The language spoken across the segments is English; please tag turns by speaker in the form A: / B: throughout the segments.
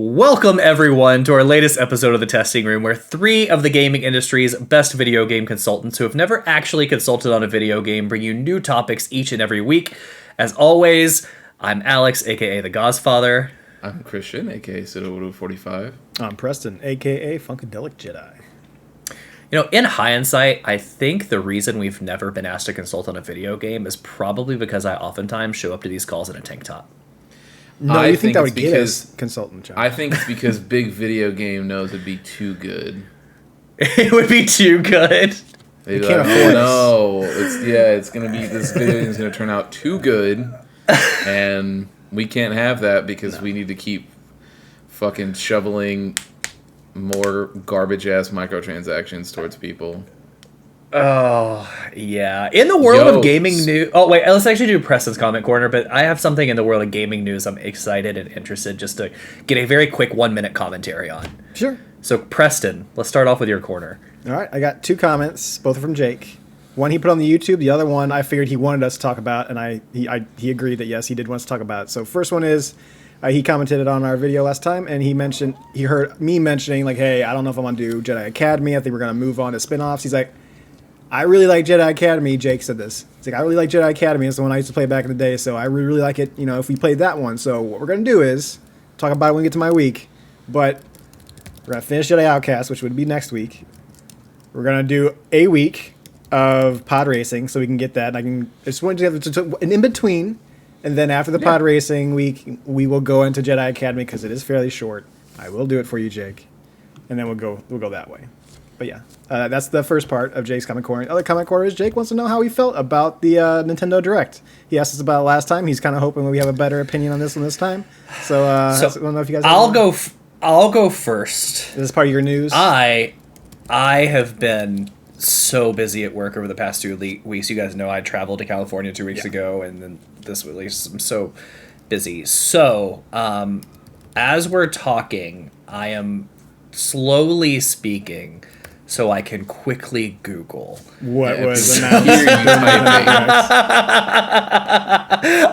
A: Welcome, everyone, to our latest episode of The Testing Room, where three of the gaming industry's best video game consultants who have never actually consulted on a video game bring you new topics each and every week. As always, I'm Alex, aka The Godfather.
B: I'm Christian, aka Sudoru45.
C: I'm Preston, aka Funkadelic Jedi.
A: You know, in hindsight, I think the reason we've never been asked to consult on a video game is probably because I oftentimes show up to these calls in a tank top.
C: No, you think that would get us consultant job?
B: I think it's because big video game knows it'd be too good.
A: It would be too good.
B: They'd be like, oh no, it's gonna be, this video is gonna turn out too good, and we can't have that because we need to keep fucking shoveling more garbage ass microtransactions towards people.
A: Oh, yeah. In the world of gaming news... Oh, wait, let's actually do Preston's comment corner, but I have something in the world of gaming news I'm excited and interested just to get a very quick 1-minute commentary on.
C: Sure.
A: So, Preston, let's start off with your corner.
C: All right, I got two comments, both are from Jake. One he put on the YouTube, the other one I figured he wanted us to talk about, and he agreed that yes, he did want us to talk about it. So first one is, he commented it on our video last time, and he heard me mentioning, like, hey, I don't know if I'm going to do Jedi Academy, I think we're going to move on to spin-offs. He's like, I really like Jedi Academy. Jake said this. He's like, I really like Jedi Academy. It's the one I used to play back in the day, so I really like it, if we played that one. So what we're going to do is talk about it when we get to my week, but we're going to finish Jedi Outcast, which would be next week. We're going to do a week of pod racing, so we can get that. I just want to have an in-between, and then after the pod racing week, we will go into Jedi Academy, because it is fairly short. I will do it for you, Jake, and then we'll go that way. But yeah, that's the first part of Jake's comment corner. The other comment corner is Jake wants to know how he felt about the Nintendo Direct. He asked us about it last time. He's kind of hoping we have a better opinion on this one this time. So I don't know if you guys.
A: I'll go first.
C: Is this part of your news?
A: I have been so busy at work over the past 2 weeks. You guys know I traveled to California 2 weeks ago, and then this release, I'm so busy. So as we're talking, I am slowly speaking, so I can quickly Google
C: what was announced.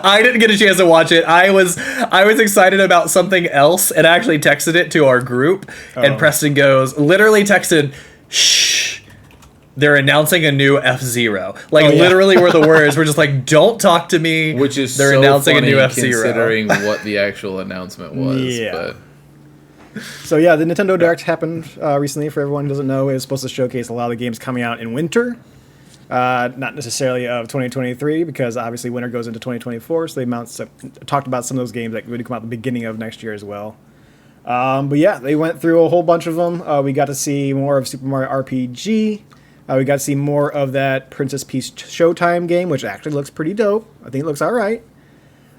A: I didn't get a chance to watch it. I was excited about something else and actually texted it to our group. And Preston literally texted, "Shh, they're announcing a new F-Zero." Literally were the words. We're just like, "Don't talk to me."
B: Which is
A: they're
B: so
A: announcing
B: funny
A: a new F-Zero.
B: Considering what the actual announcement was.
C: Yeah.
B: But
C: So yeah, the Nintendo Direct happened recently. For everyone who doesn't know, it was supposed to showcase a lot of the games coming out in winter, not necessarily of 2023, because obviously winter goes into 2024. So they talked about some of those games that would come out at the beginning of next year as well. But yeah, they went through a whole bunch of them. We got to see more of Super Mario RPG. We got to see more of that Princess Peach Showtime game, which actually looks pretty dope. I think it looks all right.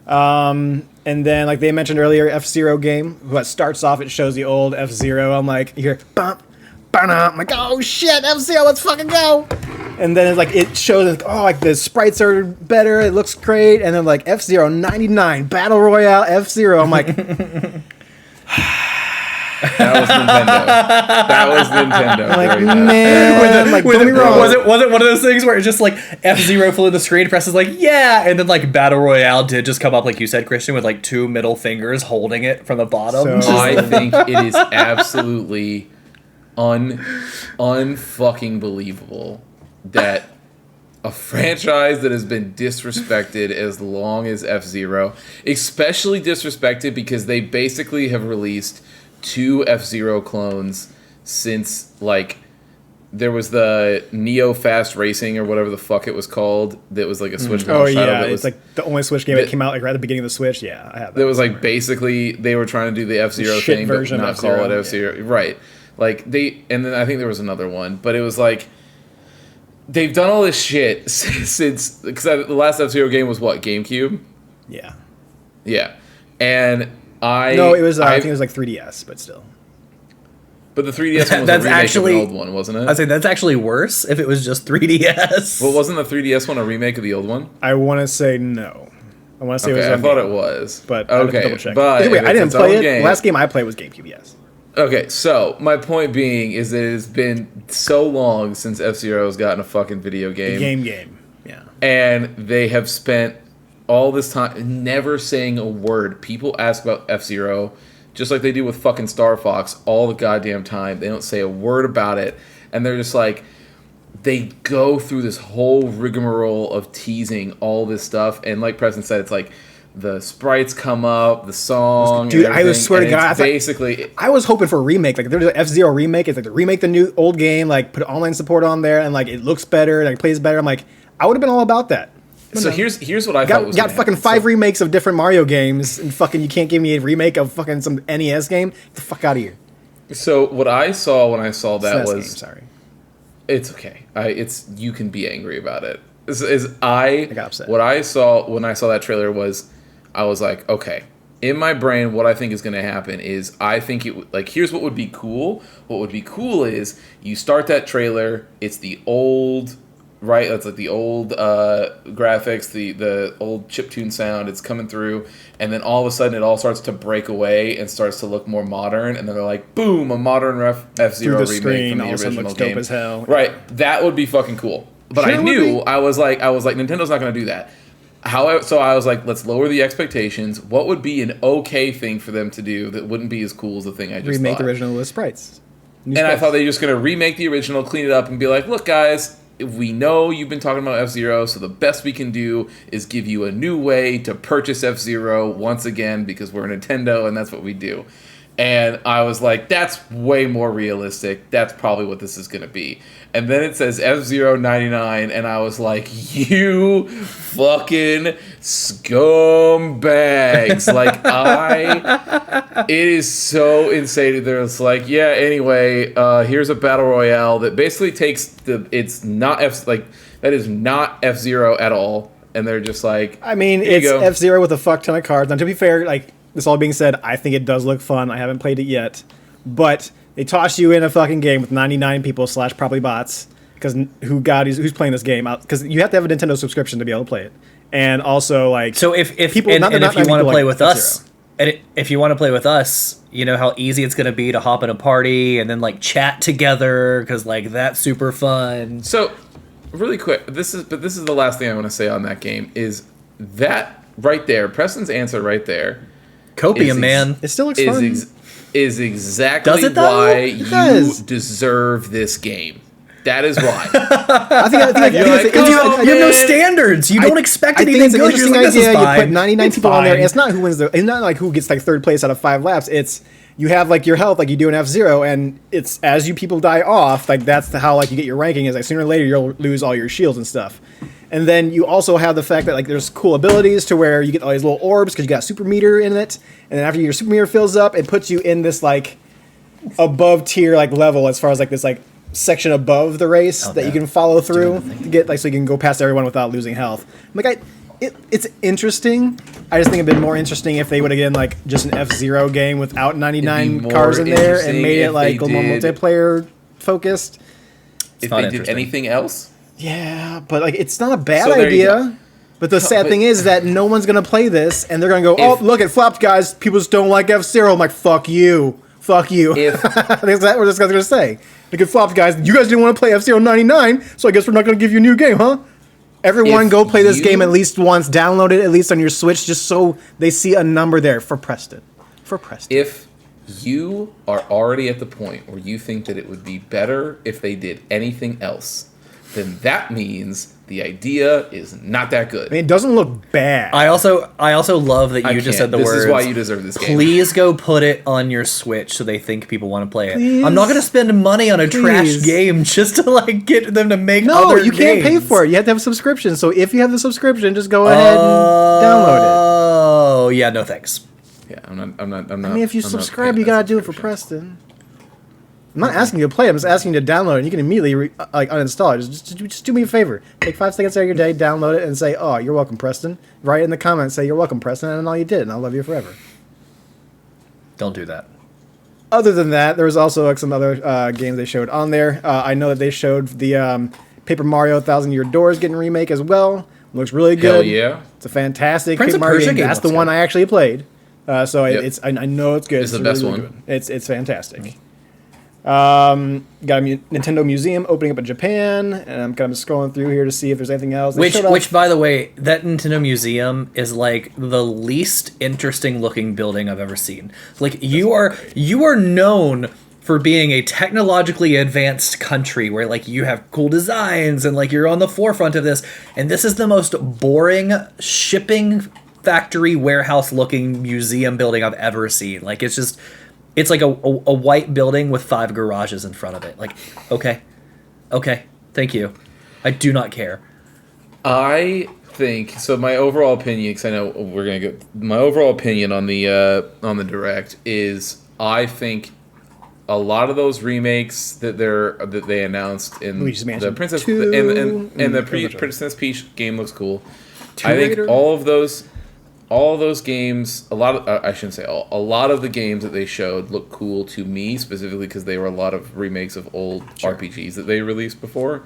C: And then, like they mentioned earlier, F-Zero game. What starts off, it shows the old F-Zero. I'm like, you hear bump, bump. I'm like, oh shit, F-Zero, let's fucking go. And then it's like it shows, like the sprites are better. It looks great. And then like F-Zero 99 Battle Royale F-Zero. I'm like,
B: that was Nintendo.
C: I'm like, man,
A: was it one of those things where it's just like F-Zero flew the screen, Press is like, yeah, and then like Battle Royale did just come up, like you said, Christian, with like 2 middle fingers holding it from the bottom.
B: So I think it is absolutely unfucking believable that a franchise that has been disrespected as long as F-Zero, especially disrespected because they basically have released 2 F-Zero clones since, like, there was the Neo Fast Racing or whatever the fuck it was called that was like a Switch launch title.
C: Yeah, it's like the only Switch game that came out like right at the beginning of the Switch. Yeah, I have that.
B: That was like basically they were trying to do the F-Zero thing but not call it F-Zero. Yeah. Right. Like and then I think there was another one, but it was like they've done all this shit since, because the last F-Zero game was what, GameCube?
C: Yeah.
B: Yeah. And I
C: think it was like 3DS, but still.
B: But the 3DS one was a remake of an old one, wasn't it?
A: I'd say that's actually worse if it was just 3DS.
B: Well, wasn't the 3DS one a remake of the old one?
C: I want to say no. I want to say it was.
B: I thought it was,
C: but
B: okay.
C: Double check.
B: But
C: anyway, I didn't play it. The last game I played was GameCube. Yes.
B: Okay, so my point being is that it has been so long since F-Zero has gotten a fucking video game.
C: Game. Yeah.
B: And they have spent all this time never saying a word. People ask about F-Zero just like they do with fucking Star Fox all the goddamn time. They don't say a word about it, and they're just like, they go through this whole rigmarole of teasing all this stuff, and like Preston said, it's like the sprites come up, the song,
C: Dude,
B: and
C: I swear to
B: and
C: God,
B: it's basically.
C: I was hoping for a remake. Like, if there's an F-Zero remake, it's like they remake the new old game, like put online support on there, and like it looks better, like plays better. I'm like, I would have been all about that.
B: So here's what I thought was
C: got
B: gonna
C: fucking
B: happen.
C: 5
B: So-
C: remakes of different Mario games, and fucking you can't give me a remake of fucking some NES game. Get the fuck out of here.
B: So what I saw when I saw that
C: SNES
B: was
C: game, sorry.
B: it's okay. It's you can be angry about it. I
C: got upset.
B: What I saw when I saw that trailer was I was like, okay. In my brain, what I think is going to happen is I think here's what would be cool. What would be cool is you start that trailer. It's the old. Right, that's like the old graphics, the old chiptune sound. It's coming through, and then all of a sudden, it all starts to break away and starts to look more modern. And then they're like, "Boom! A modern F-Zero
C: Through the
B: remake
C: screen,
B: from
C: all
B: the
C: of a sudden
B: original
C: looks dope
B: game."
C: as hell.
B: Right, that would be fucking cool. But
C: Sure
B: I
C: would
B: knew
C: be.
B: I was like, Nintendo's not going to do that. However, so I was like, let's lower the expectations. What would be an okay thing for them to do that wouldn't be as cool as the thing I just
C: Remake
B: thought?
C: the original with sprites. New
B: And I
C: sprites.
B: thought they were just going to remake the original, clean it up, and be like, look, guys, we know you've been talking about F-Zero, so the best we can do is give you a new way to purchase F-Zero once again because we're Nintendo and that's what we do. And I was like, that's way more realistic. That's probably what this is going to be. And then it says F-Zero 99, and I was like, you fucking scumbags. It is so insane. There's like, yeah, anyway, here's a battle royale that basically takes that is not F-Zero at all. And they're just like,
C: I mean,
B: here you
C: it's
B: go.
C: F-Zero with a fuck ton of cards. Now, to be fair, like, this all being said, I think it does look fun. I haven't played it yet. But they toss you in a fucking game with 99 people / probably bots. Because who's playing this game? Because you have to have a Nintendo subscription to be able to play it. And also, like...
A: So if
C: people,
A: and,
C: not-
A: and
C: not
A: if you
C: many
A: want to
C: people
A: play
C: like
A: with us,
C: F-Zero.
A: and if you want to play with us, you know how easy it's going to be to hop in a party and then like chat together because like that's super fun.
B: So, really quick, this is the last thing I want to say on that game is that right there, Preston's answer right there
A: Copium, man.
C: It still looks fun.
B: is exactly
A: Does it, though?
B: why
C: It
B: you
C: does.
B: deserve this game. That is why.
C: I think
B: You're like,
C: it's-
B: "Come
A: You
B: on,
A: have no
B: man."
A: standards. You don't expect
C: I think
A: anything
C: it's an
A: good. You're
C: interesting
A: just like, this is
C: idea. You
A: fine.
C: put 99
A: It's
C: people on there.
A: fine.
C: It's not who wins it's not like who gets like third place out of 5 laps. It's you have like your health like you do in F-Zero, and it's as you people die off, like that's how like you get your ranking is like sooner or later you'll lose all your shields and stuff. And then you also have the fact that like there's cool abilities to where you get all these little orbs because you got a super meter in it, and then after your super meter fills up, it puts you in this like above tier like level as far as like this like section above the race that you can follow through to get like so you can go past everyone without losing health. I'm like it's interesting. I just think it'd been more interesting if they would have done like just an F-Zero game without 99
B: more
C: cars in there and
B: interesting
C: made it
B: if
C: like a
B: they
C: little
B: did-
C: multiplayer focused.
B: If
A: not
B: they did
A: interesting.
B: anything else,
C: Yeah, but like it's not a bad
B: So there you go.
C: idea. But the sad
B: but-
C: thing is that no one's gonna play this, and they're gonna go,
B: If-
C: "Oh, look, it flopped, guys. People just don't like F-Zero." I'm like, "Fuck you, fuck you."
B: If-
C: That's what this guy's gonna say. Like, it flopped, guys. You guys didn't want to play F-Zero 99, so I guess we're not gonna give you a new game, huh? Everyone,
B: If
C: go play this
B: you-
C: game at least once. Download it at least on your Switch, just so they see a number there for Preston. For Preston.
B: if you are already at the point where you think that it would be better if they did anything else, then that means the idea is not that good.
C: I mean, it doesn't look bad.
A: I also love that you just said the
B: This
A: words.
B: is why you deserve this game.
A: Please go put it on your Switch so they think people want to play it.
C: Please.
A: I'm not going to spend money on a trash
C: Please.
A: game just to like get them to make
C: No,
A: other
C: you can't pay
A: games.
C: for it. You have to have a subscription. So if you have the subscription, just go ahead and download
A: Oh, yeah, no thanks.
B: Yeah, I'm not.
C: it. I mean, if you
B: I'm not
C: subscribe,
B: paying
C: you
B: that
C: gotta do it for
B: subscription.
C: Preston. I'm not asking you to play it. I'm just asking you to download it. And you can immediately like uninstall it. Just do me a favor. Take 5 seconds out of your day, download it, and say, "Oh, you're welcome, Preston." Write in the comments, say, "You're welcome, Preston," and all you did, and I'll love you forever.
A: Don't do that.
C: Other than that, there was also like some other games they showed on there. I know that they showed the Paper Mario Thousand Year Doors getting a remake as well. Looks really good.
B: Hell yeah!
C: It's a fantastic
A: Prince
C: Paper
A: of
C: Mario
A: Persia
C: game.
A: game
C: That's the
A: looks
C: one
A: good.
C: I actually played. So
B: Yep.
C: it's I know it's good.
B: It's the best one.
C: good. It's fantastic. Got a Nintendo Museum opening up in Japan, and I'm kind of scrolling through here to see if there's anything else.
A: Which, by the way, that Nintendo Museum is like the least interesting looking building I've ever seen. Like you are known for being a technologically advanced country where like you have cool designs and like you're on the forefront of this, and this is the most boring shipping factory warehouse looking museum building I've ever seen. Like it's like a white building with 5 garages in front of it. Like, okay, thank you. I do not care.
B: I think so. My overall opinion, because I know we're gonna go. My overall opinion on the direct is I think a lot of those remakes that they announced in
C: Luigi's Mansion
B: the Princess
C: 2,
B: and the Princess Peach game looks cool.
C: Tomb
B: I think
C: Raider?
B: all of those games, a lot of I shouldn't say all, a lot of the games that they showed look cool to me, specifically because they were a lot of remakes of old RPGs that they released before.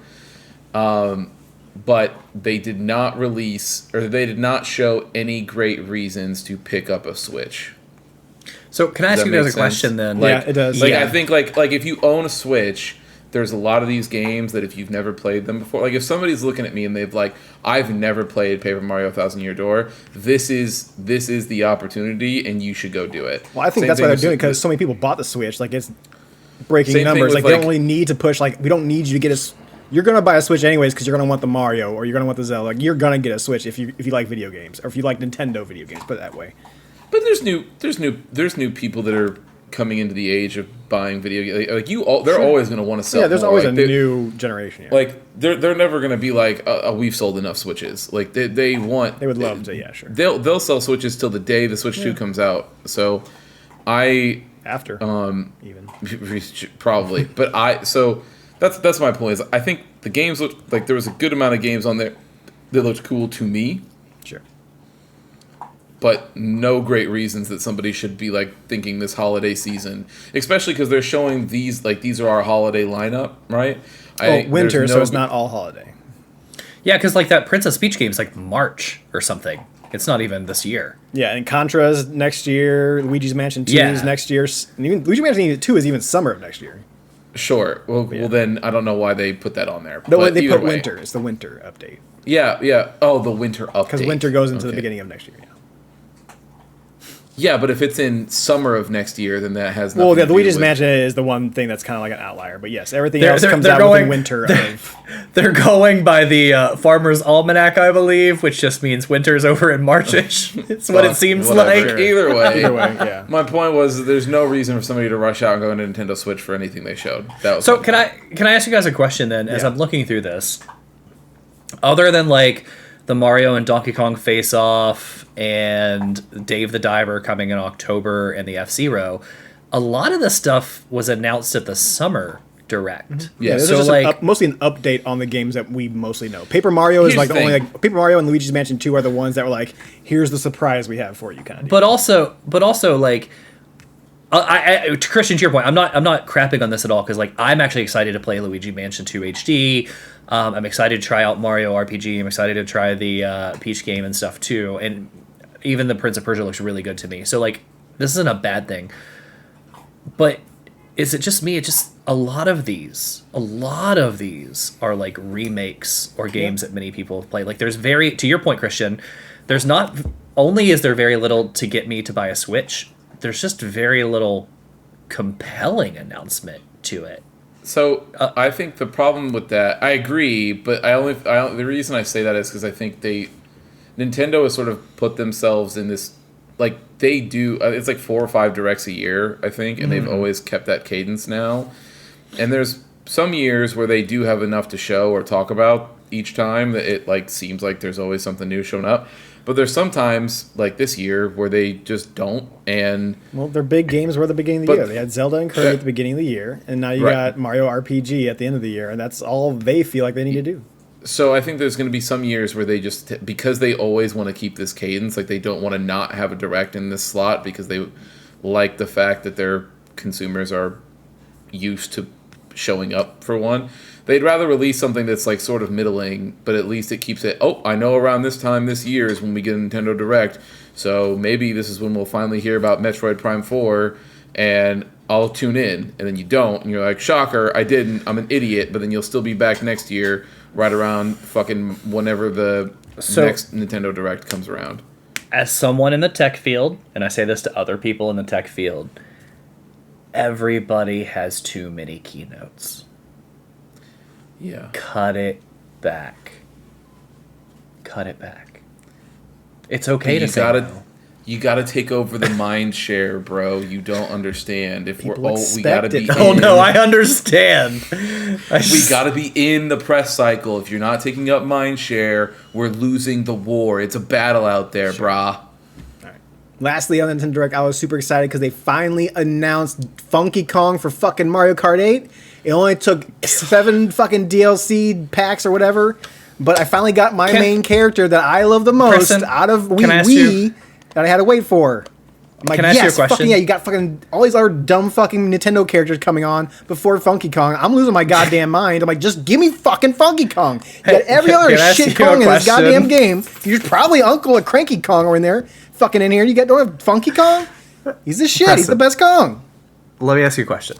B: But they did not show any great reasons to pick up a Switch.
A: So can I ask you guys a question then?
C: Yeah, it does.
B: Like
A: Yeah.
B: I think like if you own a Switch, there's a lot of these games that if you've never played them before, like if somebody's looking at me and they've like, I've never played Paper Mario Thousand Year Door, this is the opportunity and you should go do it.
C: Well, I think
B: Same
C: that's why
B: thing
C: they're
B: with-
C: doing it because so many people bought the Switch. Like it's breaking
B: Same thing
C: numbers.
B: with,
C: Like they
B: like-
C: don't really need to push. Like we don't need you to get a. You're gonna buy a Switch anyways because you're gonna want the Mario or you're gonna want the Zelda. Like you're gonna get a Switch if you like video games or if you like Nintendo video games. Put it that way.
B: But there's new people that are coming into the age of buying video games. Like they're always going to want to sell.
C: Yeah, there's
B: more.
C: always
B: Like,
C: a new generation. Yeah.
B: Like they're never going to be like, we've sold enough Switches. Like they want.
C: They would love to. Yeah, sure.
B: They'll sell Switches till the day the Switch 2 comes out. So
C: After even.
B: probably, but so that's my point. Is I think the games looked like there was a good amount of games on there that looked cool to me.
C: Sure.
B: But no great reasons that somebody should be like thinking this holiday season, especially because they're showing these are our holiday lineup, right?
C: Winter,
B: there's
C: so
B: no-
C: it's not all holiday.
A: Yeah, because like that Princess Peach game is like March or something. It's not even this year.
C: Yeah, and Contra's next year. Luigi's Mansion 2 is
A: Yeah.
C: next year. And even Luigi's Mansion 2 is even summer of next year.
B: Sure. Well,
C: Yeah.
B: well, then I don't know why they put that on there.
C: The way
B: but
C: they
B: either
C: put
B: way.
C: winter. It's the winter update
B: Yeah. Oh, the winter update.
C: because winter goes into the
B: Okay.
C: beginning of next year. Yeah.
B: Yeah, but if it's in summer of next year, then that has
C: Well,
B: nothing
C: yeah,
B: to do
C: Luigi's
B: with-
C: Mansion is the one thing that's kind of like an outlier. But yes, everything
A: They're-
C: else
A: they're-
C: comes
A: they're
C: out
A: going-
C: within winter of.
A: They're going by the Farmer's Almanac, I believe, which just means winter's over in Marchish. It's what it
B: Fuck,
A: seems
B: whatever.
A: like.
B: Either way.
C: Either way, yeah.
B: My point was there's no reason for somebody to rush out and go into Nintendo Switch for anything they showed. That was
A: So
B: my
A: can
B: point.
A: I ask you guys a question then? As
C: Yeah.
A: I'm looking through this, other than like the Mario and Donkey Kong Face Off and Dave the Diver coming in October and the F-Zero, a lot of the stuff was announced at the summer direct.
B: Yeah,
C: this
A: so
C: is just
A: like
C: mostly an update on the games that we mostly know. Paper Mario is
B: Here's
C: like
B: the
C: the only
B: thing.
C: like Paper Mario and Luigi's Mansion 2 are the ones that were like, here's the surprise we have for you, kind of.
A: but also like Christian, to your point, I'm not crapping on this at all because like I'm actually excited to play Luigi Mansion 2 HD. I'm excited to try out Mario RPG. I'm excited to try the Peach game and stuff too. And even the Prince of Persia looks really good to me. So like this isn't a bad thing. But is it just me? It just a lot of these are like remakes or games that many people have played. Like there's to your point, Christian, there's not only is there very little to get me to buy a Switch, there's just very little compelling announcement to it.
B: So I think the problem with that, I agree, but the reason I say that is because I think Nintendo has sort of put themselves in this, like they do, it's like 4 or 5 directs a year, I think, and they've always kept that cadence now. And there's some years where they do have enough to show or talk about each time that it like seems like there's always something new showing up. But there's sometimes, like this year, where they just don't, and
C: Well, their big games were at the beginning of the
B: But-
C: year. They had Zelda and Kirby
B: Yeah.
C: at the beginning of the year, and now you
B: Right.
C: got Mario RPG at the end of the year, and that's all they feel like they need to do.
B: so I think there's going to be some years where they just, because they always want to keep this cadence, like they don't want to not have a direct in this slot because they like the fact that their consumers are used to showing up for one. They'd rather release something that's like sort of middling, but at least it keeps it, I know around this time this year is when we get a Nintendo Direct, so maybe this is when we'll finally hear about Metroid Prime 4, and I'll tune in, and then you don't, and you're like, shocker, I didn't, I'm an idiot, but then you'll still be back next year, right around fucking whenever the next Nintendo Direct comes around.
A: As someone in the tech field, and I say this to other people in the tech field, everybody has too many keynotes.
B: Yeah.
A: Cut it back. Cut it back. It's okay to say no.
B: You gotta take over the mind share, bro. You don't understand. If
C: People
B: we gotta
C: expect
B: be.
C: it.
A: Oh no, I understand.
B: We gotta be in the press cycle. If you're not taking up mind share, we're losing the war. It's a battle out there, brah.
C: Lastly, on Nintendo Direct, I was super excited because they finally announced Funky Kong for fucking Mario Kart 8. It only took 7 fucking DLC packs or whatever, but I finally got my main character that I love the most
A: Preston,
C: out of
A: can I ask
C: Wii that I had to wait for. I'm like,
A: Can I ask you a
C: yes,
A: question?
C: fucking yeah, you got fucking all these other dumb fucking Nintendo characters coming on before Funky Kong. I'm losing my goddamn mind. I'm like, just give me fucking Funky Kong. You got every other
A: can I ask
C: shit
A: you a
C: Kong in this
A: question?
C: goddamn game. There's probably Uncle or Cranky Kong are in there, fucking in here. You don't have Funky Kong? He's the shit. He's the
A: Preston.
C: best Kong.
A: Let me ask you a question.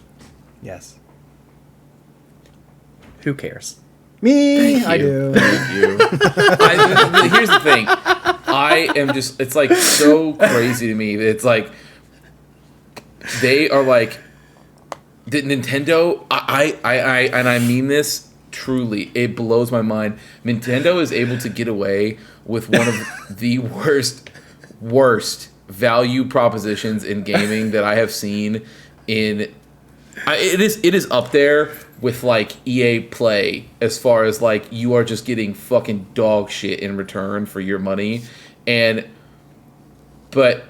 C: Yes.
A: Who cares?
C: Me, I
B: you.
C: do.
B: Thank you. Here's the thing. I am just. It's like so crazy to me. It's like they are like the Nintendo. I and I mean this truly. It blows my mind. Nintendo is able to get away with one of the worst value propositions in gaming that I have seen in. It is up there with like EA Play as far as like you are just getting fucking dog shit in return for your money, but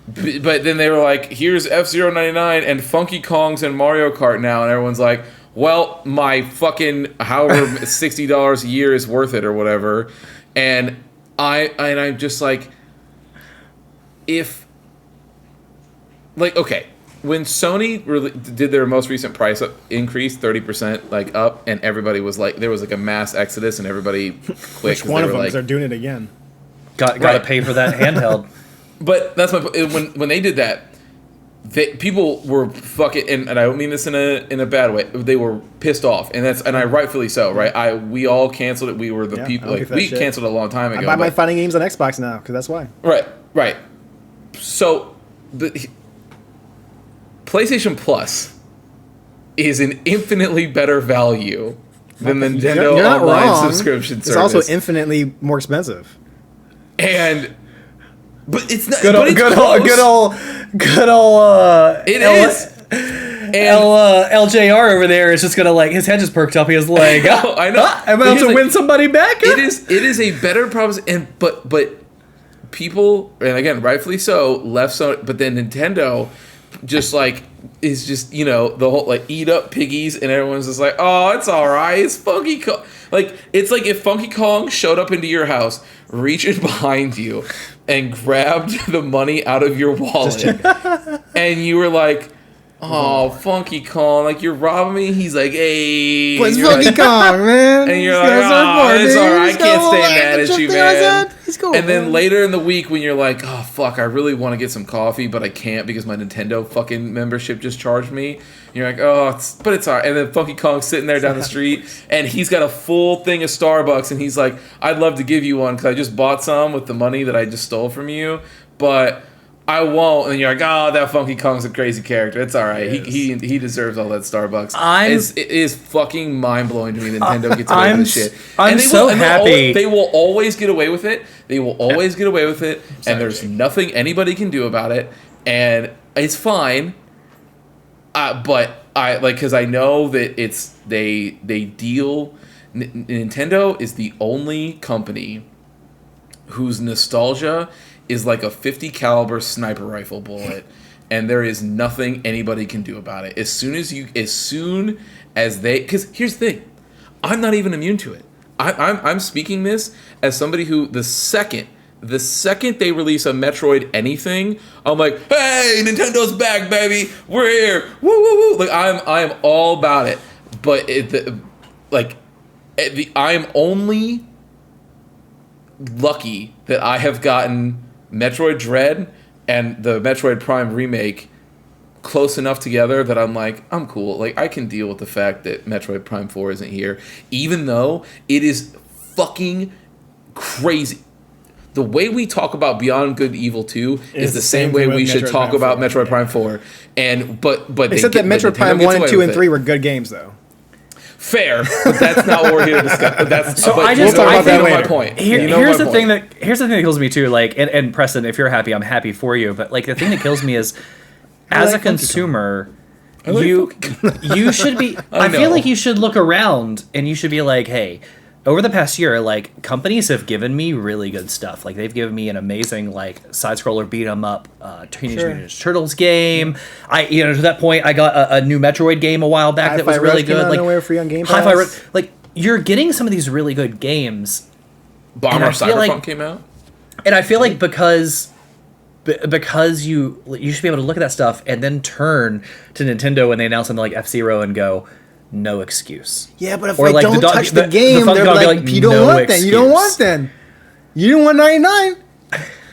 B: then they were like, here's F-Zero 99 and Funky Kongs and Mario Kart now, and everyone's like, well, my fucking however $60 a year is worth it or whatever, and I'm just like, if like okay. When Sony did their most recent price increase, 30% like up, and everybody was like, there was like a mass exodus, and everybody quit.
C: Which
B: 'cause
C: one
B: they
C: of
B: were
C: them
B: like,
C: are doing it again?
A: Got
B: Right.
A: to pay for that handheld.
B: But that's my point. When they did that, people were fucking, and I don't mean this in a bad way. They were pissed off, and I rightfully so, right? We all canceled it. We were the
C: Yeah,
B: people
C: I don't
B: like
C: give that
B: we
C: shit.
B: canceled it a long time
C: I
B: ago.
C: buy my
B: but-
C: fighting games on Xbox now because that's why.
B: Right. So, PlayStation Plus is an infinitely better value than the Nintendo
C: You're not
B: Online
C: wrong.
B: subscription
C: It's
B: service.
C: also infinitely more expensive.
B: But it's not.
A: Good
B: but
A: old,
B: it's
A: good
B: close.
A: old, good old.
B: It is.
A: LJR over there is just gonna like his head just perked up. He was like,
B: know, I know.
A: I'm
B: But
A: about
B: here's
A: to
B: the-
A: win somebody back.
B: It is a better proposition, but people, and again, rightfully so, left so. But then Nintendo just like is just the whole like eat up piggies, and everyone's just like, oh, it's all right, it's Funky Kong. Like it's like if Funky Kong showed up into your house, reached behind you, and grabbed the money out of your wallet, and you were like, oh, Funky Kong, like you're robbing me. He's like, hey,
C: But it's
B: and you're
C: Funky
B: like-
C: Kong, man.
B: and you're
C: It's
B: like,
C: not so
B: oh,
C: far,
B: it's
C: dude.
B: all right. I
C: He's
B: can't
C: got
B: stay
C: all
B: mad
C: that
B: at you,
C: thing on his
B: man.
C: head. He's cool.
B: And then
C: man.
B: later in the week when you're like, oh, fuck, I really want to get some coffee, but I can't because my Nintendo fucking membership just charged me. And you're like, oh, but it's all right. And then Funky Kong's sitting there down the street, and he's got a full thing of Starbucks, and he's like, I'd love to give you one because I just bought some with the money that I just stole from you, but I won't. And you're like, oh, that Funky Kong's a crazy character. It's all right. He deserves all that Starbucks. It is fucking mind blowing to me. Nintendo gets away with this shit.
A: I'm so happy.
B: They will always get away with it. They will always get away with it, and there's nothing anybody can do about it, and it's fine. But I like because I know that they deal. Nintendo is the only company whose nostalgia is like a 50 caliber sniper rifle bullet, and there is nothing anybody can do about it. As soon as they, because here's the thing, I'm not even immune to it. I'm speaking this as somebody who the second they release a Metroid anything, I'm like, hey, Nintendo's back, baby, we're here, woo woo woo. Like I am all about it, but I'm only lucky that I have gotten Metroid Dread and the Metroid Prime remake close enough together that I'm like, I'm cool. Like, I can deal with the fact that Metroid Prime 4 isn't here, even though it is fucking crazy. The way we talk about Beyond Good and Evil 2 is the same way we should talk about Metroid Prime 4. And but
C: except that Metroid Prime 1 and 2 and 3 were good games, though.
B: Fair, but that's not what we're here to discuss. But that's
A: so
B: but
A: I just
B: we'll talk
A: I
B: about that
A: think
B: my point.
A: Here's the thing that kills me too. Like, and Preston, if you're happy, I'm happy for you. But like, the thing that kills me is, as a consumer, you should be. I feel like you should look around and you should be like, hey. Over the past year, like, companies have given me really good stuff. Like, they've given me an amazing, like, side-scroller beat-em-up Teenage Mutant Ninja Turtles game. To that point, I got a new Metroid game a while back that was really good. Like,
C: nowhere free on Game Pass.
A: Like, you're getting some of these really good games.
B: Bomber Cyberpunk came out,
A: and I feel like because you should be able to look at that stuff and then turn to Nintendo when they announce something like F-Zero and go, no excuse.
C: Yeah, but if I don't touch the game, they're like, you don't want that. You don't want then. You didn't want 99.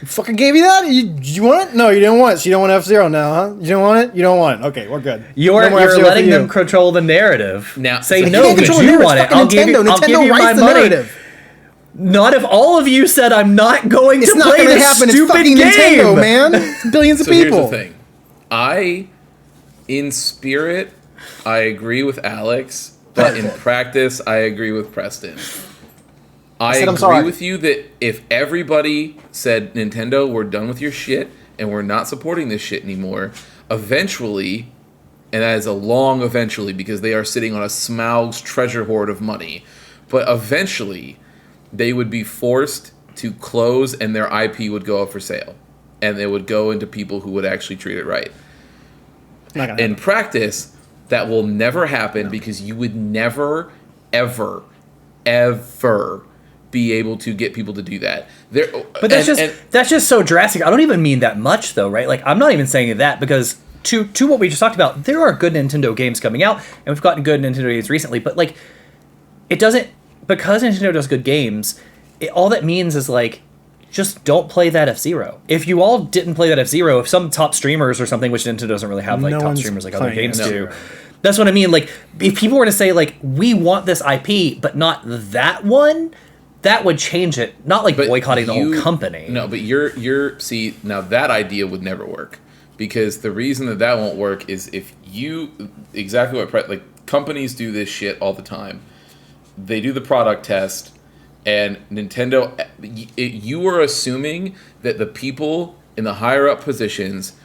C: Fucking gave you that? You want it? No, you didn't want it. So you don't want F-Zero now, huh? You don't want it? You don't want it. Okay, we're good.
A: You're letting them control the narrative.
B: Now,
A: say no, but you want it. I'll give you my money. Not if all of you said I'm not going to play this stupid game.
C: Nintendo, man. It's billions of people.
B: Here's the thing. In spirit, I agree with Alex, but in practice, I agree with Preston. I agree with you that if everybody said, Nintendo, we're done with your shit, and we're not supporting this shit anymore, eventually, and that is a long eventually, because they are sitting on a Smaug's treasure hoard of money, but eventually, they would be forced to close, and their IP would go up for sale. And it would go into people who would actually treat it right. In practice, that will never happen because you would never, ever, ever be able to get people to do that.
A: But that's just so drastic. I don't even mean that much, though, right? Like, I'm not even saying that because to what we just talked about, there are good Nintendo games coming out, and we've gotten good Nintendo games recently. But like, it doesn't, because Nintendo does good games. All that means is like, just don't play that F-Zero. If you all didn't play that F-Zero, if some top streamers or something, which Nintendo doesn't really have like top streamers like other games do. That's what I mean. Like, if people were to say like, we want this IP, but not that one, that would change it. Not like boycotting the whole company.
B: No, but see, now that idea would never work. Because the reason that won't work is if you, exactly what, like, companies do this shit all the time. They do the product test, and Nintendo, you are assuming that the people in the higher up positions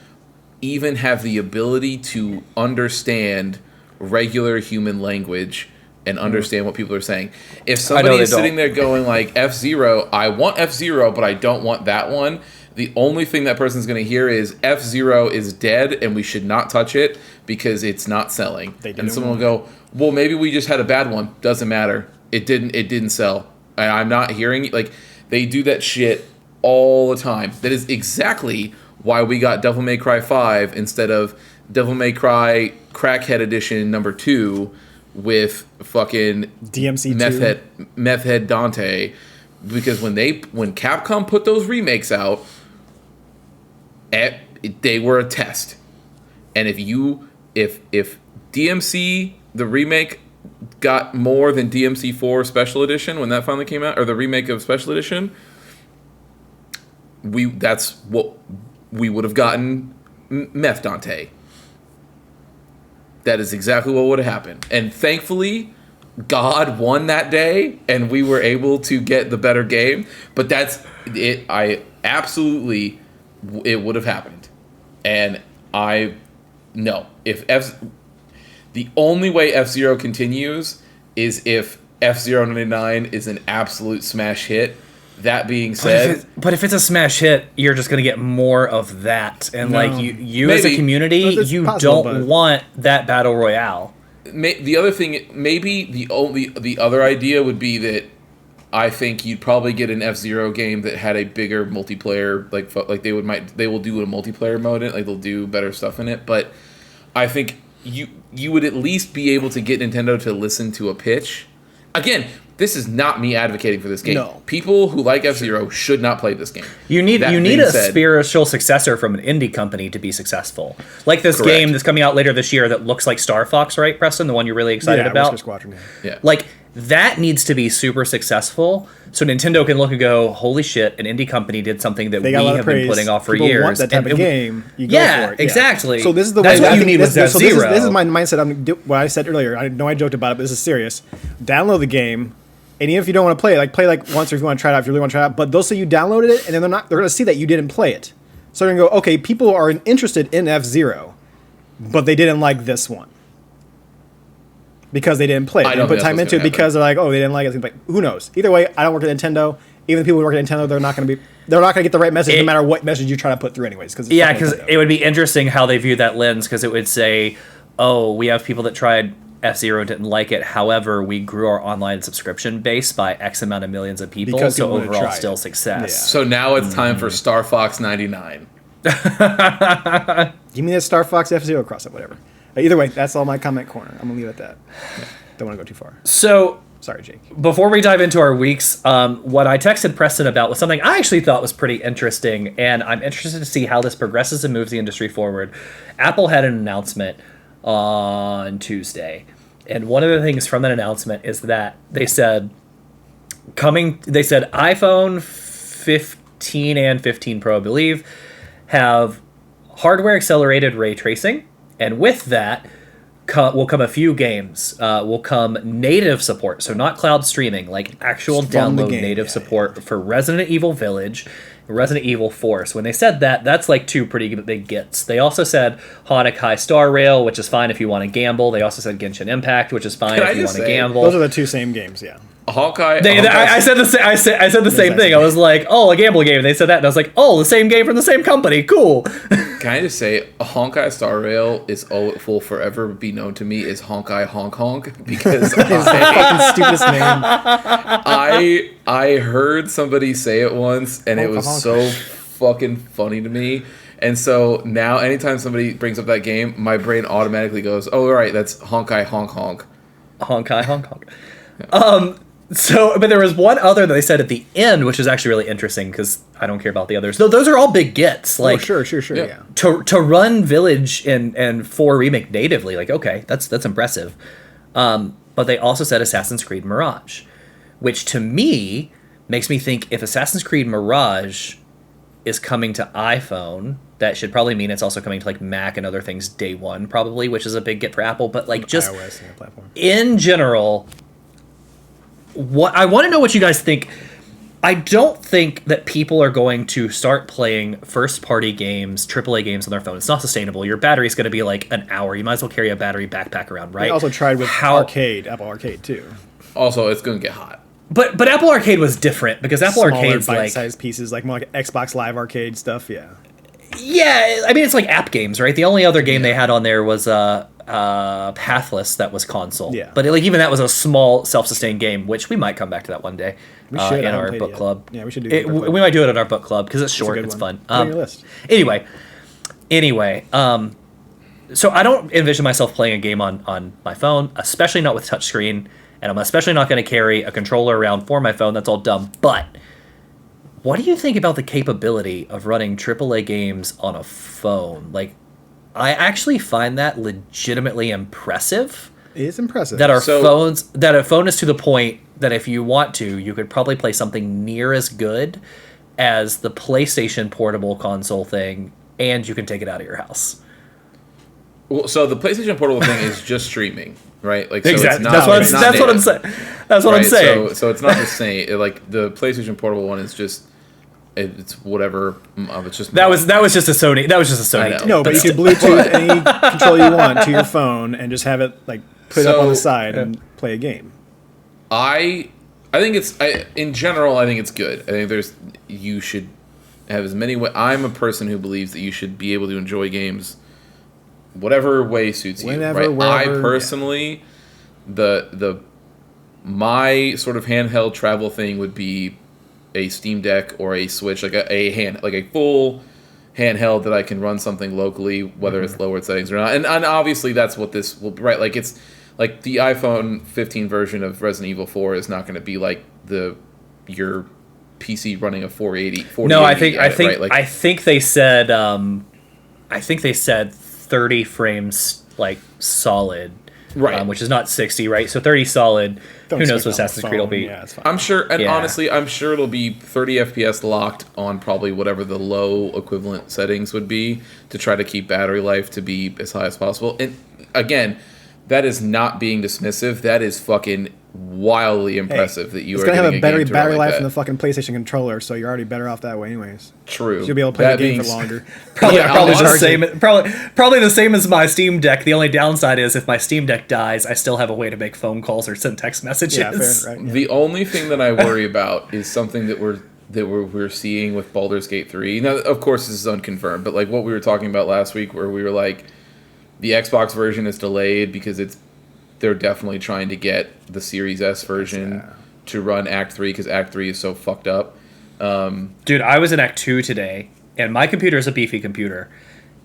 B: even have the ability to understand regular human language and understand what people are saying. If somebody is sitting there going like, F-Zero, I want F-Zero, but I don't want that one, the only thing that person's going to hear is F-Zero is dead and we should not touch it because it's not selling. And someone will go, well, maybe we just had a bad one. Doesn't matter. It didn't sell. I'm not hearing, like, they do that shit all the time. That is exactly why we got Devil May Cry 5 instead of Devil May Cry Crackhead Edition number 2 with fucking
C: DMC2
B: Meth Head Dante, because when Capcom put those remakes out, they were a test. And if DMC the remake got more than DMC4 Special Edition when that finally came out, or the remake of Special Edition, that's what we would have gotten. Meth Dante. That is exactly what would have happened. And thankfully, God won that day, and we were able to get the better game. But that's it. It would have happened. And the only way F-Zero continues is if F-Zero 99 is an absolute smash hit. That being said,
A: but if it's a smash hit, you're just gonna get more of that, and like you as a community, you don't want that battle royale.
B: The other thing, maybe the other idea would be that I think you'd probably get an F-Zero game that had a bigger multiplayer, like they will do a multiplayer mode in it, like they'll do better stuff in it. But I think you would at least be able to get Nintendo to listen to a pitch. Again, This is not me advocating for this game.
C: No.
B: People who like F-Zero should not play this game.
A: You need
B: That
A: a
B: being said-
A: spiritual successor from an indie company to be successful. Like this
B: Correct.
A: game that's coming out later this year that looks like Star Fox, right, Preston? The one you're really excited
C: yeah,
A: about?
C: Whisker Squadron. Yeah.
B: Yeah.
A: Like, that needs to be super successful so Nintendo can look and go, holy shit, an indie company did something that
C: They
A: we
C: got a lot of
A: have been
C: praise.
A: putting off for
C: People
A: years.
C: want that type
A: And
C: of
A: it-
C: game. You go
A: Yeah,
C: for it.
A: exactly.
C: So this is the
A: That's
C: way
A: what
C: I
A: you
C: think
A: need with
C: this, so this is,
A: F-Zero.
C: this is my mindset. What I said earlier. I know I joked about it, but this is serious. Download the game, and even if you don't want to play it, play once, or if you want to try it out, if you really want to try it out. But they'll say you downloaded it, and then they're going to see that you didn't play it. So they're going to go, okay, people are interested in F-Zero, but they didn't like this one. Because they didn't play it.
B: I
C: They
B: don't
C: didn't put
B: think
C: time
B: that's
C: into
B: what's
C: it
B: gonna
C: because they're like, oh, they didn't like it. Like, who knows? Either way, I don't work at Nintendo. Even the people who work at Nintendo, they're not going to get the right message no matter what message you try to put through anyways.
A: Yeah, because it would be interesting how they view that lens, because it would say, oh, we have people that tried F-Zero, didn't like it. However, we grew our online subscription base by X amount of millions of people,
C: Because
A: so
C: people wanna
A: overall
C: try
A: still
C: it.
A: success.
B: So now it's time for Star Fox 99.
C: You mean that Star Fox F-Zero cross-up, whatever. Either way, that's all my comment corner. I'm going to leave it at that. Don't want to go too far.
A: So
C: Sorry, Jake.
A: before we dive into our weeks, what I texted Preston about was something I actually thought was pretty interesting, and I'm interested to see how this progresses and moves the industry forward. Apple had an announcement on Tuesday, and one of the things from that announcement is that they said iPhone 15 and 15 Pro, I believe, have hardware accelerated ray tracing, and with that will come a few games. Will come native support, so not cloud streaming, like actual
C: Just from the
A: download
C: game,
A: native support for Resident Evil Village, Resident Evil 4. So when they said that, that's like two pretty big gets. They also said Honkai Star Rail, which is fine if you want to gamble. They also said Genshin Impact, which is fine
B: Can I
A: if you
B: just
A: want to
B: say,
A: gamble.
C: Those are the two same games, yeah.
B: Hawkeye.
A: I said the same. I said the same thing. I was like, "Oh, a gamble game." And they said that, and I was like, "Oh, the same game from the same company. Cool."
B: Can I just say, Honkai Star Rail will forever be known to me as Honkai Honk Honk because
C: Fucking stupidest name.
B: I heard somebody say it once and it
C: Honka
B: was
C: Honk.
B: so fucking funny to me. And so now anytime somebody brings up that game, my brain automatically goes, "Oh, right, that's Honkai Honk Honk."
A: Honkai Hong Kong. So, but there was one other that they said at the end, which is actually really interesting because I don't care about the others. No, those are all big gets. Like,
C: Sure,
B: Yeah.
C: yeah.
A: to run Village and 4 Remake natively, like, okay, that's impressive. But they also said Assassin's Creed Mirage, which to me makes me think if Assassin's Creed Mirage is coming to iPhone, that should probably mean it's also coming to like Mac and other things day one, probably, which is a big get for Apple. But like just
C: iOS and platform.
A: in general, what I want to know what you guys think. I don't think that people are going to start playing first-party games, AAA games on their phone. It's not sustainable. Your battery's going to be like an hour. You might as well carry a battery backpack around, right?
C: I also tried with
A: How-
C: Apple Arcade too.
B: Also, it's going to get hot.
A: But Apple Arcade was different because Apple
C: Smaller,
A: Arcade's like
C: bite-sized pieces, like more like Xbox Live Arcade stuff. Yeah.
A: yeah. I mean, it's like app games, right? The only other game they had on there was Pathless that was console.
C: Yeah.
A: But like even that was a small self-sustained game, which we might come back to that one day.
C: We should. I
A: in
C: haven't
A: our
C: played it
A: book
C: yet.
A: club.
C: Yeah, we should do
A: it.
C: it in our book club.
A: We might do it in our book club because it's
C: a
A: short.
C: good
A: It's
C: one.
A: fun.
C: Put it on your list.
A: Anyway, so I don't envision myself playing a game on my phone, especially not with touchscreen, and I'm especially not going to carry a controller around for my phone. That's all dumb. But what do you think about the capability of running AAA games on a phone? Like, I actually find that legitimately impressive.
C: It is impressive.
A: That our
B: So-
A: phones, that a phone is to the point that if you want to, you could probably play something near as good as the PlayStation Portable console thing, and you can take it out of your house.
B: Well, so the PlayStation Portable thing is just streaming, right? Like, so
A: Exactly.
B: It's not,
A: That's what
B: it's not
A: I'm
B: native,
A: saying. That's what I'm
B: right?
A: saying.
B: So it's not the same. Like the PlayStation Portable one is just it's whatever. It's just
A: That was just a Sony. That was just a
B: I
A: Sony.
B: know.
A: thing.
C: no, but you could Bluetooth any controller you want to your phone and just have it like put it up on the
B: So-
C: side and play a game.
B: I think in general I think it's good. I think you should have as many I'm a person who believes that you should be able to enjoy games whatever way suits
C: Whenever,
B: you. Right? I
C: wherever,
B: personally my sort of handheld travel thing would be a Steam Deck or a Switch, like a full handheld that I can run something locally, whether it's lowered settings or not. And obviously that's what this will right. Like like the iPhone 15 version of Resident Evil 4 is not going to be like your PC running a 480.
A: No, I think
B: right? Like,
A: I think they said 30 frames like solid,
B: Right.
A: Which is not 60, right? So 30 solid.
C: Don't
A: Who knows
C: expect
A: what
C: it on the
A: Assassin's Creed will
C: phone.
A: be?
C: Yeah, it's fine.
B: I'm sure, and
A: Yeah.
B: honestly, I'm sure it'll be 30 FPS locked on probably whatever the low equivalent settings would be to try to keep battery life to be as high as possible. And again, that is not being dismissive. That is fucking wildly impressive that you
C: It's
B: are
C: gonna have
B: getting
C: a better
B: game to
C: battery
B: run
C: life
B: like
C: than the
B: that.
C: fucking PlayStation controller, so you're already better off that way, anyways.
B: True.
C: You'll be able to play
B: That
C: the game
B: being
C: for
B: s-
C: longer.
A: Probably,
B: Yeah,
A: probably
B: I'll
A: the
B: honestly-
A: same. Probably the same as my Steam Deck. The only downside is if my Steam Deck dies, I still have a way to make phone calls or send text messages.
C: Yeah, fair, right? Yeah.
B: The only thing that I worry about is something that we're seeing with Baldur's Gate 3. Now, of course, this is unconfirmed, but like what we were talking about last week, where we were like, the Xbox version is delayed because they're definitely trying to get the Series S version to run Act 3 because Act 3 is so fucked up.
A: Dude, I was in Act 2 today, and my computer is a beefy computer,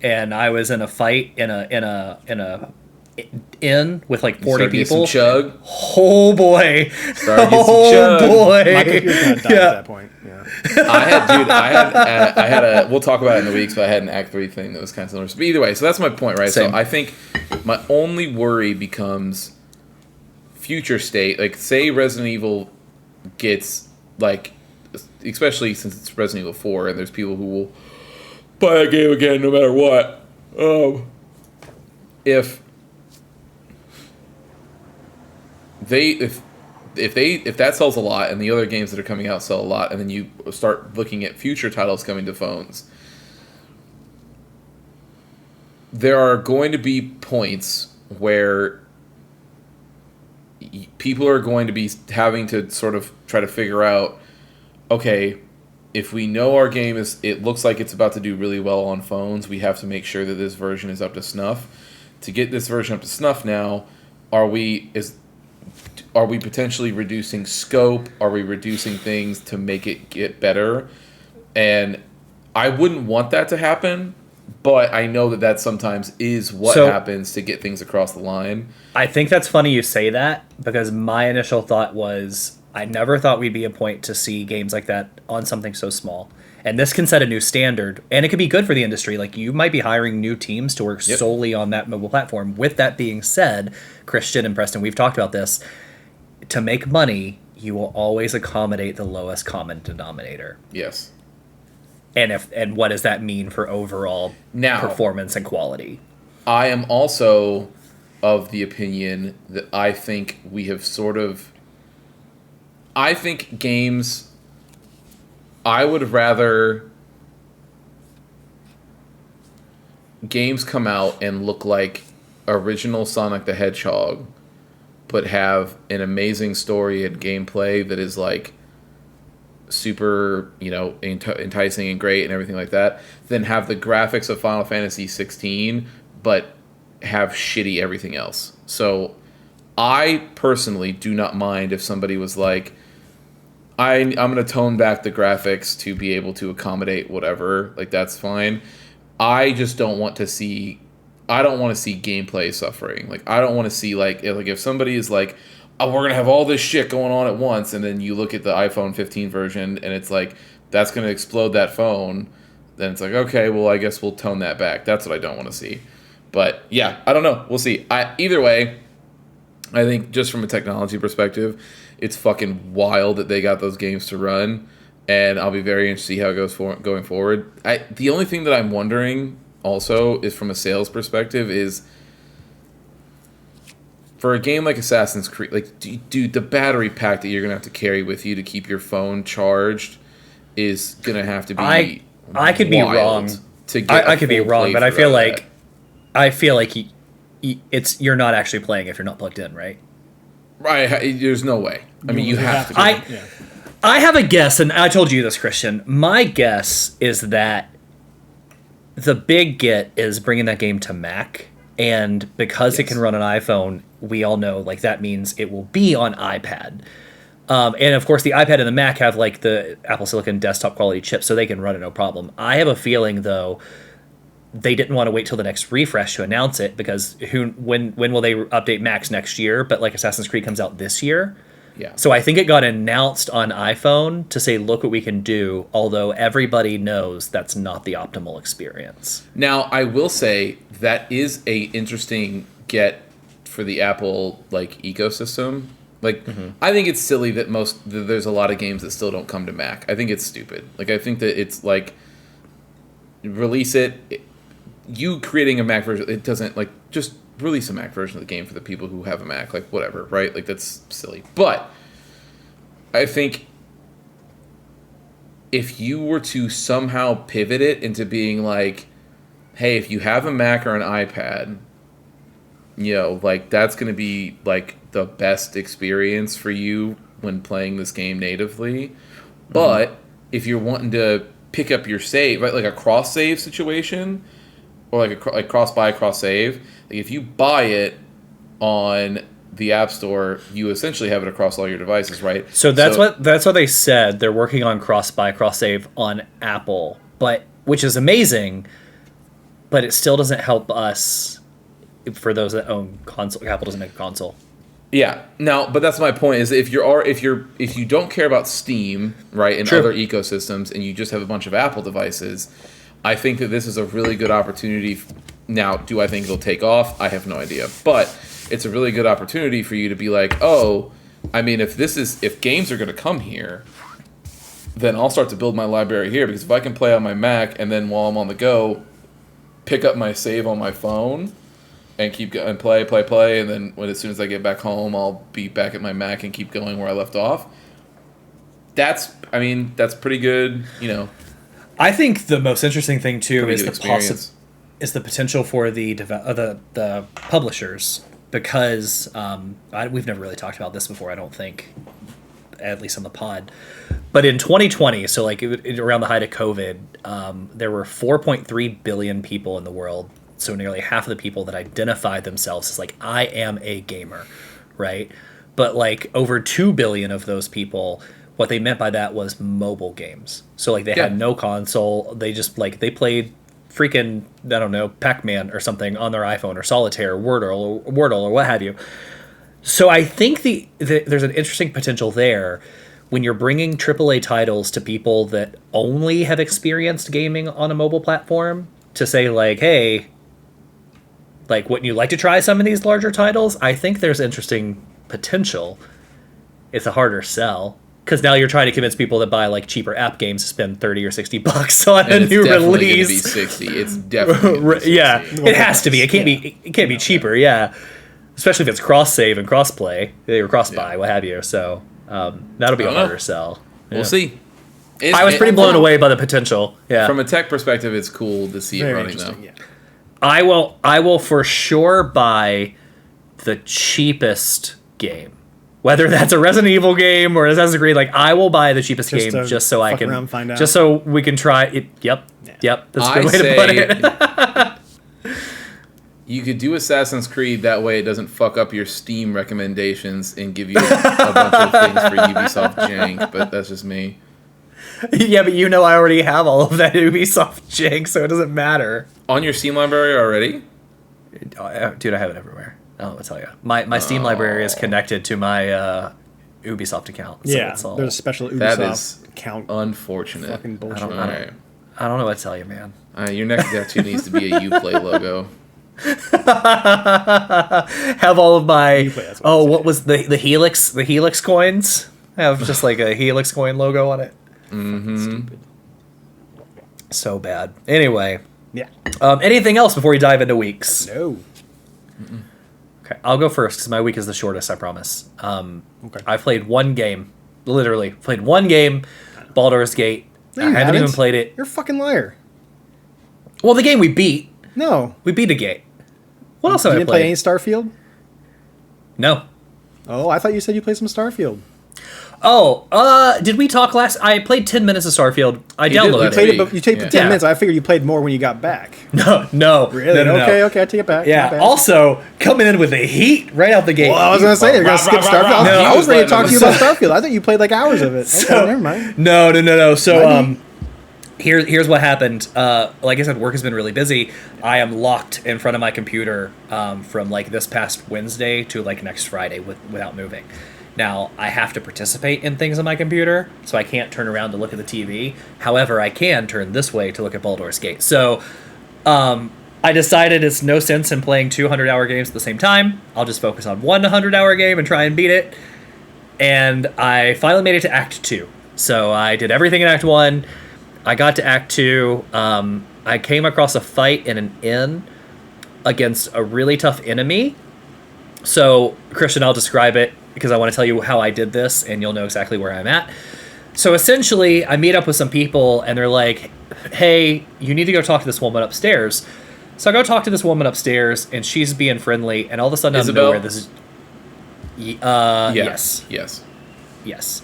A: and I was in a fight in a inn with like 40
B: Started to get some
A: people.
B: chug.
A: Oh boy!
B: Started to get some
A: Oh
B: chug.
A: boy!
C: My computer's gonna die at that point. Yeah.
B: I had a. We'll talk about it in the weeks, but I had an Act 3 thing that was kind of similar. But either way, so that's my point, right?
A: Same.
B: So I think my only worry becomes future state. Like, say Resident Evil gets like, especially since it's Resident Evil 4, and there's people who will buy that game again no matter what. If that sells a lot and the other games that are coming out sell a lot, and then you start looking at future titles coming to phones, there are going to be points where people are going to be having to sort of try to figure out, okay, if we know our game it looks like it's about to do really well on phones, we have to make sure that this version is up to snuff. To get this version up to snuff now, are we potentially reducing scope? Are we reducing things to make it get better? And I wouldn't want that to happen, but I know that sometimes is what
A: So-
B: happens to get things across the line.
A: I think that's funny you say that, because my initial thought was I never thought we'd be a point to see games like that on something so small. And this can set a new standard, and it could be good for the industry. Like, you might be hiring new teams to work
B: Yep.
A: solely on that mobile platform. With that being said, Christian and Preston, we've talked about this. To make money, you will always accommodate the lowest common denominator.
B: Yes.
A: And what does that mean for overall
B: Now-
A: performance and quality?
B: I am also of the opinion that I think we have I think games. I would rather games come out and look like original Sonic the Hedgehog, but have an amazing story and gameplay that is like super, enticing and great and everything like that, than have the graphics of Final Fantasy 16, but have shitty everything else. So I personally do not mind if somebody was like, I'm going to tone back the graphics to be able to accommodate whatever. Like, that's fine. I just don't want to see... I don't want to see gameplay suffering. Like, I don't want to see, like if somebody is like, oh, we're going to have all this shit going on at once, and then you look at the iPhone 15 version, and it's like, that's going to explode that phone, then it's like, okay, well, I guess we'll tone that back. That's what I don't want to see. But, yeah, I don't know. We'll see. Either way, I think just from a technology perspective, it's fucking wild that they got those games to run, and I'll be very interested to see how it goes going forward. The only thing that I'm wondering also is from a sales perspective is for a game like Assassin's Creed, like, dude, the battery pack that you're gonna have to carry with you to keep your phone charged is gonna have to be.
A: I could be
B: wild
A: wrong.
B: To get
A: I could be wrong, but I feel like you're not actually playing if you're not plugged in, right?
B: right. There's no way. I mean, you have to. Be.
A: I have a guess, and I told you this, Christian. My guess is that the big get is bringing that game to Mac, and because it
B: Yes.
A: can run on iPhone, we all know like that means it will be on iPad. And of course, the iPad and the Mac have like the Apple Silicon desktop quality chips, so they can run it no problem. I have a feeling though they didn't want to wait till the next refresh to announce it because when will they update Macs next year? But like Assassin's Creed comes out this year.
B: Yeah.
A: So I think it got announced on iPhone to say, look what we can do, although everybody knows that's not the optimal experience.
B: Now, I will say that is a interesting get for the Apple like ecosystem. Like, I think it's silly that there's a lot of games that still don't come to Mac. I think it's stupid. Like, I think that it's like, release it. You creating a Mac version, it doesn't, like, just release a Mac version of the game for the people who have a Mac. Like, whatever, right? Like, that's silly. But I think if you were to somehow pivot it into being like, hey, if you have a Mac or an iPad, you know, like, that's going to be, like, the best experience for you when playing this game natively. But if you're wanting to pick up your save, right, like a cross-save situation, or like cross-buy, cross-save, like if you buy it on the App Store, you essentially have it across all your devices, right?
A: So that's what they said. They're working on cross-buy, cross-save on Apple, which is amazing, but it still doesn't help us for those that own console. Apple doesn't make a console.
B: Yeah. Now, but that's my point is if you don't care about Steam, right, and
A: True.
B: other ecosystems, and you just have a bunch of Apple devices, I think that this is a really good opportunity. Now, do I think it'll take off? I have no idea. But it's a really good opportunity for you to be like, oh, I mean, if games are going to come here, then I'll start to build my library here, because if I can play on my Mac and then while I'm on the go, pick up my save on my phone and keep and play, and then as soon as I get back home, I'll be back at my Mac and keep going where I left off. That's pretty good, you know.
A: I think the most interesting thing too is
B: the
A: the potential for the publishers, because we've never really talked about this before, I don't think, at least on the pod. But in 2020, so like around the height of COVID, there were 4.3 billion people in the world. So nearly half of the people that identified themselves as like, I am a gamer, right? But like over 2 billion of those people, what they meant by that was mobile games. So like they had no console. They just like, they played freaking, I don't know, Pac-Man or something on their iPhone, or Solitaire or Wordle or what have you. So I think there's an interesting potential there when you're bringing AAA titles to people that only have experienced gaming on a mobile platform, to say like, hey, like, wouldn't you like to try some of these larger titles? I think there's interesting potential. It's a harder sell, because now you're trying to convince people that buy like cheaper app games to spend $30 or $60 on a new release.
B: It's definitely going to be $60. It's definitely gonna be $60.
A: Yeah, it has to be. It can't be cheaper. Yeah, especially if it's cross save and cross play or cross buy, what have you. So that'll be a harder sell.
B: We'll see.
A: I was pretty blown away by the potential. Yeah,
B: from a tech perspective, it's cool to see it running though.
C: Yeah.
A: I will for sure buy the cheapest game. Whether that's a Resident Evil game or Assassin's Creed, like, I will buy the cheapest game just so I can,
C: around, find out.
A: just so we can try it. Yep, that's a good way to put it.
B: You could do Assassin's Creed, that way it doesn't fuck up your Steam recommendations and give you a bunch of things for Ubisoft jank, but that's just me.
A: Yeah, but you know I already have all of that Ubisoft jank, so it doesn't matter.
B: On your Steam library already?
A: Dude, I have it everywhere. I'll tell you. My Steam library is connected to my Ubisoft account. So
C: Yeah, there's a special Ubisoft account.
B: Unfortunate.
C: Fucking bullshit.
B: All right.
A: I don't know what to tell you, man.
B: Your next tattoo needs to be a Uplay logo.
A: Have all of my
C: Uplay, that's what I'm
A: what was the Helix coins? I have just like a Helix coin logo on it.
C: Stupid.
A: So bad. Anyway,
C: Yeah.
A: anything else before we dive into weeks?
C: No.
A: Okay, I'll go first because my week is the shortest, I promise.
C: Okay.
A: I played one game. Literally, played one game, Baldur's Gate.
C: No,
A: I
C: you
A: haven't even
C: haven't.
A: played it.
C: You're a fucking liar.
A: Well, the game we beat.
C: No.
A: We beat a gate. What else
C: You
A: have I
C: didn't play
A: played?
C: any Starfield?
A: No.
C: Oh, I thought you said you played some Starfield.
A: Oh, did we talk last? I played 10 minutes of Starfield. I
B: did
A: downloaded
C: You
B: last
A: it.
C: played
B: week.
C: it, but you played
B: Yeah.
C: for 10
A: Yeah.
C: minutes. I figured you played more when you got back.
A: No.
C: Really?
A: No.
C: Okay, I take it back. My
A: Yeah.
C: bad.
A: Also, coming in with the heat right out the gate.
C: Well, I was going to say, you're going to skip Starfield.
A: No,
C: I was ready to
B: letting
C: talk to you
B: them-
C: about Starfield. I thought you played like hours of it. Okay,
A: So-
C: never mind.
A: No. So,
C: Might
A: here's what happened. Like I said, work has been really busy. I am locked in front of my computer from like this past Wednesday to like next Friday without moving. Now I have to participate in things on my computer, so I can't turn around to look at the TV. However, I can turn this way to look at Baldur's Gate. So I decided it's no sense in playing 200-hour games at the same time. I'll just focus on one 100-hour game and try and beat it. And I finally made it to Act 2. So I did everything in Act 1. I got to Act 2. I came across a fight in an inn against a really tough enemy. So, Christian, I'll describe it because I want to tell you how I did this, and you'll know exactly where I'm at. So, essentially, I meet up with some people, and they're like, hey, you need to go talk to this woman upstairs. So I go talk to this woman upstairs, and she's being friendly, and all of a sudden,
B: Isabel?
A: out of nowhere, this is... Yes. Yes.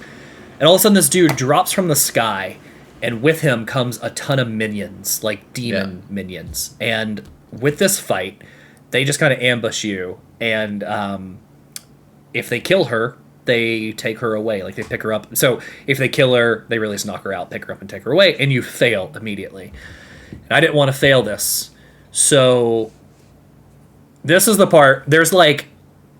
A: And all of a sudden, this dude drops from the sky, and with him comes a ton of minions, like demon minions. And with this fight, they just kind of ambush you. And if they kill her, they take her away. Like, they pick her up. So if they kill her, they really just knock her out, pick her up, and take her away. And you fail immediately. And I didn't want to fail this. So this is the part. There's, like,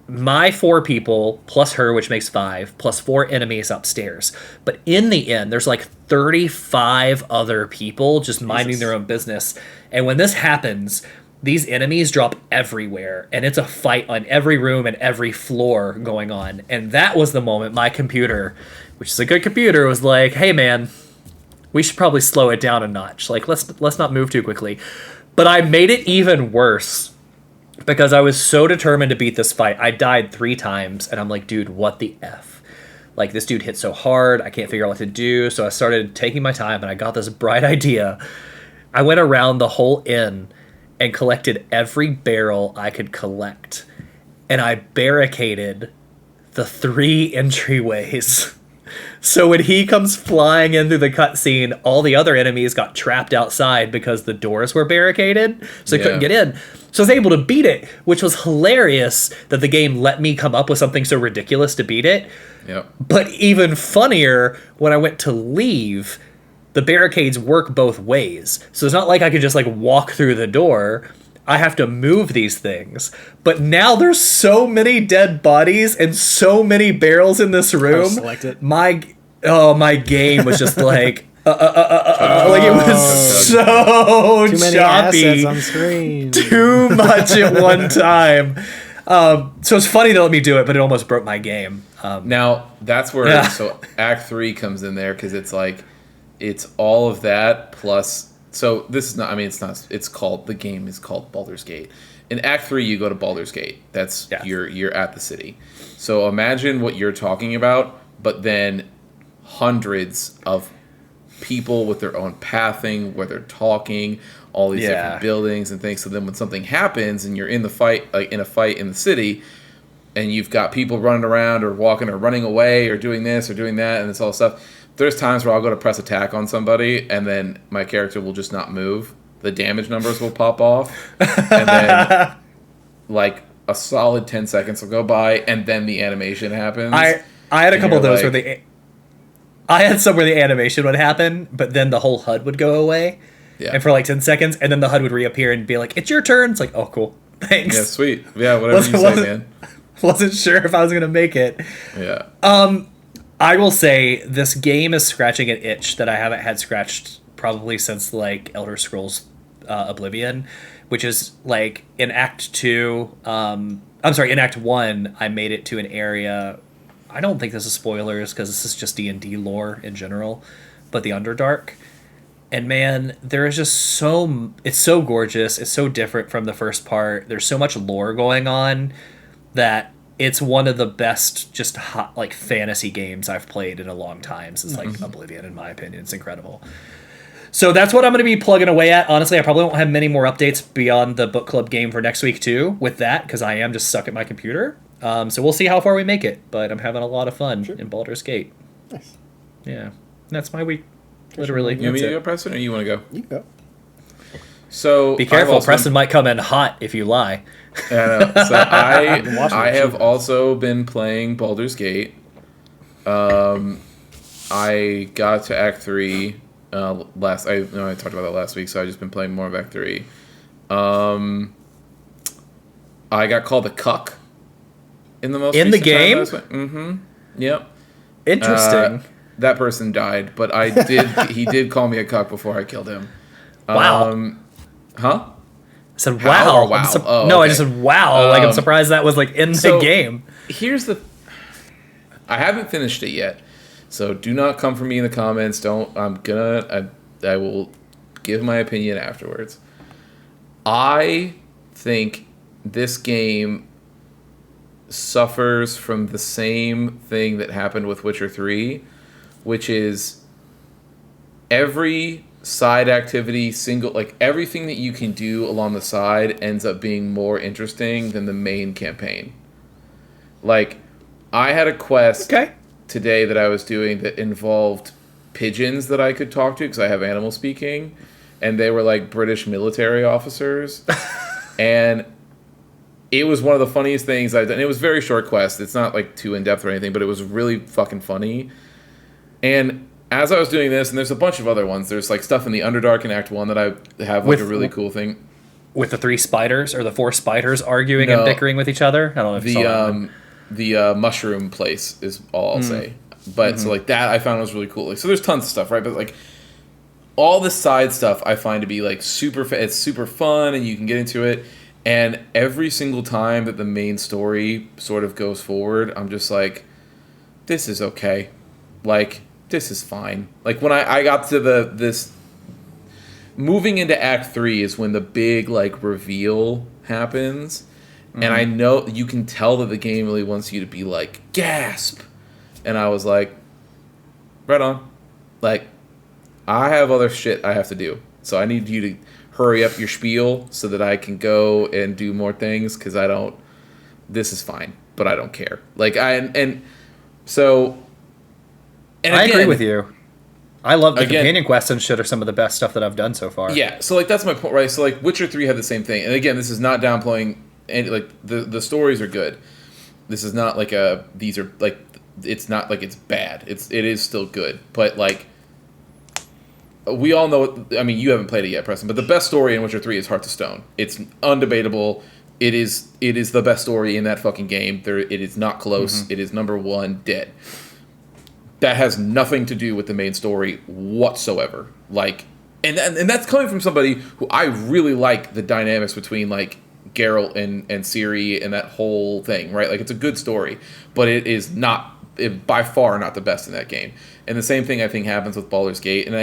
A: my 4 people plus her, which makes 5, plus 4 enemies upstairs. But in the end, there's like 35 other people just minding their own business. And when this happens, these enemies drop everywhere, and it's a fight on every room and every floor going on. And that was the moment my computer, which is a good computer, was like, hey man, we should probably slow it down a notch. Like, let's not move too quickly. But I made it even worse because I was so determined to beat this fight. I died 3 times, and I'm like, dude, what the F? Like, this dude hit so hard, I can't figure out what to do. So I started taking my time, and I got this bright idea. I went around the whole inn and collected every barrel I could collect. And I barricaded the 3 entryways. So when he comes flying in through the cutscene, all the other enemies got trapped outside because the doors were barricaded, so they couldn't get in. So I was able to beat it, which was hilarious that the game let me come up with something so ridiculous to beat it.
B: Yep.
A: But even funnier, when I went to leave, the barricades work both ways. So it's not like I could just like walk through the door. I have to move these things. But now there's so many dead bodies and so many barrels in this room.
C: Select it.
A: My game was just like, like it was so
C: Too many
A: choppy.
C: assets on screen.
A: Too much at one time. So it's funny to let me do it, but it almost broke my game.
B: Now, that's where, so Act 3 comes in there, because it's like, it's all of that plus... So this is not, I mean, it's called, the game is called Baldur's Gate. In Act 3, you go to Baldur's Gate. That's, you're at the city. So imagine what you're talking about, but then hundreds of people with their own pathing, where they're talking, all these different buildings and things. So then when something happens and you're in the fight, like in a fight in the city, and you've got people running around or walking or running away or doing this or doing that, and it's all stuff. There's times where I'll go to press attack on somebody, and then my character will just not move. The damage numbers will pop off, and then like a solid 10 seconds will go by, and then the animation happens.
A: I had a couple of those
B: like,
A: where I had some where the animation would happen, but then the whole HUD would go away, and for like 10 seconds, and then the HUD would reappear and be like, "It's your turn." It's like, "Oh, cool, thanks."
B: Yeah, sweet. Yeah, whatever you say, man.
A: Wasn't sure if I was gonna make it.
B: Yeah.
A: I will say this game is scratching an itch that I haven't had scratched probably since like Elder Scrolls Oblivion, which is like in Act 2. In Act 1, I made it to an area. I don't think this is spoilers because this is just D&D lore in general, but the Underdark. And man, there is just it's so gorgeous. It's so different from the first part. There's so much lore going on that it's one of the best just hot, like fantasy games I've played in a long time. It's like Oblivion, in my opinion. It's incredible. So that's what I'm going to be plugging away at. Honestly, I probably won't have many more updates beyond the book club game for next week too with that, because I am just stuck at my computer. So we'll see how far we make it, but I'm having a lot of fun in Baldur's Gate.
C: Nice.
A: Yeah. That's my week. Literally.
B: You want me to go, Preston, or you want to go?
C: You go.
B: So
A: be careful. Preston might come in hot if you lie.
B: Yeah, so I have also been playing Baldur's Gate. I got to Act 3 I know I talked about that last week, so I've just been playing more of Act 3. I got called a cuck in the most
A: In the
B: recent
A: game?
B: Mm-hmm. Yep.
A: Interesting.
B: That person died, but he did call me a cuck before I killed him.
A: Wow.
B: Huh?
A: I said
B: How
A: wow.
B: or wow? Oh,
A: no, I
B: okay.
A: just said wow. Like I'm surprised that was like in the game.
B: Here's the. I haven't finished it yet, so do not come for me in the comments. Don't. I will give my opinion afterwards. I think this game suffers from the same thing that happened with Witcher 3, which is every side activity, everything that you can do along the side ends up being more interesting than the main campaign. Like, I had a quest today that I was doing that involved pigeons that I could talk to because I have animal speaking, and they were like British military officers. And it was one of the funniest things I've done. It was a very short quest. It's not like too in-depth or anything, but it was really fucking funny. And as I was doing this, and there's a bunch of other ones, there's like stuff in the Underdark in Act 1 that I have like a really cool thing.
A: With the 3 spiders or the 4 spiders arguing and bickering with each other? I don't know if you saw that.
B: The mushroom place is all I'll say. But so like that I found was really cool. Like, so there's tons of stuff, right? But like all the side stuff I find to be like it's super fun and you can get into it. And every single time that the main story sort of goes forward, I'm just like, this is okay. Like, this is fine. Like when I got to this moving into Act 3 is when the big like reveal happens. And I know you can tell that the game really wants you to be like, gasp. And I was like, right on. Like, I have other shit I have to do. So I need you to hurry up your spiel so that I can go and do more things because this is fine, but I don't care. Like, I agree
A: with you. I love the companion quests and shit are some of the best stuff that I've done so far.
B: Yeah, so like that's my point, right? So like Witcher 3 had the same thing. And again, this is not downplaying any, like the stories are good. This is not like these are like it's not like it's bad. It is still good. But like we all know, I mean, you haven't played it yet, Preston, but the best story in Witcher 3 is Heart of Stone. It's undebatable. It is the best story in that fucking game. It is not close. It is number 1 dead. That has nothing to do with the main story whatsoever. Like, and that's coming from somebody who I really like the dynamics between like Geralt and Ciri and that whole thing, right? Like, it's a good story, but it is by far not the best in that game. And the same thing I think happens with Baldur's Gate. And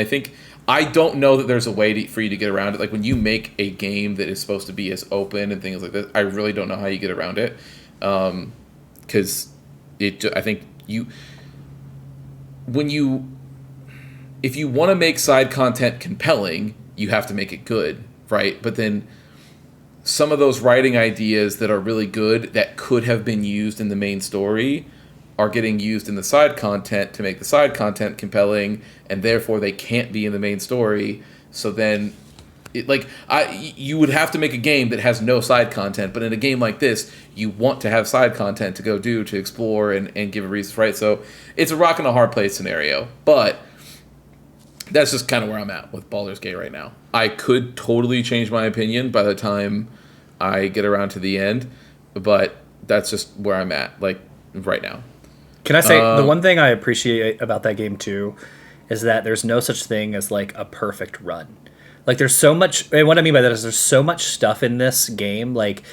B: I don't know that there's a way for you to get around it. Like, when you make a game that is supposed to be as open and things like this, I really don't know how you get around it. Because I think if you want to make side content compelling, you have to make it good, right? But then some of those writing ideas that are really good that could have been used in the main story are getting used in the side content to make the side content compelling, and therefore they can't be in the main story. So then you would have to make a game that has no side content, but in a game like this, you want to have side content to go to explore and give a reason, right? So it's a rock and a hard place scenario, but that's just kind of where I'm at with Baldur's Gate right now. I could totally change my opinion by the time I get around to the end, but that's just where I'm at, like, right now.
A: Can I say, the one thing I appreciate about that game, too, is that there's no such thing as, like, a perfect run. Like, there's so much, and what I mean by that is there's so much stuff in this game, like,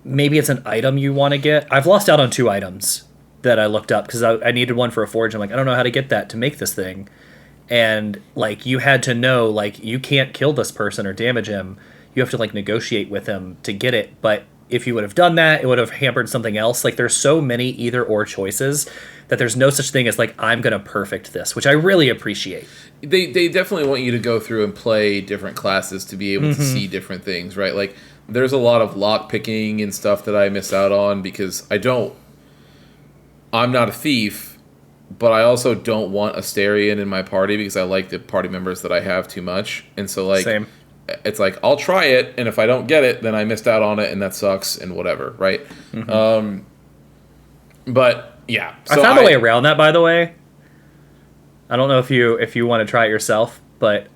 A: maybe it's an item you want to get. I've lost out on 2 items that I looked up, because I needed one for a forge. I'm like, I don't know how to get that to make this thing. And, like, you had to know, like, you can't kill this person or damage him. You have to, like, negotiate with him to get it, but if you would have done that, it would have hampered something else. Like, there's so many either or choices that there's no such thing as, like, I'm going to perfect this, which I really appreciate.
B: They definitely want you to go through and play different classes to be able to see different things, right? Like, there's a lot of lock picking and stuff that I miss out on because I'm not a thief, but I also don't want Astarion in my party because I like the party members that I have too much. And so, like,
A: Same.
B: It's like, I'll try it, and if I don't get it, then I missed out on it, and that sucks, and whatever, right? But, yeah.
A: So I found a way around that, by the way. I don't know if you want to try it yourself, but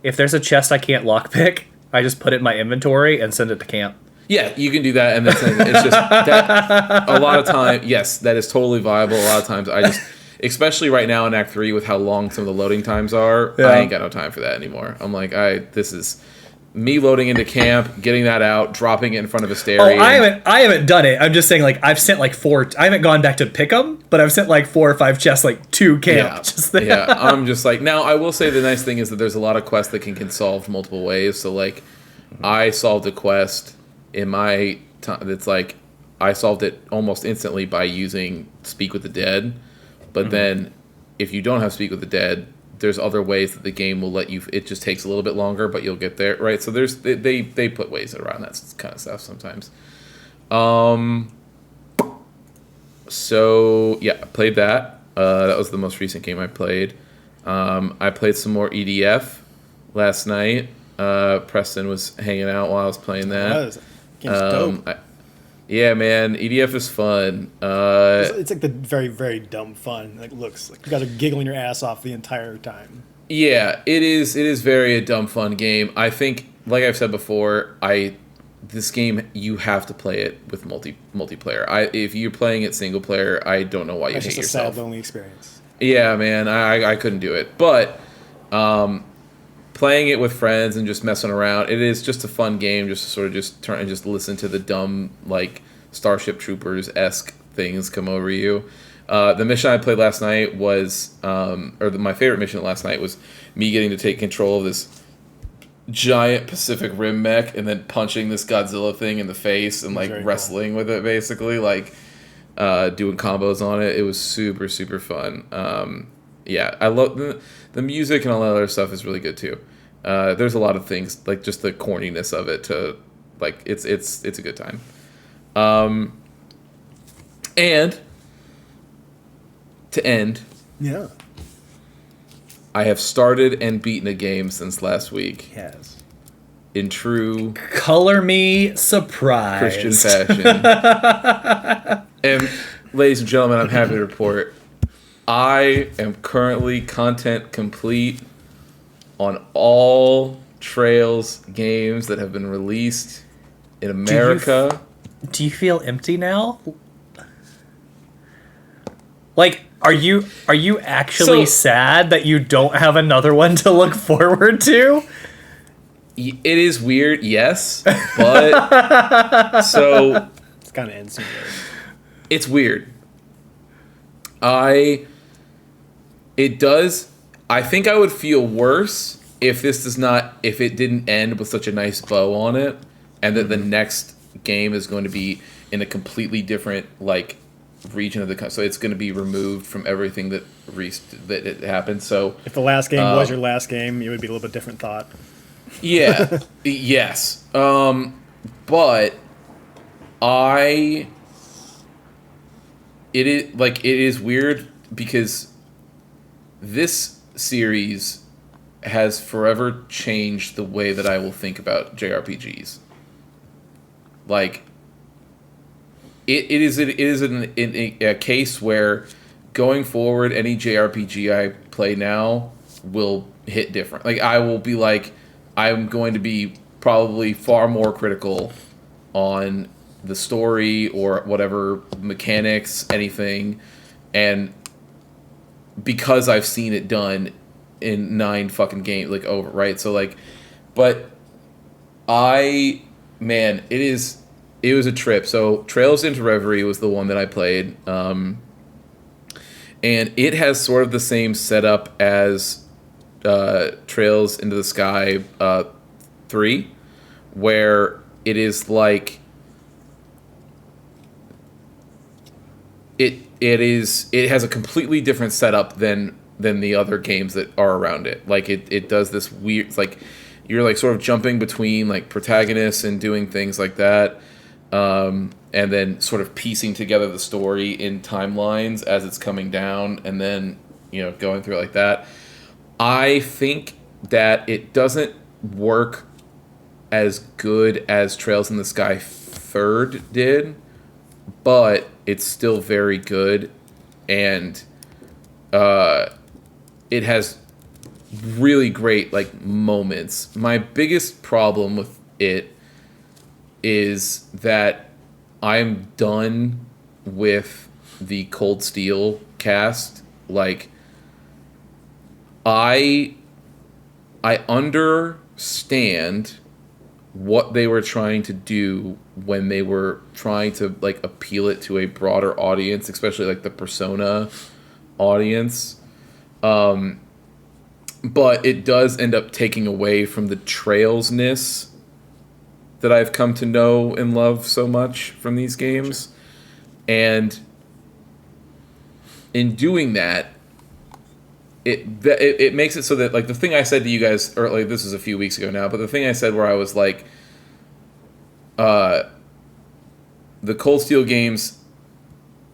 A: if there's a chest I can't lockpick, I just put it in my inventory and send it to camp.
B: Yeah, you can do that, and that's it's just that a lot of time. Yes, that is totally viable. A lot of times, I just, especially right now in Act 3 with how long some of the loading times are,
A: Yeah.
B: I ain't got no time for that anymore. I'm like, this is me loading into camp, getting that out, dropping it in front of Astarion.
A: Oh, I haven't done it. I'm just saying, like, I've sent like 4. I haven't gone back to pick them, but I've sent like 4 or 5 chests like to camp.
B: Yeah,
A: Just there.
B: yeah. I'm just like, now I will say the nice thing is that there's a lot of quests that can get solved multiple ways. So like, I solved a quest in my time. It's like I solved it almost instantly by using Speak with the Dead. But then, if you don't have Speak with the Dead, there's other ways that the game will let you. It just takes a little bit longer, but you'll get there, right? So they put ways around that kind of stuff sometimes. So yeah, I played that. That was the most recent game I played. I played some more EDF last night. Preston was hanging out while I was playing that.
C: Game's dope.
B: Yeah, man, EDF is fun.
C: It's like the very, very dumb fun. Like looks like you guys are giggling your ass off the entire time.
B: Yeah, it is. It is very a dumb fun game. I think, like I've said before, this game you have to play it with multiplayer. If you're playing it single player, I don't know why you
C: It's
B: hate
C: just a
B: yourself.
C: sad, lonely experience.
B: Yeah, man, I couldn't do it. But playing it with friends and just messing around, it is just a fun game. Just to sort of just turn and just listen to the dumb like Starship Troopers-esque things come over you. The mission I played last night was, my favorite mission last night was me getting to take control of this giant Pacific Rim mech and then punching this Godzilla thing in the face and like
C: Very
B: wrestling with it, basically, like doing combos on it. It was super, super fun. Yeah, I love the music and all that other stuff is really good too. There's a lot of things like just the corniness of it to like it's a good time. And to end,
C: Yeah.
B: I have started and beaten a game since last week
A: Yes.
B: in true
A: Color me surprised.
B: Christian fashion. And ladies and gentlemen, I'm happy to report I am currently content complete on all Trails games that have been released in America.
A: Do you feel empty now? Like, are you actually sad that you don't have another one to look forward to?
B: It is weird, yes, but so
C: It's kind of insinuating.
B: it's weird. I think I would feel worse if it didn't end with such a nice bow on it, and that the next game is going to be in a completely different like region of the country. So it's going to be removed from everything that it happened. So
C: If the last game was your last game, it would be a little bit different thought.
B: yeah, yes, but it is weird because this series has forever changed the way that I will think about JRPGs. Like, it is a case where going forward, any JRPG I play now will hit different. Like, I will be like, I'm going to be probably far more critical on the story or whatever mechanics, anything, and because I've seen it done in 9 fucking games, like, over, right? So, like, but man, it was a trip. So, Trails into Reverie was the one that I played, and it has sort of the same setup as Trails into the Sky 3, where it is like it has a completely different setup than the other games that are around it. Like it does this weird, it's like you're like sort of jumping between like protagonists and doing things like that, and then sort of piecing together the story in timelines as it's coming down, and then going through it like that. I think that it doesn't work as good as Trails in the Sky 3rd did, but it's still very good, and it has really great like moments. My biggest problem with it is that I'm done with the Cold Steel cast. Like I understand what they were trying to do when they were trying to like appeal it to a broader audience, especially like the Persona audience. But it does end up taking away from the Trailsness that I've come to know and love so much from these games. And in doing that, it makes it so that like the thing I said to you guys earlier, this was a few weeks ago now, but the thing I said where I was like, the Cold Steel games,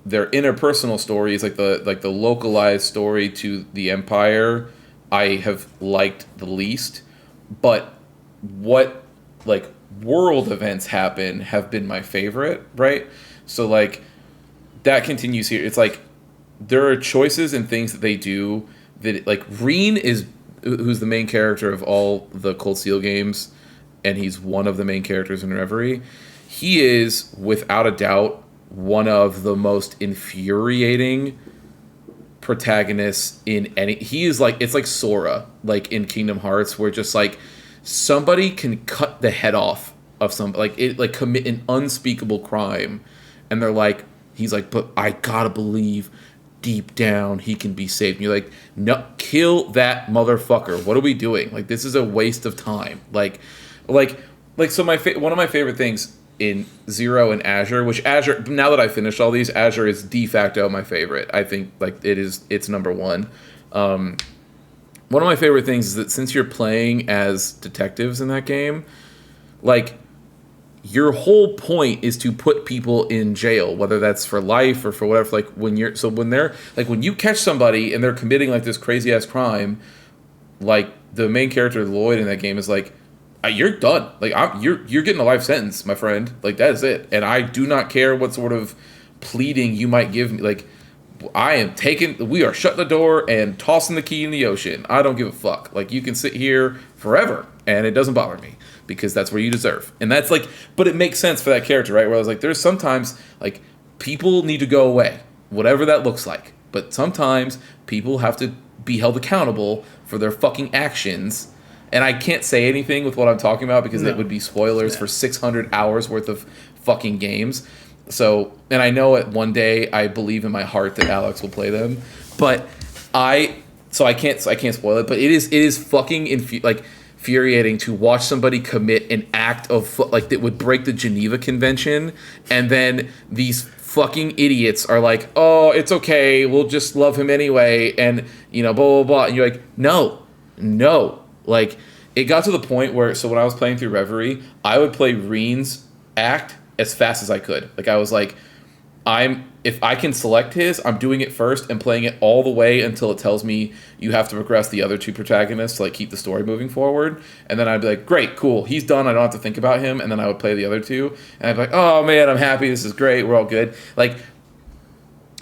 B: their interpersonal stories, like the localized story to the Empire, I have liked the least. But what like world events happen have been my favorite, right? So like that continues here. It's like there are choices and things that they do that like Reen is who's the main character of all the Cold Steel games, and he's one of the main characters in Reverie. He is without a doubt one of the most infuriating protagonists in any. He is like, it's like Sora, like in Kingdom Hearts, where just like somebody can cut the head off of some like it like commit an unspeakable crime, and they're like, he's like, but I gotta believe deep down he can be saved. And you're like, no, kill that motherfucker. What are we doing? Like, this is a waste of time. Like so one of my favorite things in Zero and Azure, which Azure, now that I finished all these, Azure is de facto my favorite. I think like it's number one. One of my favorite things is that since you're playing as detectives in that game, like your whole point is to put people in jail, whether that's for life or for whatever. Like when you catch somebody and they're committing like this crazy ass crime, like the main character Lloyd in that game is like, you're done. Like you're getting a life sentence, my friend. Like that is it. And I do not care what sort of pleading you might give me. Like we are shutting the door and tossing the key in the ocean. I don't give a fuck. Like you can sit here forever and it doesn't bother me, because that's where you deserve. And that's like, but it makes sense for that character, right? Where I was like, there's sometimes like people need to go away, whatever that looks like. But sometimes people have to be held accountable for their fucking actions. And I can't say anything with what I'm talking about because it would be spoilers for 600 hours worth of fucking games. So, and I know it one day, I believe in my heart that Alex will play them, but I can't spoil it. But it is fucking infuriating to watch somebody commit an act of like that would break the Geneva Convention, and then these fucking idiots are like, oh, it's okay, we'll just love him anyway, and blah blah blah, and you're like, no. Like, it got to the point where, so when I was playing through Reverie, I would play Reen's act as fast as I could. Like, I was like, if I can select his, I'm doing it first and playing it all the way until it tells me you have to progress the other two protagonists to, like, keep the story moving forward. And then I'd be like, great, cool, he's done, I don't have to think about him. And then I would play the other two, and I'd be like, oh, man, I'm happy, this is great, we're all good. Like,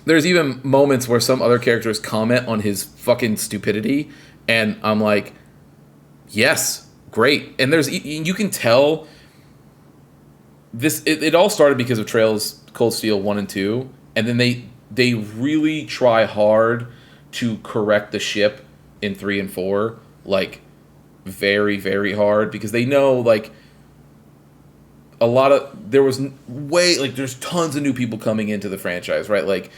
B: there's even moments where some other characters comment on his fucking stupidity, and I'm like, yes, great. And you can tell this. It all started because of Trails Cold Steel 1 and 2, and then they really try hard to correct the ship in 3 and 4, like very, very hard, because they know like there's tons of new people coming into the franchise, right? Like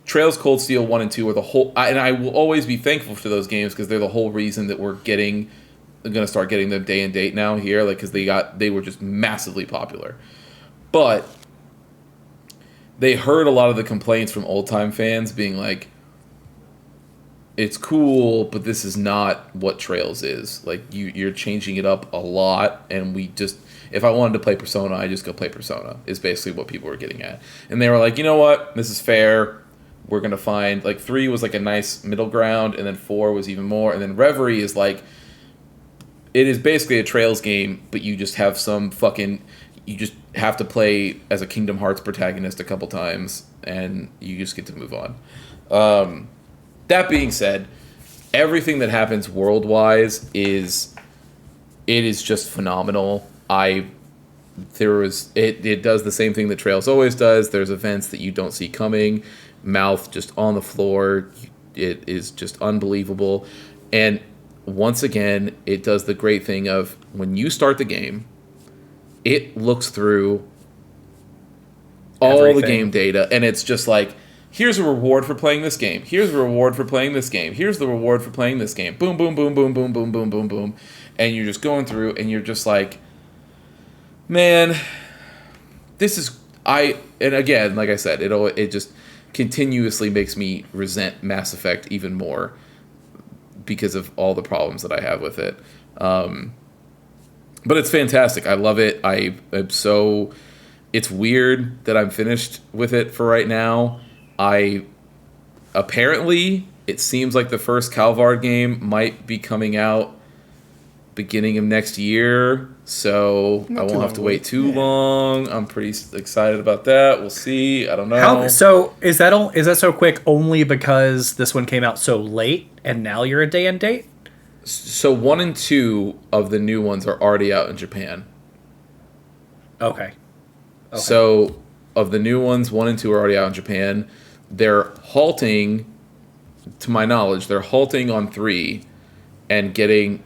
B: Trails Cold Steel 1 and 2 are the whole, and I will always be thankful for those games because they're the whole reason that we're going to start getting them day and date now here, like, because they were just massively popular. But they heard a lot of the complaints from old time fans being like, it's cool, but this is not what Trails is. Like, you're changing it up a lot, and if I wanted to play Persona, I just go play Persona, is basically what people were getting at. And they were like, you know what, this is fair. We're going to find, like, 3 was like a nice middle ground, and then 4 was even more, and then Reverie is like, it is basically a Trails game, but you just have you just have to play as a Kingdom Hearts protagonist a couple times, and you just get to move on. That being said, everything that happens world-wise is just phenomenal. It does the same thing that Trails always does. There's events that you don't see coming. Mouth just on the floor. It is just unbelievable. And once again, it does the great thing of when you start the game, it looks through all the game data, and it's just like, here's a reward for playing this game. Here's a reward for playing this game. Here's the reward for playing this game. Boom, boom, boom, boom, boom, boom, boom, boom, boom. And you're just going through, and you're just like, man, this is and again, like I said, it just continuously makes me resent Mass Effect even more because of all the problems that I have with it. But it's fantastic. I love it. It's weird that I'm finished with it for right now. Apparently, it seems like the first Calvard game might be coming out beginning of next year, so I won't have to wait too long. I'm pretty excited about that. We'll see. I don't know.
A: So is that so quick only because this one came out so late and now you're a day and date?
B: So 1 and 2 of the new ones are already out in Japan.
A: Okay.
B: So of the new ones, 1 and 2 are already out in Japan. They're halting, to my knowledge, on 3 and getting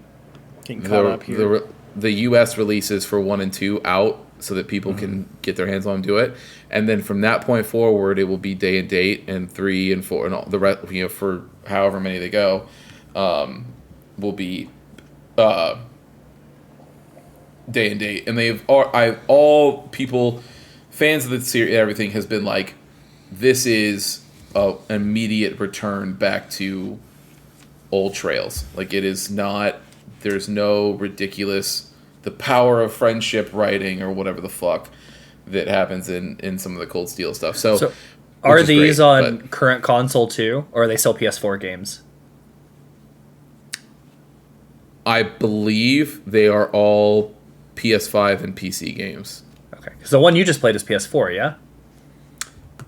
C: caught up here.
B: the US releases for 1 and 2 out so that people can get their hands on and do it. And then from that point forward, it will be day and date, and 3 and 4 and all the rest, for however many they go, will be day and date. And all people, fans of the series, everything has been like, this is an immediate return back to old Trails. Like, it is not. There's no ridiculous, the power of friendship writing or whatever the fuck that happens in some of the Cold Steel stuff. So
A: are these on current console too, or are they still PS4 games?
B: I believe they are all PS5 and PC games.
A: Okay, because the one you just played is PS4, yeah?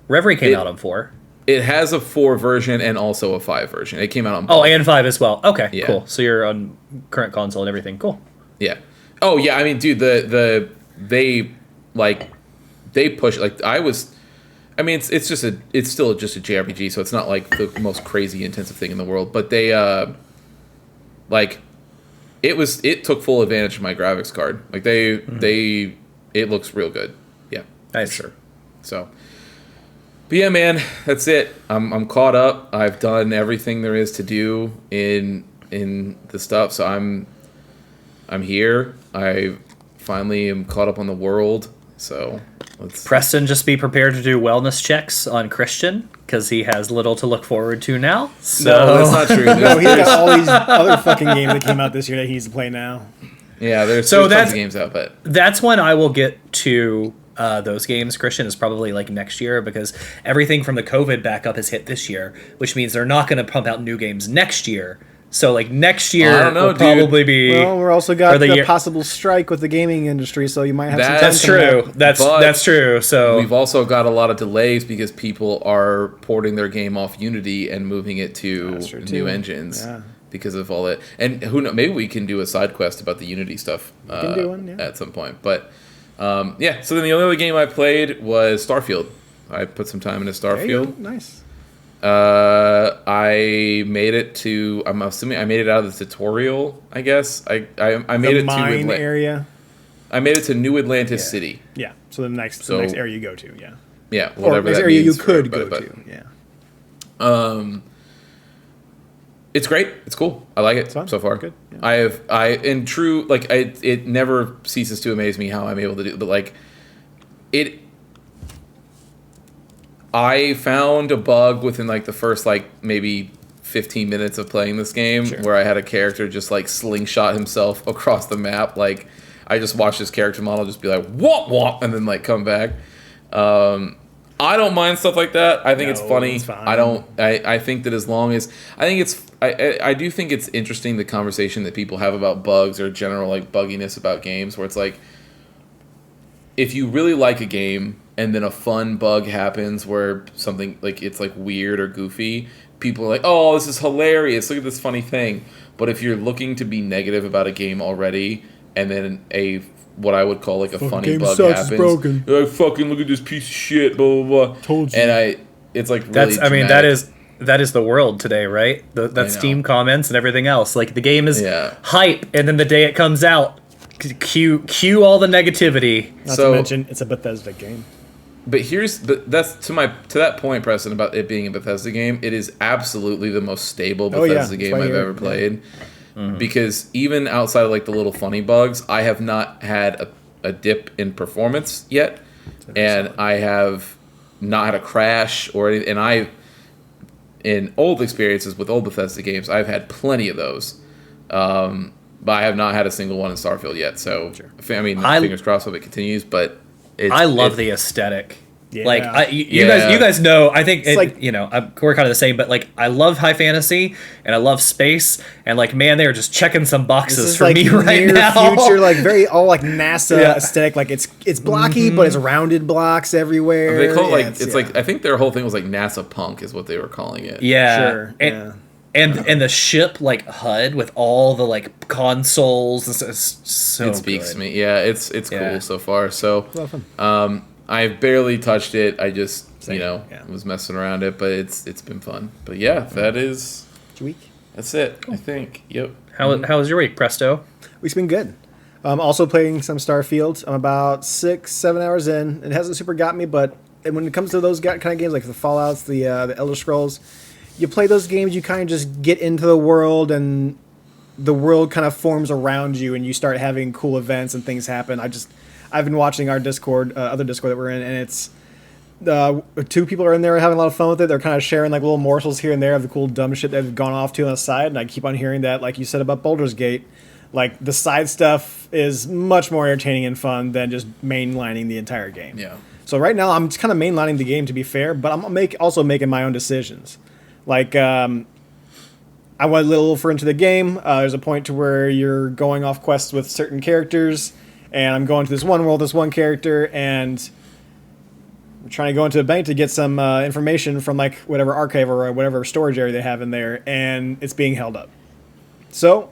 A: Reverie came out on 4.
B: It has a 4 version and also a 5 version. It came out on both.
A: Oh, and 5 as well. Okay,
B: Yeah.
A: cool. So you're on current console and everything. Cool.
B: Yeah. Oh yeah. I mean, dude, they push, like, I mean, it's still just a JRPG, so it's not like the most crazy intensive thing in the world. But they it took full advantage of my graphics card. Like it looks real good. Yeah.
A: Nice.
B: For sure. So. But yeah, man, that's it. I'm caught up. I've done everything there is to do in the stuff. So I'm here. I finally am caught up on the world. So
A: Preston, just be prepared to do wellness checks on Christian because he has little to look forward to now. So.
B: No, that's not true.
C: No, he's got all these other fucking games that came out this year that he needs to play now.
B: Yeah, there's tons of games out, but
A: that's when I will get to those games. Christian is probably like next year because everything from the COVID backup has hit this year, which means they're not going to pump out new games next year. So like next year
B: I don't know,
A: will probably be.
C: Well, we're also got the
A: year.
C: possible strike with the gaming industry, so you might have some.
A: That's true. That's true. So
B: we've also got a lot of delays because people are porting their game off Unity and moving it to new engines.
C: Yeah.
B: Because of all that, and who knows? Maybe we can do a side quest about the Unity stuff at some point. But yeah. So then the only other game I played was Starfield. I put some time into Starfield.
C: Nice.
B: I made it to. I'm assuming I made it out of the tutorial. I guess I made
C: the
B: it
C: mine
B: to
C: area.
B: I made it to New Atlantis City.
C: Yeah. So the next area you go to. Yeah.
B: Yeah.
C: Or
B: Whatever
C: next
B: that
C: area you
B: means
C: could
B: for
C: go
B: everybody,
C: to. Yeah.
B: It's great. It's cool. I like it so far.
C: Good. Yeah.
B: It never ceases to amaze me how I'm able to do. But like, I found a bug within like the first like maybe 15 minutes of playing this game where I had a character just like slingshot himself across the map. Like, I just watched this character model just be like womp womp and then like come back. I don't mind stuff like that. I think it's funny.
C: It's fine.
B: I think that as long as I do think it's interesting, the conversation that people have about bugs or general like bugginess about games, where it's like, if you really like a game and then a fun bug happens where something like it's like weird or goofy, people are like, "Oh, this is hilarious! Look at this funny thing." But if you're looking to be negative about a game already, and then what I would call like a funny
C: game
B: bug
C: sucks, it's
B: happens,
C: broken.
B: you're like, "Fucking look at this piece of shit!" Blah blah blah.
C: Told you.
B: And it's like really
A: That's I mean
B: dramatic.
A: that is the world today, right?
B: I
A: That's
B: know.
A: Steam comments and everything else. Like the game is
B: Yeah.
A: hype, and then the day it comes out, cue all the negativity.
C: Not
B: So-
C: to mention, it's a Bethesda game.
B: But that's to that point, Preston, about it being a Bethesda game. It is absolutely the most stable
C: Oh, yeah.
B: Bethesda
C: That's
B: game
C: why
B: I've
C: you're-
B: ever
C: yeah.
B: played. Because even outside of like the little funny bugs, I have not had a dip in performance yet, and I have not had a crash or anything. And in old experiences with old Bethesda games, I've had plenty of those. But I have not had a single one in Starfield yet. So I mean, fingers crossed hope it continues. But
A: I love the aesthetic.
C: Yeah.
A: Like you
B: Yeah.
A: guys know. I think
C: like-
A: we're kind of the same. But like, I love high fantasy and I love space, and like, man, they are just checking some
C: This
A: boxes
C: is
A: for
C: like
A: me right
C: near
A: now.
C: future, like very all like NASA
A: Yeah.
C: aesthetic. Like it's blocky, but it's rounded blocks everywhere.
B: They call it
C: Yeah,
B: like it's like I think their whole thing was like NASA Punk is what they were calling it.
A: Yeah,
C: Sure,
A: and,
C: yeah.
A: and the ship like HUD with all the like consoles. It's so
B: It speaks
A: good.
B: to me. Yeah, it's
A: Yeah.
B: cool so far. So
C: a lot of fun.
B: I've barely touched it. I just
C: Same, yeah.
B: was messing around it, but it's been fun. But yeah, that's
C: Week.
B: it. I think. Yep.
A: How was your week, Presto?
C: Week's been good. Also playing some Starfield. I'm about 6-7 hours in. It hasn't super got me, but when it comes to those kind of games like the Fallouts, the Elder Scrolls, you play those games, you kind of just get into the world, and the world kind of forms around you, and you start having cool events and things happen. I've been watching our Discord, other Discord that we're in, and it's two people are in there having a lot of fun with it. They're kind of sharing like little morsels here and there of the cool dumb shit they've gone off to on the side, and I keep on hearing that, like you said about Baldur's Gate, like the side stuff is much more entertaining and fun than just mainlining the entire game.
B: Yeah.
C: So right now I'm just kind of mainlining the game, to be fair, but I'm also making my own decisions. Like I went a little further into the game. There's a point to where you're going off quests with certain characters, and I'm going to this one world, this one character, and I'm trying to go into a bank to get some information from like whatever archive or whatever storage area they have in there, and it's being held up. So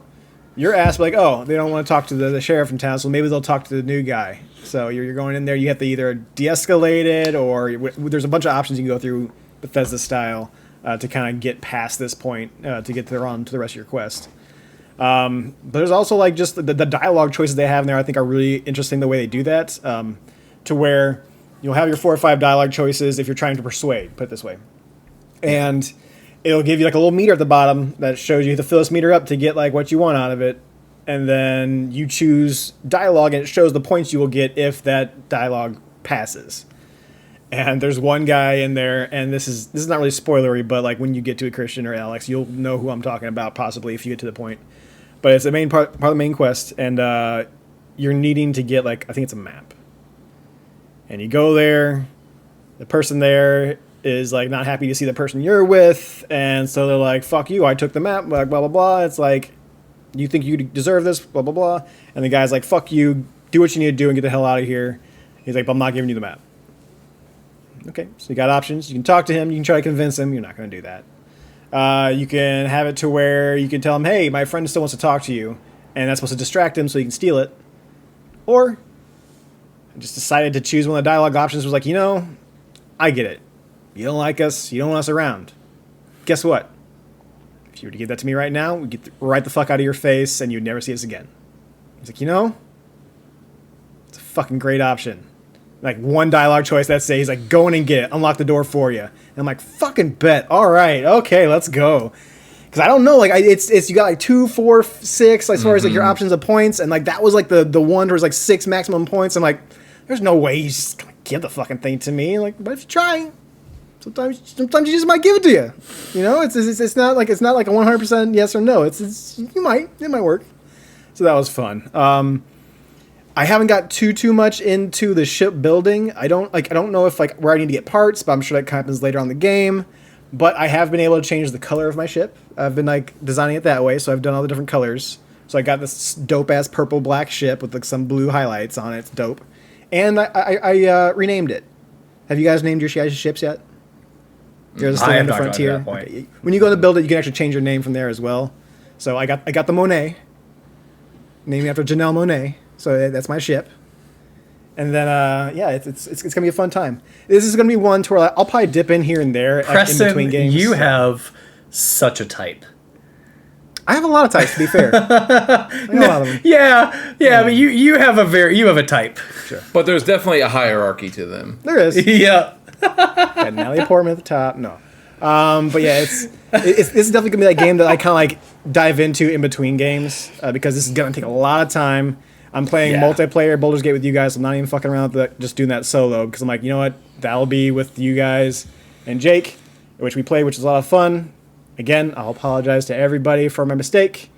C: you're asked like, oh, they don't want to talk to the sheriff in town, so maybe they'll talk to the new guy. So you're going in there, you have to either de-escalate it, or there's a bunch of options you can go through Bethesda style to kind of get past this point to get on to the rest of your quest. But there's also like just the dialogue choices they have in there. I think are really interesting the way they do that, to where you'll have your 4 or 5 dialogue choices if you're trying to persuade, put it this way, and it'll give you like a little meter at the bottom that shows you to fill this meter up to get like what you want out of it, and then you choose dialogue and it shows the points you will get if that dialogue passes. And there's one guy in there, and this is not really spoilery, but like when you get to a Christian or Alex, you'll know who I'm talking about possibly if you get to the point. But it's the main part of the main quest, and you're needing to get like, I think it's a map. And you go there, the person there is like not happy to see the person you're with, and so they're like, fuck you, I took the map, like blah blah blah. It's like, you think you deserve this, blah blah blah. And the guy's like, fuck you, do what you need to do and get the hell out of here. He's like, but I'm not giving you the map. Okay, so you got options. You can talk to him, you can try to convince him, you're not going to do that. You can have it to where you can tell him, hey, my friend still wants to talk to you, and that's supposed to distract him so you can steal it. Or I just decided to choose one of the dialogue options, was like, I get it. You don't like us, you don't want us around. Guess what? If you were to give that to me right now, we'd get right the fuck out of your face and you'd never see us again. He's like, it's a fucking great option. Like one dialogue choice that says, he's like, go in and get it, unlock the door for you. And I'm like, fucking bet. All right, okay, let's go. Because I don't know, like it's you got like 2, 4, 6 as far as like your options of points, and like that was like the one where it's like 6 maximum points. I'm like, there's no way he's just gonna give the fucking thing to me. Like, but if you try, sometimes you just might give it to you. It's not like a 100% yes or no. It might work. So that was fun. I haven't got too much into the ship building. I don't know if like where I need to get parts, but I'm sure that happens later on in the game. But I have been able to change the color of my ship. I've been like designing it that way, so I've done all the different colors. So I got this dope ass purple black ship with like some blue highlights on it. It's dope. And I renamed it. Have you guys named your guys' ships yet? There's still
A: I
C: in
A: have
C: the
A: not gotten to
C: Frontier.
A: that point.
C: Okay. When you go to build it, you can actually change your name from there as well. So I got the Monet, named after Janelle Monet. So that's my ship. And then yeah, it's gonna be a fun time. This is gonna be one to where I'll probably dip in here and there in
A: Preston,
C: between games.
A: you have such a type.
C: I have a lot of types, to be fair. I got a lot of them.
A: Yeah, but you have a type.
B: But there's definitely a hierarchy to them.
C: There is.
A: Yeah.
C: Got Natalie Portman at the top. No. But yeah, this is definitely gonna be that game that I kind of like dive into in between games because this is gonna take a lot of time. I'm playing multiplayer Baldur's Gate with you guys. I'm not even fucking around with just doing that solo because I'm like, you know what? That'll be with you guys and Jake, which we played, which is a lot of fun. Again, I'll apologize to everybody for my mistake.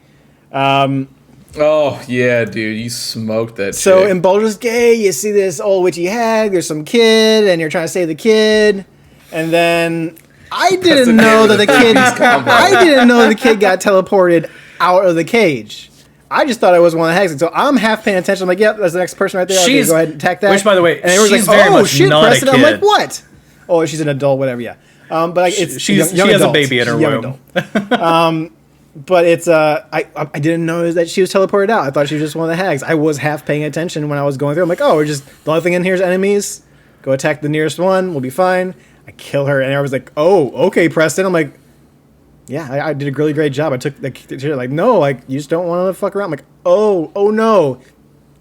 B: Oh yeah, dude, you smoked that.
C: So
B: chick.
C: in Baldur's Gate, you see this old witchy hag. There's some kid, and you're trying to save the kid, and then I didn't know that the kid. I didn't know the kid got teleported out of the cage. I just thought it was one of the hags. So I'm half paying attention. I'm like, yep, that's the next person right there. Okay,
A: She's-
C: go ahead and attack that.
A: which, by the way,
C: and they were
A: she's
C: like,
A: very
C: oh
A: much
C: shit,
A: not a
C: Preston. I'm like,
A: kid.
C: what? Oh, she's an adult, whatever. Yeah. But like, it's
A: She has
C: adult.
A: a baby in her
C: She's a young
A: womb.
C: adult. But it's I didn't know that she was teleported out. I thought she was just one of the hags. I was half paying attention when I was going through. I'm like, oh, we're just the only thing in here is enemies. Go attack the nearest one. We'll be fine. I kill her, and I was like, oh, okay, Preston. I'm like, yeah, I did a really great job. I took like no, like you just don't want to fuck around. I'm like, oh no,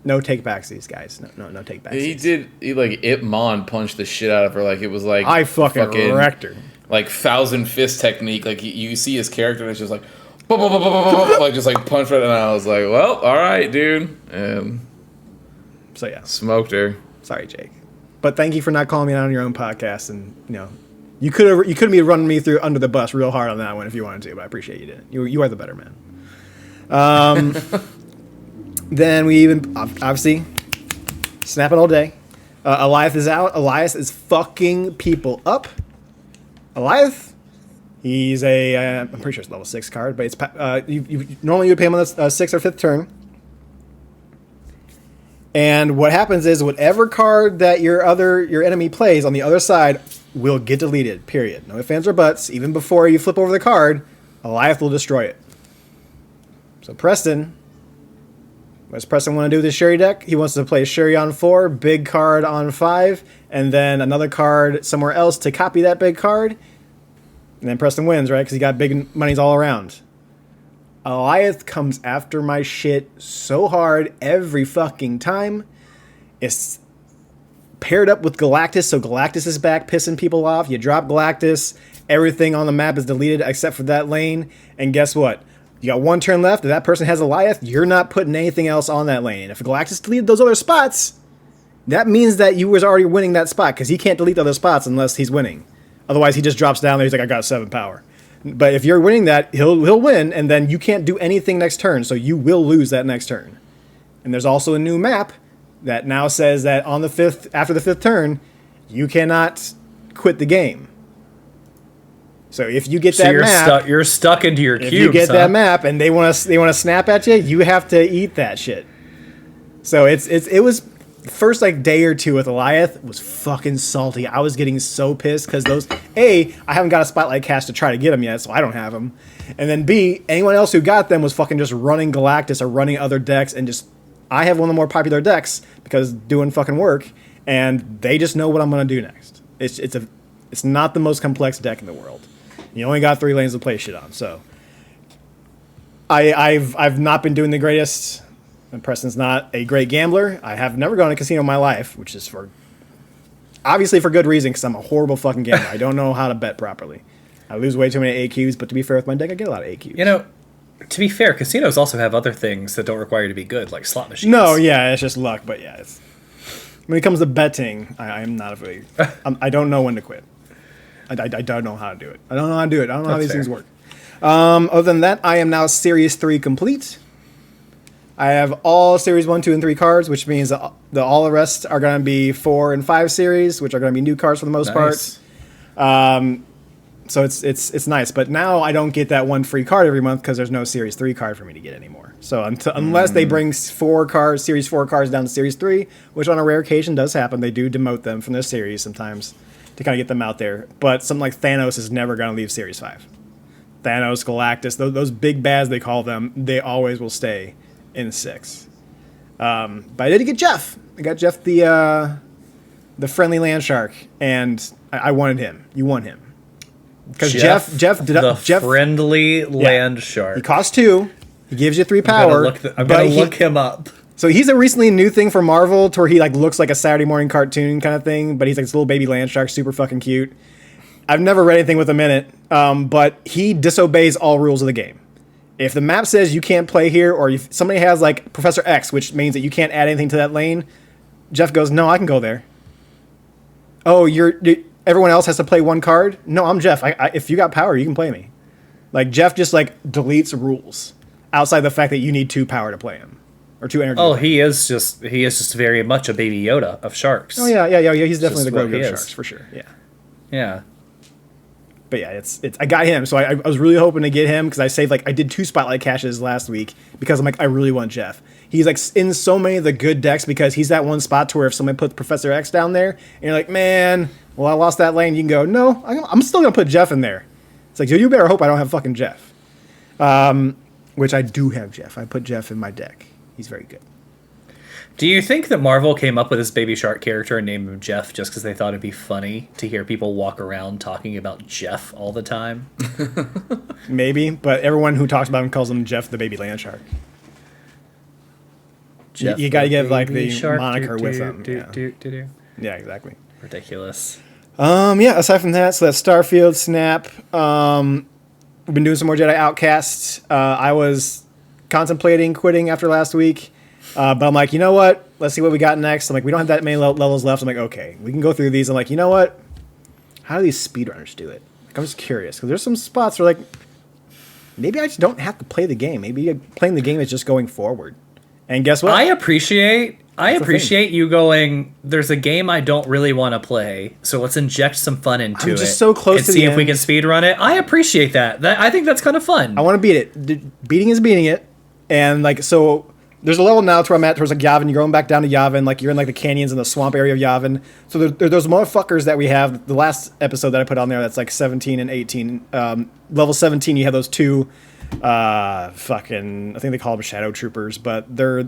C: no take backs, these guys. No take backs.
B: He like Ip Man punched the shit out of her like it was like
C: I fucking wrecked her.
B: Like thousand fist technique. Like you see his character and it's just like, boom, boom, boom, boom, boom, boom, like just like punch right. And I was like, well, all right, dude, and
C: So yeah,
B: smoked her.
C: sorry, Jake. But thank you for not calling me out on your own podcast, and you could have been running me through under the bus real hard on that one if you wanted to, but I appreciate you didn't. You are the better man. Then we even obviously snapping all day. Elias is out. Elias is fucking people up. Elias, he's I'm pretty sure it's level 6 card, but it's normally you would pay him on the 6th or 5th turn. And what happens is whatever card that your enemy plays on the other side will get deleted, period. No ifs, ands, or buts. Even before you flip over the card, Elias will destroy it. So Preston, what does Preston want to do with his Sherry deck? He wants to play Sherry on 4, big card on 5, and then another card somewhere else to copy that big card. And then Preston wins, right? Because he got big monies all around. Elias comes after my shit so hard every fucking time. It's paired up with Galactus, so Galactus is back pissing people off. You drop Galactus, everything on the map is deleted except for that lane. And guess what? You got one turn left. If that person has Elias, you're not putting anything else on that lane. If Galactus deleted those other spots, that means that you was already winning that spot because he can't delete the other spots unless he's winning. Otherwise, he just drops down there. He's like, I got 7 power. But if you're winning that, he'll win, and then you can't do anything next turn, so you will lose that next turn. And there's also a new map that now says that on the 5th, after the 5th turn, you cannot quit the game. So if you get that map,
A: you're stuck into your cubes.
C: if you get that map and they want to snap at you, you have to eat that shit. So it was first like day or two with Eliath was fucking salty. I was getting so pissed because I haven't got a Spotlight Cast to try to get them yet, so I don't have them. And then B, anyone else who got them was fucking just running Galactus or running other decks, and just I have one of the more popular decks because doing fucking work, and they just know what I'm gonna do next. It's not the most complex deck in the world. You only got 3 lanes to play shit on, so I've not been doing the greatest. And Preston's not a great gambler. I have never gone to a casino in my life, which is obviously for good reason, because I'm a horrible fucking gambler. I don't know how to bet properly. I lose way too many AQs, but to be fair with my deck, I get a lot of AQs.
A: To be fair, casinos also have other things that don't require you to be good, like slot machines.
C: No, yeah, it's just luck, but yeah, when it comes to betting, I am not I don't know when to quit. I don't know how to do it. I don't know how to do it. I don't know how these things work. Other than that, I am now Series 3 complete. I have all Series 1, 2, and 3 cards, which means that all the rest are going to be 4 and 5 series, which are going to be new cards for the most part. So it's nice. But now I don't get that one free card every month because there's no Series 3 card for me to get anymore. So unless they bring Series 4 cards down to Series 3, which on a rare occasion does happen, they do demote them from their series sometimes to kind of get them out there. But something like Thanos is never going to leave Series 5. Thanos, Galactus, those big bads they call them, they always will stay in 6. But I did get Jeff. I got Jeff the friendly land shark, and I wanted him. You want him. Because Jeff
A: friendly land shark.
C: He costs 2. He gives you 3 power.
A: I'm gonna look him up.
C: So he's a recently new thing for Marvel, to where he like looks like a Saturday morning cartoon kind of thing, but he's like this little baby land shark, super fucking cute. I've never read anything with him in it, but he disobeys all rules of the game. If the map says you can't play here, or if somebody has like Professor X, which means that you can't add anything to that lane, Jeff goes, "No, I can go there." Oh, everyone else has to play 1 card? No, I'm Jeff. If you got power, you can play me. Like, Jeff just, like, deletes rules outside the fact that you need 2 power to play him. Or 2 energy.
A: Oh, he is just very much a baby Yoda of sharks.
C: Oh, yeah. He's definitely the Grogu of sharks, for sure. Yeah.
A: Yeah.
C: But yeah, I got him. So I was really hoping to get him because I did 2 spotlight caches last week because I'm like, I really want Jeff. He's like in so many of the good decks because he's that one spot to where if somebody puts Professor X down there and you're like, man, well, I lost that lane. You can go, no, I'm still going to put Jeff in there. It's like, you better hope I don't have fucking Jeff. Which I do have Jeff. I put Jeff in my deck. He's very good.
A: Do you think that Marvel came up with this baby shark character and named him Jeff just because they thought it'd be funny to hear people walk around talking about Jeff all the time?
C: Maybe, but everyone who talks about him calls him Jeff the baby land shark.
A: Jeff
C: you got to give like the
A: shark,
C: moniker with him. Yeah, exactly.
A: Ridiculous.
C: Yeah, aside from that, so that's Starfield, Snap. We've been doing some more Jedi Outcasts. I was contemplating quitting after last week. But I'm like, you know what? Let's see what we got next. I'm like, we don't have that many levels left. I'm like, okay, we can go through these. I'm like, you know what? How do these speedrunners do it? Like, I'm just curious. Because there's some spots where, like, maybe I just don't have to play the game. Maybe playing the game is just going forward. And guess what?
A: I appreciate you going, there's a game I don't really want to play, so let's inject some fun into it.
C: I'm just so close
A: and
C: to
A: see
C: the
A: if
C: end.
A: we can speedrun it. I appreciate that. I think that's kind of fun.
C: I want to beat it. Beating is beating it. And, like, so there's a level now to where I'm at towards like Yavin. You're going back down to Yavin. Like you're in like the canyons and the swamp area of Yavin. So there's those motherfuckers that we have. The last episode that I put on there, that's like 17 and 18. Level 17, you have those 2 I think they call them shadow troopers, but they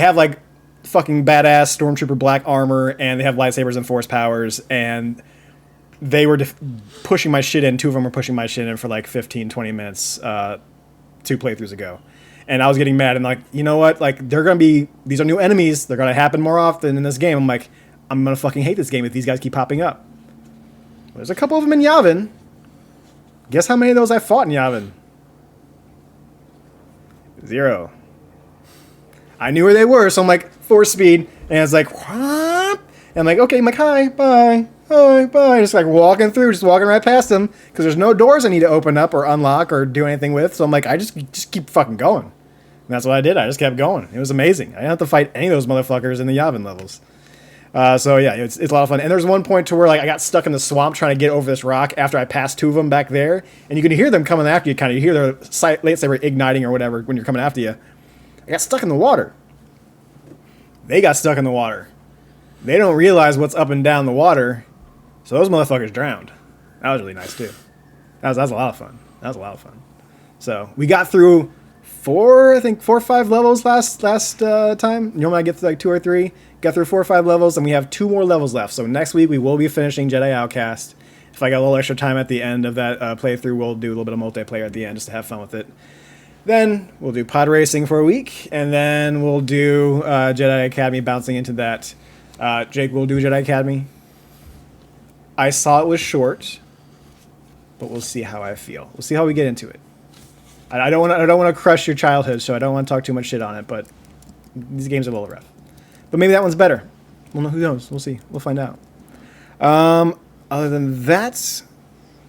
C: have like fucking badass stormtrooper black armor and they have lightsabers and force powers, and they were pushing my shit in. 2 of them were pushing my shit in for like 15-20 minutes 2 playthroughs ago. And I was getting mad and like, you know what? Like these are new enemies. They're going to happen more often in this game. I'm like, I'm going to fucking hate this game if these guys keep popping up. There's a couple of them in Yavin. Guess how many of those I fought in Yavin? 0. I knew where they were, so I'm like, force speed. And it's like, what? And I'm like, okay, I'm like, hi, bye. Hi, bye. Just like walking right past them because there's no doors I need to open up or unlock or do anything with. So I'm like, I just keep fucking going. And that's what I did. I just kept going. It was amazing. I didn't have to fight any of those motherfuckers in the Yavin levels. So yeah, it's a lot of fun. And there's one point to where like I got stuck in the swamp trying to get over this rock after I passed 2 of them back there, and you can hear them coming after you. Kind of, you hear their lightsaber igniting or whatever when you're coming after you. I got stuck in the water. They got stuck in the water. They don't realize what's up and down the water, so those motherfuckers drowned. That was really nice too. That was a lot of fun. So we got through 4 or 5 levels last time. Normally I get through like 2 or 3. Got through 4 or 5 levels, and we have 2 more levels left. So next week we will be finishing Jedi Outcast. If I got a little extra time at the end of that playthrough, we'll do a little bit of multiplayer at the end just to have fun with it. Then we'll do pod racing for a week, and then we'll do Jedi Academy bouncing into that. Jake will do Jedi Academy. I saw it was short, but we'll see how I feel. We'll see how we get into it. I don't want to crush your childhood, so I don't want to talk too much shit on it, but these games are a little rough. But maybe that one's better. Well, who knows? We'll see. We'll find out. Other than that,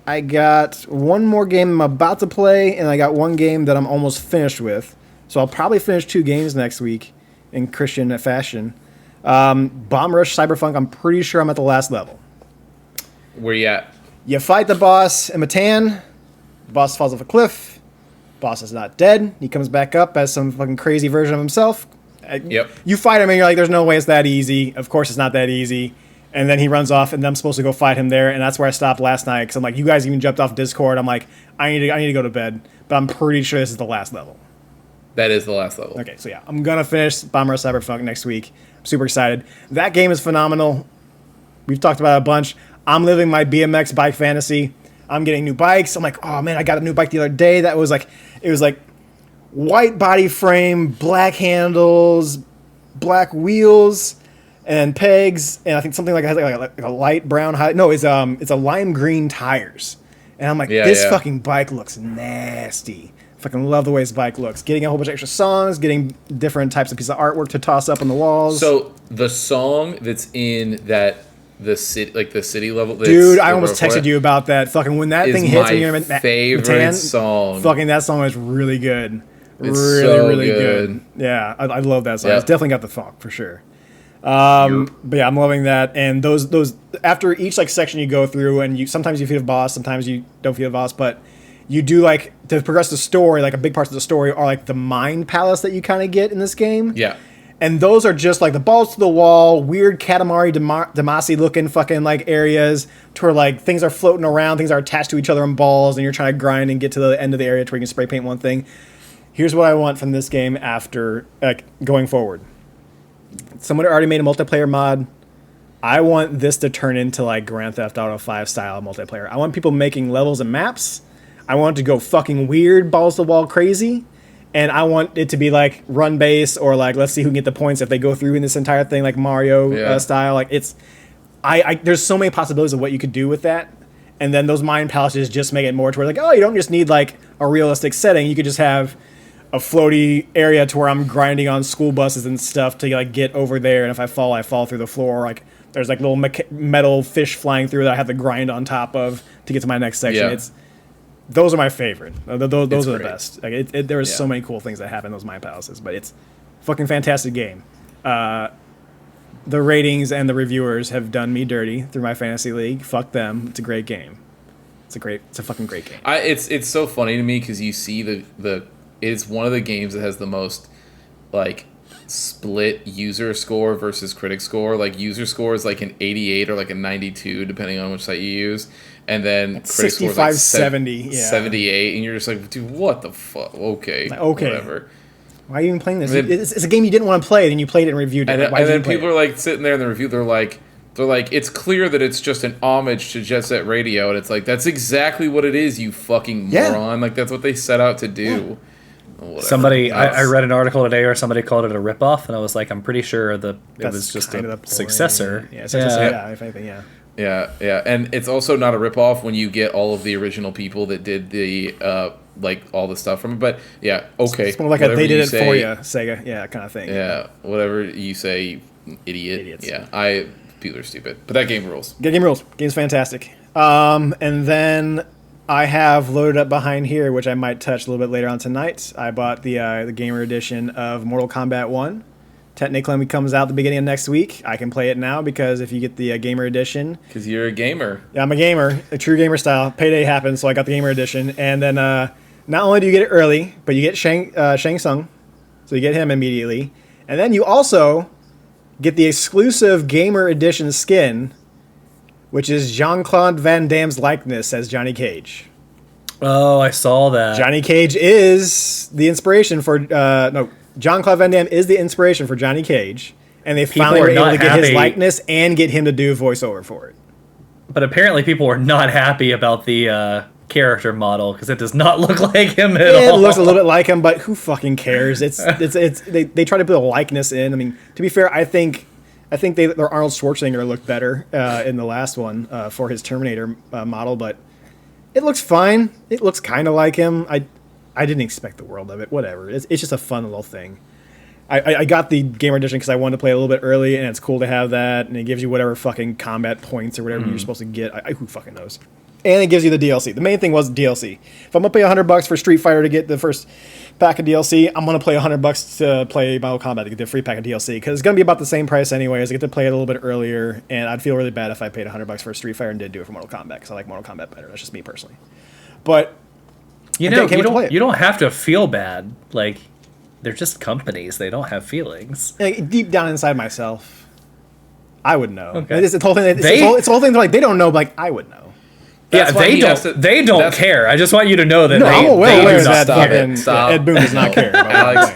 C: I got one more game I'm about to play, and I got one game that I'm almost finished with. So I'll probably finish 2 games next week in Christian fashion. Bomb Rush Cyberpunk, I'm pretty sure I'm at the last level.
B: Where you at?
C: You fight the boss in Matan. The boss falls off a cliff. Boss is not dead. He comes back up as some fucking crazy version of himself.
B: Yep.
C: You fight him and you're like, there's no way it's that easy. Of course it's not that easy. And then he runs off and I'm supposed to go fight him there. And that's where I stopped last night because I'm like, you guys even jumped off Discord. I'm like, I need to go to bed. But I'm pretty sure this is the last level.
B: That is the last level.
C: Okay, so yeah, I'm going to finish Bomber Cyberpunk next week. I'm super excited. That game is phenomenal. We've talked about it a bunch. I'm living my BMX bike fantasy. I'm getting new bikes. I'm like, oh man, I got a new bike the other day. It was like white body frame, black handles, black wheels, and pegs, and I think something like a light brown. It's a lime green tires. And I'm like, this fucking bike looks nasty. Fucking love the way this bike looks. Getting a whole bunch of extra songs, getting different types of pieces of artwork to toss up on the walls.
B: So the song that's in the city level.
C: Dude, I almost texted you about that. Fucking when that thing hits and you're in
B: favorite song.
C: Fucking that song is really good.
B: It's really
C: good. Yeah, I love that song. It's definitely got the funk for sure. But yeah, I'm loving that. And those after each section you go through, and sometimes you feed a boss, sometimes you don't feed a boss, but you do to progress the story. Like a big parts of the story are like the mind palace that you kind of get in this game.
B: Yeah.
C: And those are just like the balls to the wall, weird Katamari Damacy looking fucking areas to where things are floating around, things are attached to each other in balls, and you're trying to grind and get to the end of the area to where you can spray paint one thing. Here's what I want from this game after going forward. Someone already made a multiplayer mod. I want this to turn into Grand Theft Auto 5 style multiplayer. I want people making levels and maps. I want it to go fucking weird, balls to the wall crazy. And I want it to be run base or let's see who can get the points if they go through in this entire thing Mario style. There's so many possibilities of what you could do with that. And then those mind palaces just make it more to where you don't just need a realistic setting. You could just have a floaty area to where I'm grinding on school buses and stuff to get over there. And if I fall through the floor. There's little metal fish flying through that I have to grind on top of to get to my next section.
B: Yeah.
C: Those are my favorite. Those are the
B: great.
C: best. There are so many cool things that happen in those mind palaces, but it's a fucking fantastic game. The ratings and the reviewers have done me dirty through my fantasy league. Fuck them. It's a great game. It's a fucking great game.
B: It's so funny to me because you see it's one of the games that has the most split user score versus critic score. User score is an 88 or a 92 depending on which site you use. And then critic score is
C: 70,
B: 78, and you're just like, dude, what the fuck? Okay, whatever.
C: Why are you even playing this? It's a game you didn't want to play, then you played it and reviewed it.
B: And then people are sitting there in the review, they're like, it's clear that it's just an homage to Jet Set Radio, and it's that's exactly what it is, you fucking moron. That's what they set out to do.
A: Whatever. Somebody, I read an article today where somebody called it a ripoff, and I was like, I'm pretty sure it was just a successor.
C: Yeah, if anything, yeah.
B: Yeah, and it's also not a ripoff when you get all of the original people that did the all the stuff from it. But yeah, okay.
C: It's more they did it for you, Sega, kind of thing.
B: Yeah, whatever you say, Idiots. Yeah, people are stupid, but that game rules.
C: Game rules. Game's fantastic. And then I have loaded up behind here, which I might touch a little bit later on tonight. I bought the gamer edition of Mortal Kombat 1. Technically, when it comes out the beginning of next week, I can play it now because if you get the gamer edition...
B: Because you're a gamer.
C: Yeah, I'm a gamer, a true gamer style. Payday happened, so I got the gamer edition. And then not only do you get it early, but you get Shang Tsung, so you get him immediately. And then you also get the exclusive gamer edition skin, which is Jean-Claude Van Damme's likeness as Johnny Cage.
A: Oh, I saw that.
C: Johnny Cage is the inspiration for... Jean-Claude Van Damme is the inspiration for Johnny Cage, and they finally were able to get his likeness and get him to do voiceover for it.
A: But apparently people were not happy about the character model because it does not look like him at all.
C: It looks a little bit like him, but who fucking cares? They try to put a likeness in. I mean, to be fair, I think their Arnold Schwarzenegger looked better in the last one for his Terminator model, but it looks fine. It looks kind of like him. I didn't expect the world of it. Whatever. It's just a fun little thing. I got the gamer edition because I wanted to play a little bit early, and it's cool to have that, and it gives you whatever fucking combat points or whatever you're supposed to get. Who fucking knows? And it gives you the DLC. The main thing was DLC. If I'm gonna pay $100 for Street Fighter to get the first pack of DLC, I'm gonna play $100 to play Mortal Kombat to get the free pack of DLC because it's gonna be about the same price anyways. I get to play it a little bit earlier, and I'd feel really bad if I paid $100 for Street Fighter and didn't do it for Mortal Kombat because I like Mortal Kombat better. That's just me personally. But
A: You
C: I
A: know,
C: can't wait to play it.
A: you don't have to feel bad. Like, they're just companies. They don't have feelings.
C: like, deep down inside myself, I would know.
A: Okay.
C: It's the whole thing. It's
A: They-
C: the whole thing. They're like they don't know, but like I would know.
B: That's why he has to-
A: They don't
B: that's-
A: care. I just want you to know that
C: No,
A: they.
C: I'm well
A: they
C: aware
A: do not
C: that
B: stop it.
C: fucking
B: Stop.
C: Ed Boon does not care. About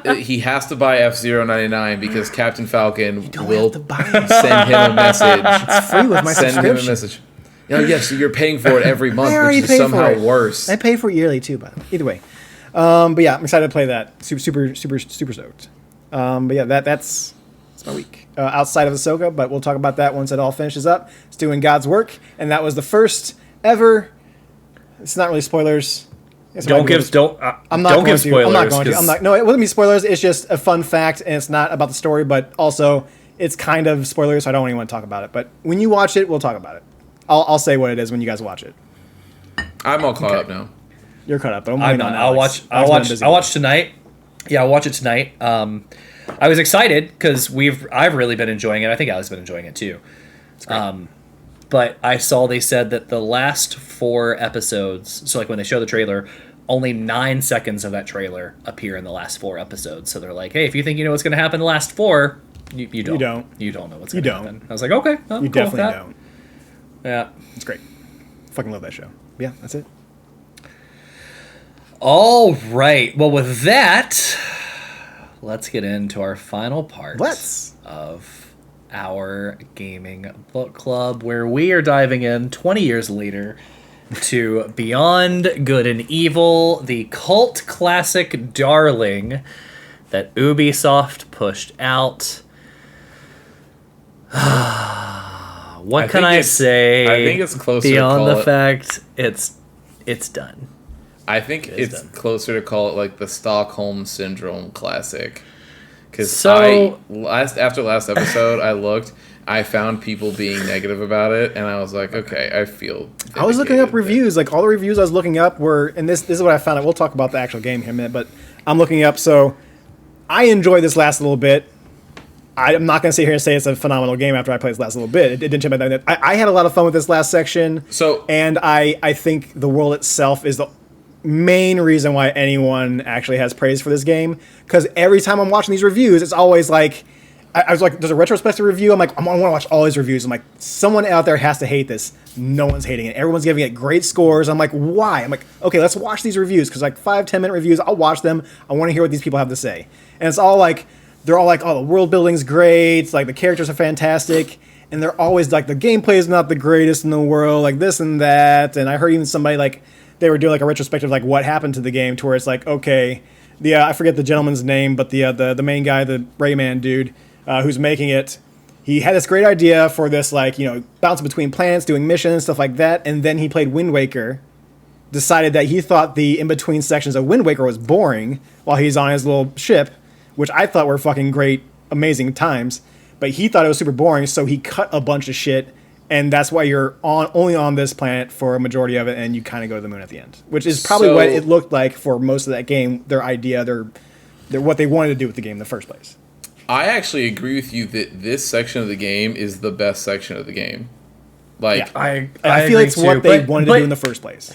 B: Alex, he has to buy F-Zero 99 because Captain Falcon
C: don't
B: will
C: have to buy it.
B: send him a message.
C: It's free with my
B: Send him a
C: subscription.
B: message. Oh, yes, so you're paying for it every month,
C: I already
B: which is
C: paid
B: somehow
C: for it.
B: worse.
C: I pay for it yearly too, but either way. But yeah, I'm excited to play that. Super stoked. But yeah, that's my week. Outside of Ahsoka, but we'll talk about that once it all finishes up. It's doing God's work, and that was the first ever. It's not really spoilers. It's
A: Don't
C: might be
A: give
C: little-
A: don't
C: I'm not
A: don't
C: going
A: give
C: to.
A: spoilers.
C: I'm not going to.
A: 'cause
C: I'm not. No, it wouldn't be spoilers. It's just a fun fact, and it's not about the story, but also it's kind of spoilers. So I don't even want to talk about it. But when you watch it, we'll talk about it. I'll say what it is when you guys watch it.
B: I'm all caught up now.
C: You're caught up, but
A: I'm
C: waiting
A: not.
C: on
A: I'll
C: Alex.
A: watch. I'll
C: Alex has been
A: watch.
C: busy.
A: I'll watch tonight. Yeah, I'll watch it tonight. I was excited because I've really been enjoying it. I think Alex has been enjoying it too. But I saw they said that the last 4 episodes. So like when they show the trailer, only 9 seconds of that trailer appear in the last 4 episodes. So they're like, hey, if you think you know what's going to happen in the last 4, you don't.
C: don't.
A: You don't know what's
C: You
A: going to
C: don't.
A: happen. I was like, okay, I'm
C: You
A: cool with
C: definitely
A: that.
C: don't.
A: Yeah.
C: It's great. Fucking love that show. Yeah, that's it.
A: All right. Well, with that, let's get into our final part
C: Let's.
A: of our gaming book club, where we are diving in 20 years later to Beyond Good and Evil, the cult classic darling that Ubisoft pushed out. What can
B: think
A: I
B: it's-
A: say?
B: I think it's closer to
A: beyond
B: call
A: the
B: it-
A: fact it's done.
B: I think
A: is
B: it's
A: done.
B: closer to call it like the Stockholm Syndrome classic. Because
A: So-
B: after last episode, I looked, I found people being negative about it, and I was like, okay, I feel.
C: I was looking up
B: vindicated.
C: reviews. Like all the reviews I was looking up were, and this is what I found out. We'll talk about the actual game here in a minute, but I'm looking up. So I enjoyed this last little bit. I'm not going to sit here and say it's a phenomenal game after I played this last little bit. It didn't change my mind. I had a lot of fun with this last section.
B: So-
C: and I think the world itself is the main reason why anyone actually has praise for this game. Because every time I'm watching these reviews, it's always like, I was like, there's a retrospective review. I'm like, I want to watch all these reviews. I'm like, someone out there has to hate this. No one's hating it. Everyone's giving it great scores. I'm like, why? I'm like, okay, let's watch these reviews. Because like 5-10 minute reviews, I'll watch them. I want to hear what these people have to say. And it's all like, they're all like, oh, the world building's great. Like the characters are fantastic. And they're always like, the gameplay is not the greatest in the world. Like this and that. And I heard even somebody like, they were doing like a retrospective, like what happened to the game, to where it's like, okay, I forget the gentleman's name, but the main guy, the Rayman dude, who's making it, he had this great idea for this, like, bouncing between planets, doing missions, stuff like that, and then he played Wind Waker, decided that he thought the in-between sections of Wind Waker was boring while he's on his little ship, which I thought were fucking great, amazing times, but he thought it was super boring, so he cut a bunch of shit. And that's why you're only on this planet for a majority of it, and you kind of go to the moon at the end, which is probably
B: So-
C: what it looked like for most of that game. Their idea, their what they wanted to do with the game in the first place.
B: I actually agree with you that this section of the game is the best section of the game. Like,
C: Yeah.
A: I
C: I feel
A: agree
C: it's
A: too,
C: what they
A: but-
C: wanted
A: but-
C: to do in the first place.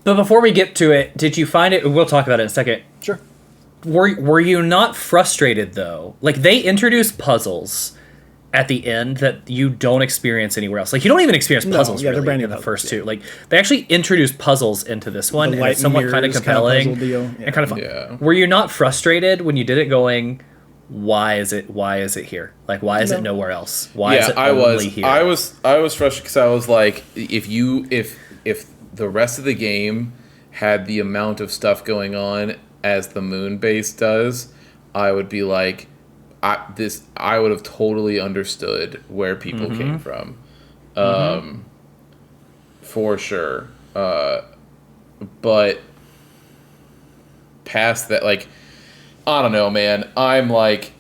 A: But before we get to it, did you find it? We'll talk about it in a second.
C: Sure.
A: Were you not frustrated though? Like they introduced puzzles at the end that you don't experience anywhere else. Like you don't even experience
C: No,
A: puzzles
C: yeah, they're
A: really
C: brand new
A: in the
C: puzzles,
A: first
C: yeah.
A: two. Like they actually introduced puzzles into this one,
C: The
A: and
C: light
A: it's somewhat kind of
C: mirrors kind of
A: compelling
C: puzzle deal, yeah.
A: and kind of fun.
B: Yeah.
A: Were you not frustrated when you did it? Going, why is it here? Like why is it
C: No.
A: nowhere else? Why is
B: yeah,
A: it
B: I
A: only
B: was,
A: here?
B: I was frustrated because I was like, if the rest of the game had the amount of stuff going on as the moon base does, I would be like, I would have totally understood where people came from, for sure. But past that, like, I don't know, man. I'm like,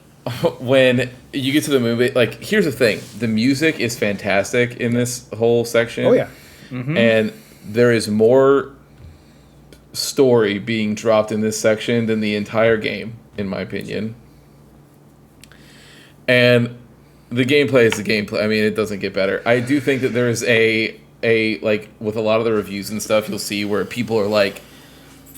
B: when you get to the movie, like, here's the thing: the music is fantastic in this whole section.
C: Oh yeah.
B: And there is more story being dropped in this section than the entire game, in my opinion. And the gameplay is the gameplay. I mean, it doesn't get better. I do think that there's a like, with a lot of the reviews and stuff, you'll see where people are like,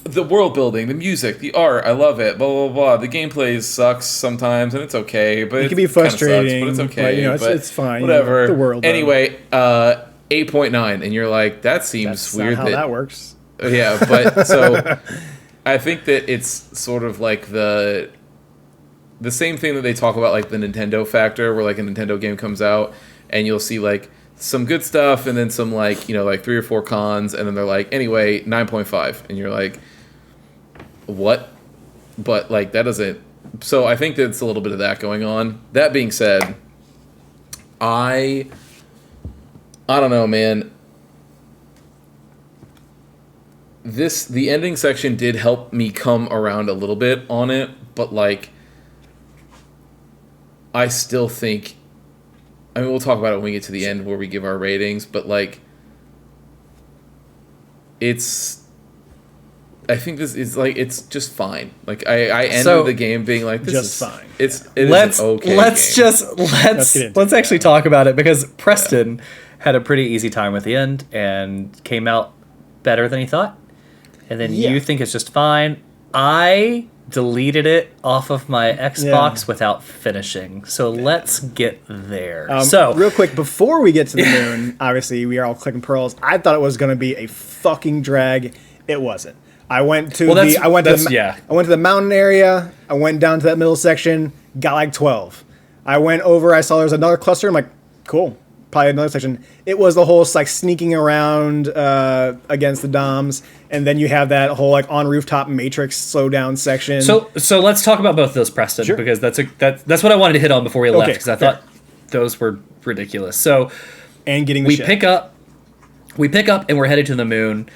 B: the world building, the music, the art, I love it, blah, blah, blah. The gameplay sucks sometimes, and it's okay, but
C: it can be frustrating,
B: sucks, but it's okay.
C: But, it's fine.
B: Whatever.
C: The world.
B: Anyway, 8.9, and you're like, that seems
C: That's
B: weird.
C: not how that works.
B: Yeah, but so I think that it's sort of like the same thing that they talk about, like the Nintendo factor, where like a Nintendo game comes out and you'll see like some good stuff and then some like 3 or 4 cons, and then they're like, anyway, 9.5, and you're like, what? But like that doesn't. So I think that it's a little bit of that going on. That being said, I don't know, man. The ending section did help me come around a little bit on it, but like I still think, I mean, we'll talk about it when we get to the end where we give our ratings, but like I think this is like, it's just fine. Like I ended the game being like, this
C: just
B: is
C: fine.
B: It is an okay game.
A: Let's actually talk about it, because Preston had a pretty easy time with the end and came out better than he thought. And then you think it's just fine. I deleted it off of my Xbox without finishing. So let's get there. So
C: real quick, before we get to the moon, obviously we are all clicking pearls. I thought it was going to be a fucking drag. It wasn't. I went to I went to the mountain area. I went down to that middle section, got like 12. I went over, I saw there was another cluster. I'm like, cool. Probably another section. It was the whole like sneaking around against the DOMs, and then you have that whole like on rooftop Matrix slowdown section.
A: So let's talk about both of those, Preston, because that's what I wanted to hit on before we left, because I thought those were ridiculous. So
C: and getting
A: we pick up and we're headed to the moon.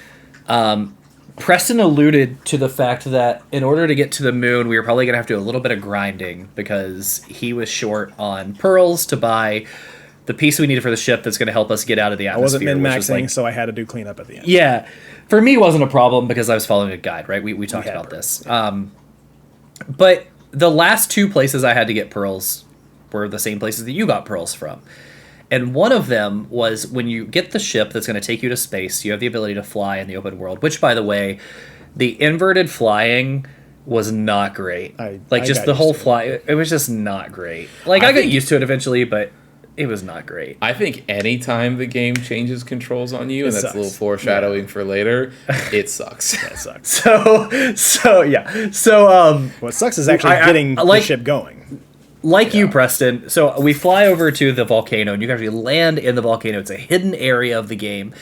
A: Preston alluded to the fact that in order to get to the moon, we were probably going to have to do a little bit of grinding, because he was short on pearls to buy the piece we needed for the ship that's going to help us get out of the atmosphere.
C: I wasn't min-maxing, so I had to do cleanup at the end.
A: Yeah. For me, it wasn't a problem because I was following a guide, right? We talked about this. But the last 2 places I had to get pearls were the same places that you got pearls from. And one of them was when you get the ship that's going to take you to space, you have the ability to fly in the open world, which, by the way, the inverted flying was not great. The whole fly, it was just not great. Like, I got used to it eventually, but it was not great.
B: I think anytime the game changes controls on you, and that's
C: sucks.
B: a little foreshadowing for later, it sucks.
C: That sucks.
A: So yeah. So
C: what sucks is actually getting the ship going.
A: Like you, Preston. So we fly over to the volcano, and you can actually land in the volcano. It's a hidden area of the game.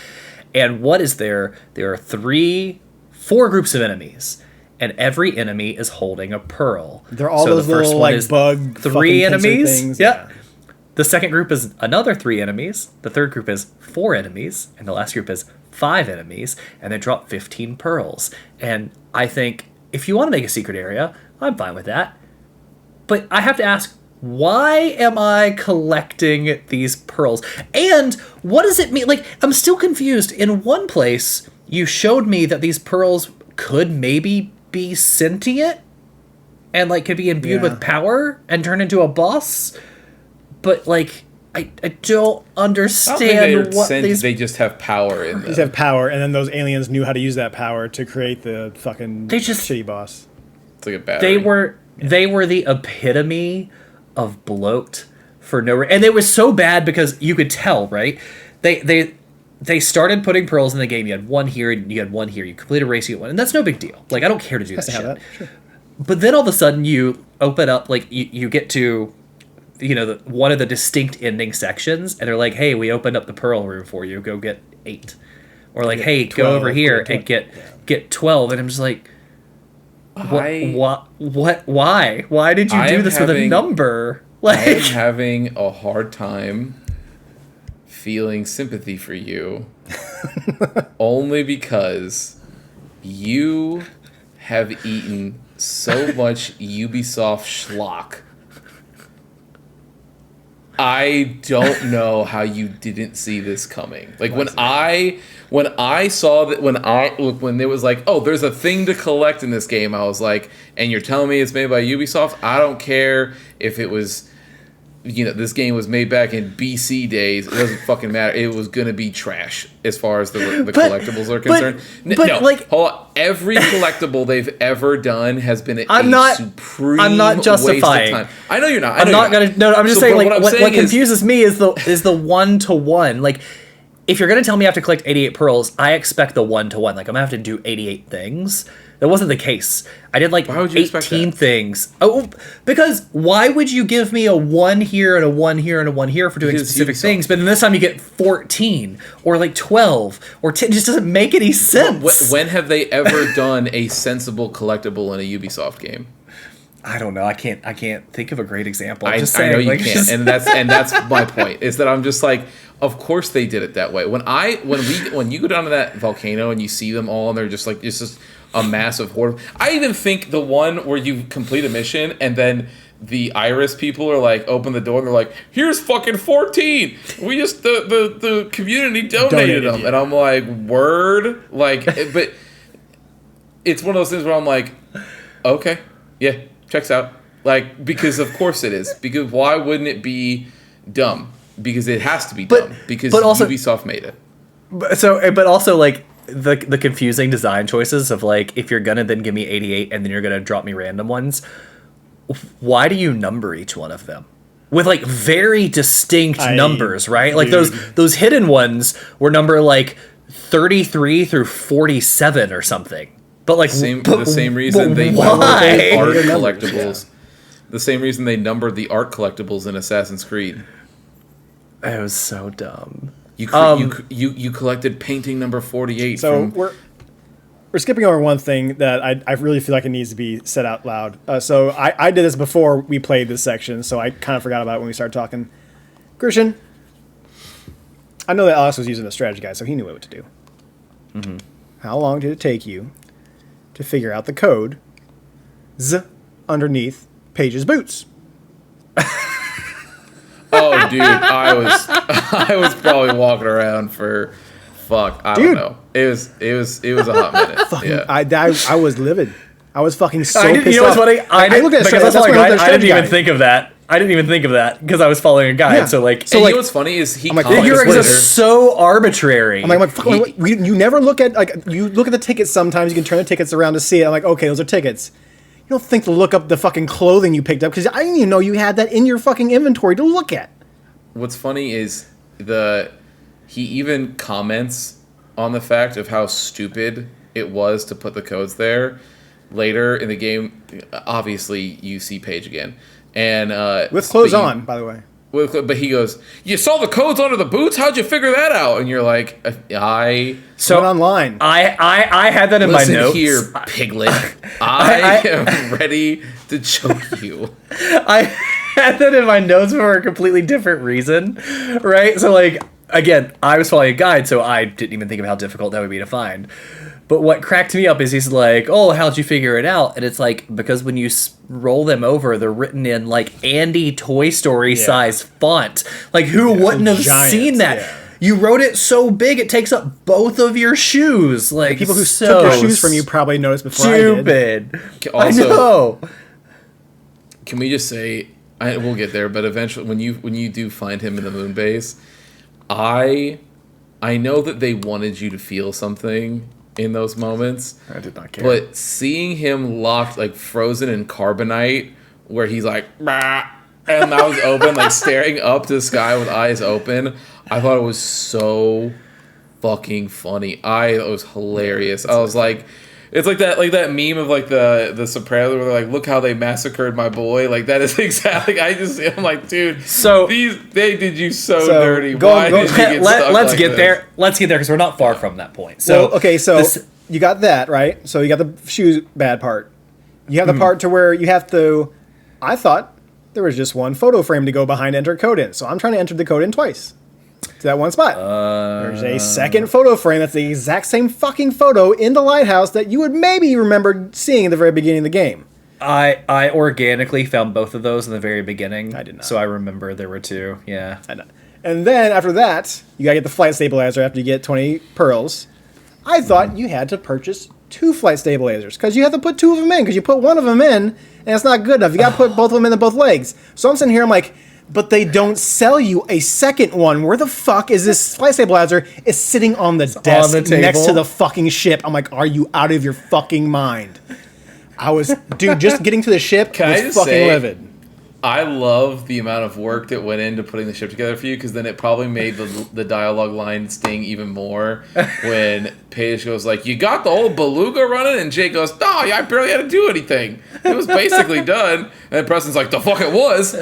A: And what is there? There are 4 groups of enemies, and every enemy is holding a pearl.
C: They're all those little like bug
A: 3 enemies.
C: Things.
A: Yeah. The second group is another 3 enemies. The third group is 4 enemies, and the last group is 5 enemies. And they drop 15 pearls. And I think if you want to make a secret area, I'm fine with that. But I have to ask, why am I collecting these pearls? And what does it mean? Like, I'm still confused. In one place, you showed me that these pearls could maybe be sentient and, like, could be imbued with power and turn into a boss. But, like, I don't understand what these...
B: They just have power in them.
C: They just have power, and then those aliens knew how to use that power to create the fucking shitty boss.
B: It's like a battery.
A: They were the epitome of bloat for no reason. And they were so bad because you could tell, right? They started putting pearls in the game. You had 1 here, and you had 1 here. You complete a race, you get 1. And that's no big deal. Like, I don't care to do that shit.
C: Sure.
A: But then all of a sudden you open up, like, you get to, one of the distinct ending sections, and they're like, hey, we opened up the pearl room for you. Go get 8. Or like, hey, 12, go over here and get 12. And I'm just like... What? Why? Why did you do this with a number? Like,
B: I am having a hard time feeling sympathy for you, only because you have eaten so much Ubisoft schlock. I don't know how you didn't see this coming. Like when I saw that when there was like, oh, there's a thing to collect in this game, I was like, and you're telling me it's made by Ubisoft? I don't care if it was, this game was made back in BC days. It doesn't fucking matter. It was gonna be trash as far as the collectibles are concerned. Hold on. Every collectible they've ever done has been supreme.
A: I'm not justifying.
B: Waste of time. I know you're not.
A: I'm just saying. Like what confuses me is the 1-to-1. Like, if you're gonna tell me I have to collect 88 pearls, I expect the 1-to-1. Like, I'm gonna have to do 88 things. That wasn't the case. I did like 18 things. Oh, because why would you give me a 1 here and a 1 here and a 1 here for doing specific things, but then this time you get 14 or like 12 or 10? It just doesn't make any sense.
B: When have they ever done a sensible collectible in a Ubisoft game?
A: I don't know. I can't think of a great example.
B: I know you can't, and that's my point. Is that I'm just like, of course they did it that way. When you go down to that volcano and you see them all, and they're just like, it's just a massive horde. I even think the one where you complete a mission and then the Iris people are like, open the door and they're like, here's fucking 14. We just the community donated them, and I'm like, word, like, but it's one of those things where I'm like, okay, yeah, checks out, like, because of course it is, because why wouldn't it be dumb? Because it has to be dumb, because Ubisoft made it.
A: But also like the confusing design choices of like, if you're gonna then give me 88 and then you're gonna drop me random ones, why do you number each one of them with like very distinct numbers, right? Like those hidden ones were number like 33 through 47 or something. But like
B: the same reason they numbered the art collectibles. The same reason they numbered the art collectibles in Assassin's Creed.
A: It was so dumb.
B: You collected painting number 48.
C: So we're skipping over one thing that I really feel like it needs to be said out loud. So I did this before we played this section, so I kind of forgot about it when we started talking. Christian, I know that Alex was using a strategy guide, so he knew what to do. Mm-hmm. How long did it take you to figure out the code underneath Paige's boots?
B: Oh, dude, I was probably walking around for I don't know. It was a hot minute. Yeah.
C: I was livid. I was fucking so pissed off.
A: You know what's funny? I looked at I didn't even think of that. I didn't even think of that because I was following a guide. Yeah. So you
B: know what's funny is
A: you're just so arbitrary.
C: I'm like, you never look at you look at the tickets. Sometimes you can turn the tickets around to see it. I'm like, okay, those are tickets. You don't think to look up the fucking clothing you picked up because I didn't even know you had that in your fucking inventory to look at.
B: What's funny is he even comments on the fact of how stupid it was to put the codes there. Later in the game, obviously you see Paige again, and
C: with clothes on, by the way.
B: But he goes, "You saw the codes under the boots? How'd you figure that out?" And you're like,
C: went online.
B: I
A: had that in my notes.
B: Listen here, piglet. I am ready to choke you.
A: I had that in my notes for a completely different reason, right? So again, I was following a guide, so I didn't even think of how difficult that would be to find. But what cracked me up is he's like, oh, how'd you figure it out? And it's like, because when you roll them over, they're written in like Andy Toy Story size font. Like, who wouldn't have seen that? Yeah. You wrote it so big, it takes up both of your shoes. Like,
C: people who took your shoes from you probably noticed before
A: stupid.
C: I did.
B: Also,
A: I know.
B: Can we just say, we'll get there, but eventually when you do find him in the moon base, I know that they wanted you to feel something in those moments.
A: I did not care.
B: But seeing him locked, like frozen in carbonite, where he's like, bah, and mouth open, like staring up to the sky with eyes open, I thought it was so fucking funny. It was hilarious. I was like, it's like that meme of like the Sopranos where they're like, look how they massacred my boy. Like that is exactly. I'm like, dude. So they did you so dirty. Why did you get stuck
A: Let's get there. Let's get there because we're not far from that point. So
C: you got that right. So you got the shoes bad part. You have the part to where you have to. I thought there was just one photo frame to go behind enter code in. So I'm trying to enter the code in twice. To that one spot. There's a second photo frame that's the exact same fucking photo in the lighthouse that you would maybe remember seeing at the very beginning of the game.
A: I organically found both of those in the very beginning.
C: I did not.
A: So I remember there were two. Yeah.
C: I know. And then after that, you gotta get the flight stabilizer after you get 20 pearls. I thought you had to purchase 2 flight stabilizers because you have to put 2 of them in because you put one of them in and it's not good enough. You gotta put both of them in both legs. So I'm sitting here, I'm like, but they don't sell you a second one. Where the fuck is this flight stabilizer? It's sitting on the desk
A: on the table.
C: next to the fucking ship. I'm like, are you out of your fucking mind? I was, dude, just getting to the ship
B: Can I
C: was
B: just
C: fucking
B: say-
C: livid.
B: I love the amount of work that went into putting the ship together for you, because then it probably made the dialogue line sting even more when Paige goes like, "You got the old beluga running," and Jake goes, "No, I barely had to do anything. It was basically done." And then Preston's like, "The fuck it was."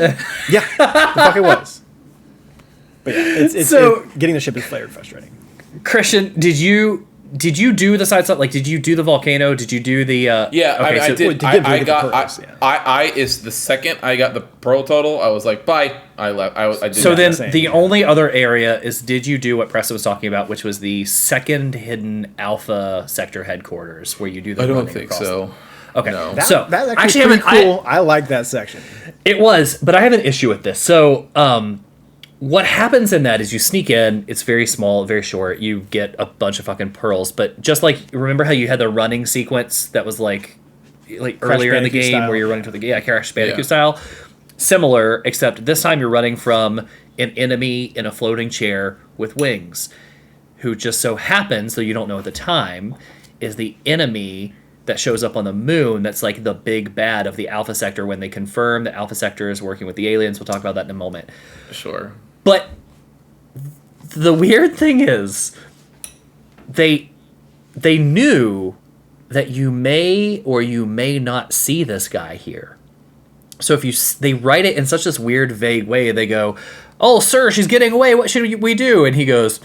C: Yeah, the fuck it was. But yeah, getting the ship is very frustrating.
A: Christian, did you do the side stuff? Like, did you do the volcano? Did you do the?
B: Yeah,
A: okay,
B: I
A: so-
B: did.
C: Well,
B: I
C: the
B: got.
C: pearls, yeah.
B: I is the second I got the pearl total. I was like, bye. I left. I did.
A: So
B: that.
A: then,
C: Same,
A: the
C: yeah.
A: only other area is, did you do what Preston was talking about, which was the second hidden Alpha Sector headquarters, where you do the?
B: I don't
A: running
B: think
A: across
B: so.
A: them? Okay,
B: No.
A: so
C: That
A: actually,
C: actually
A: haven't.
C: pretty cool. I like that section.
A: It was, but I have an issue with this. So, what happens in that is you sneak in. It's very small, very short. You get a bunch of fucking pearls. But just like, remember how you had the running sequence that was like earlier in the
C: Bandicoot
A: game
C: style.
A: where you're running to the Crash Bandicoot
B: Yeah.
A: style. Similar, except this time you're running from an enemy in a floating chair with wings, who just so happens, though you don't know at the time, is the enemy that shows up on the moon. That's like the big bad of the Alpha Sector when they confirm that Alpha Sector is working with the aliens. We'll talk about that in a moment.
B: Sure.
A: But the weird thing is, they knew that you may or you may not see this guy here. So if they write it in such this weird, vague way, they go, "Oh, sir, she's getting away. What should we do?" And he goes,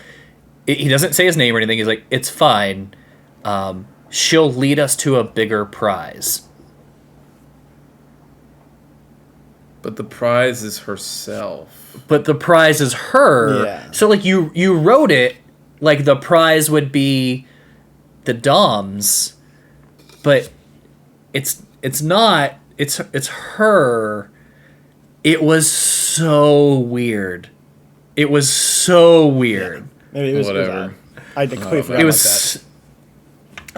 A: he doesn't say his name or anything. He's like, "It's fine. She'll lead us to a bigger prize."
B: But the prize is herself.
A: But the prize is her.
C: Yeah.
A: So like you wrote it like the prize would be the Doms, but it's not. It's her. It was so weird. It was so weird.
C: Maybe it was
B: Whatever.
C: I completely forgot
A: It
C: about
A: was.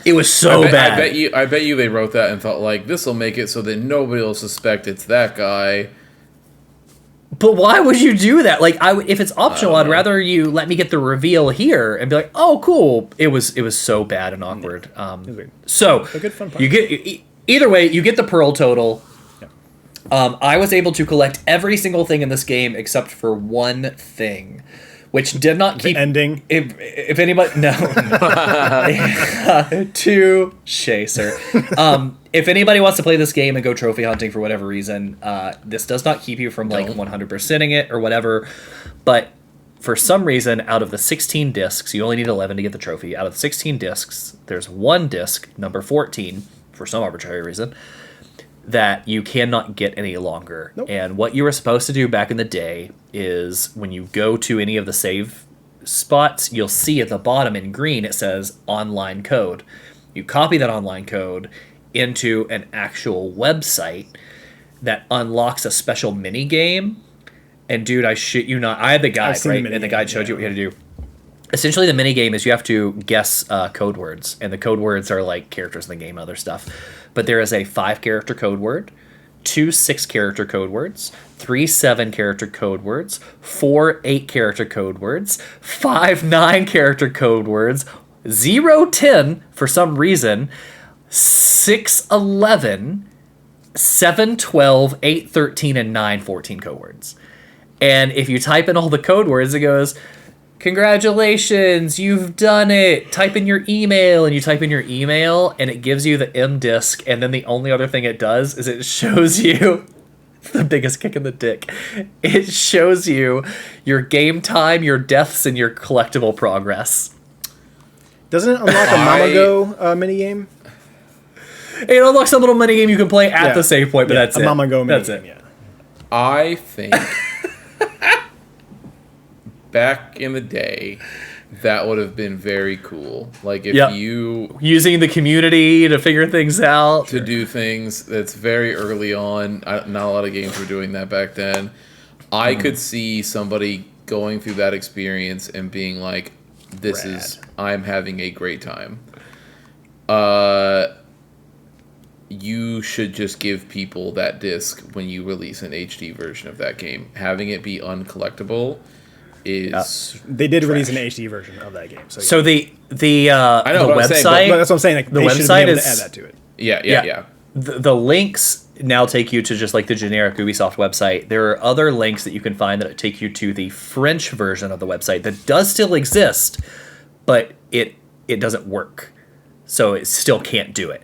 A: It was so bad.
B: I bet you they wrote that and thought like, this will make it so that nobody will suspect it's that guy.
A: But why would you do that? Like, if it's optional, I'd rather you let me get the reveal here and be like, "Oh, cool." It was so bad and awkward.
C: weird.
A: So
C: a good fun part.
A: you get either way, you get the pearl total. I was able to collect every single thing in this game except for one thing, which did not keep
C: ending.
A: If anybody no, touche, sir. If anybody wants to play this game and go trophy hunting for whatever reason, this does not keep you from like 100%ing it or whatever. But for some reason, out of the 16 discs, you only need 11 to get the trophy. Out of the 16 discs, there's one disc, number 14, for some arbitrary reason, that you cannot get any longer.
C: Nope.
A: And what you were supposed to do back in the day is when you go to any of the save spots, you'll see at the bottom in green it says online code. You copy that online code into an actual website that unlocks a special mini game. And dude, I shit you not, I had the guide,
C: seen the
A: right?
C: mini
A: And the
C: game,
A: guide showed you
C: yeah.
A: what you had to do. Essentially, the mini game is you have to guess code words, and the code words are like characters in the game, other stuff. But there is a 5-character code word, 2 6-character code words, 3 7-character code words, 4 8-character code words, 5 9-character code words, 0 10 for some reason, 6 11, 7 12, 8 13, and 9 14 code words. And if you type in all the code words, it goes, "Congratulations, you've done it. Type in your email," and you type in your email, and it gives you the M disc. And then the only other thing it does is it shows you the biggest kick in the dick. It shows you your game time, your deaths, and your collectible progress.
C: Doesn't it unlock a Mamago mini game?
A: It unlocks a little mini game you can play at
C: Yeah.
A: the save point, but
C: Yeah,
A: that's
C: a
A: it.
C: Mamago mini
A: That's
C: game.
A: it.
C: Yeah.
B: I think back in the day, that would have been very cool. Like if
A: Yep.
B: you
A: Using the community to figure things out.
B: to do things that's very early on. Not a lot of games were doing that back then. I could see somebody going through that experience and being like, "This is I'm having a great time." You should just give people that disc when you release an HD version of that game. Having it be uncollectible is
C: They did release an HD version of that game. So,
A: So the
B: I know
A: the
B: what I'm saying, but-
A: website,
C: no, that's what I'm saying. Like,
A: the
C: they should be
A: website
C: able
A: is
C: to add that to it.
B: yeah.
A: the links now take you to just like the generic Ubisoft website. There are other links that you can find that take you to the French version of the website that does still exist, but it doesn't work, so it still can't do it.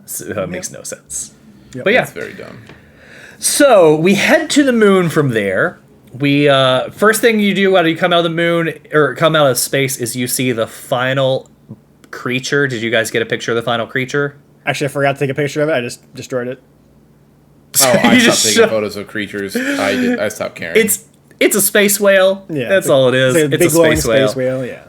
A: So it makes no sense.
C: Yep.
A: But yeah,
B: That's very dumb.
A: so we head to the moon from there. We first thing you do when you come out of the moon or come out of space is you see the final creature. Did you guys get a picture of the final creature?
C: Actually, I forgot to take a picture of it. I just destroyed it.
B: Oh, I
A: You
B: stopped
A: just
B: taking
A: show-
B: photos of creatures. I stopped caring.
A: It's a space whale.
C: Yeah,
A: That's all it is.
C: It's a
A: It's
C: big
A: a
C: glowing
A: space whale.
C: Yeah.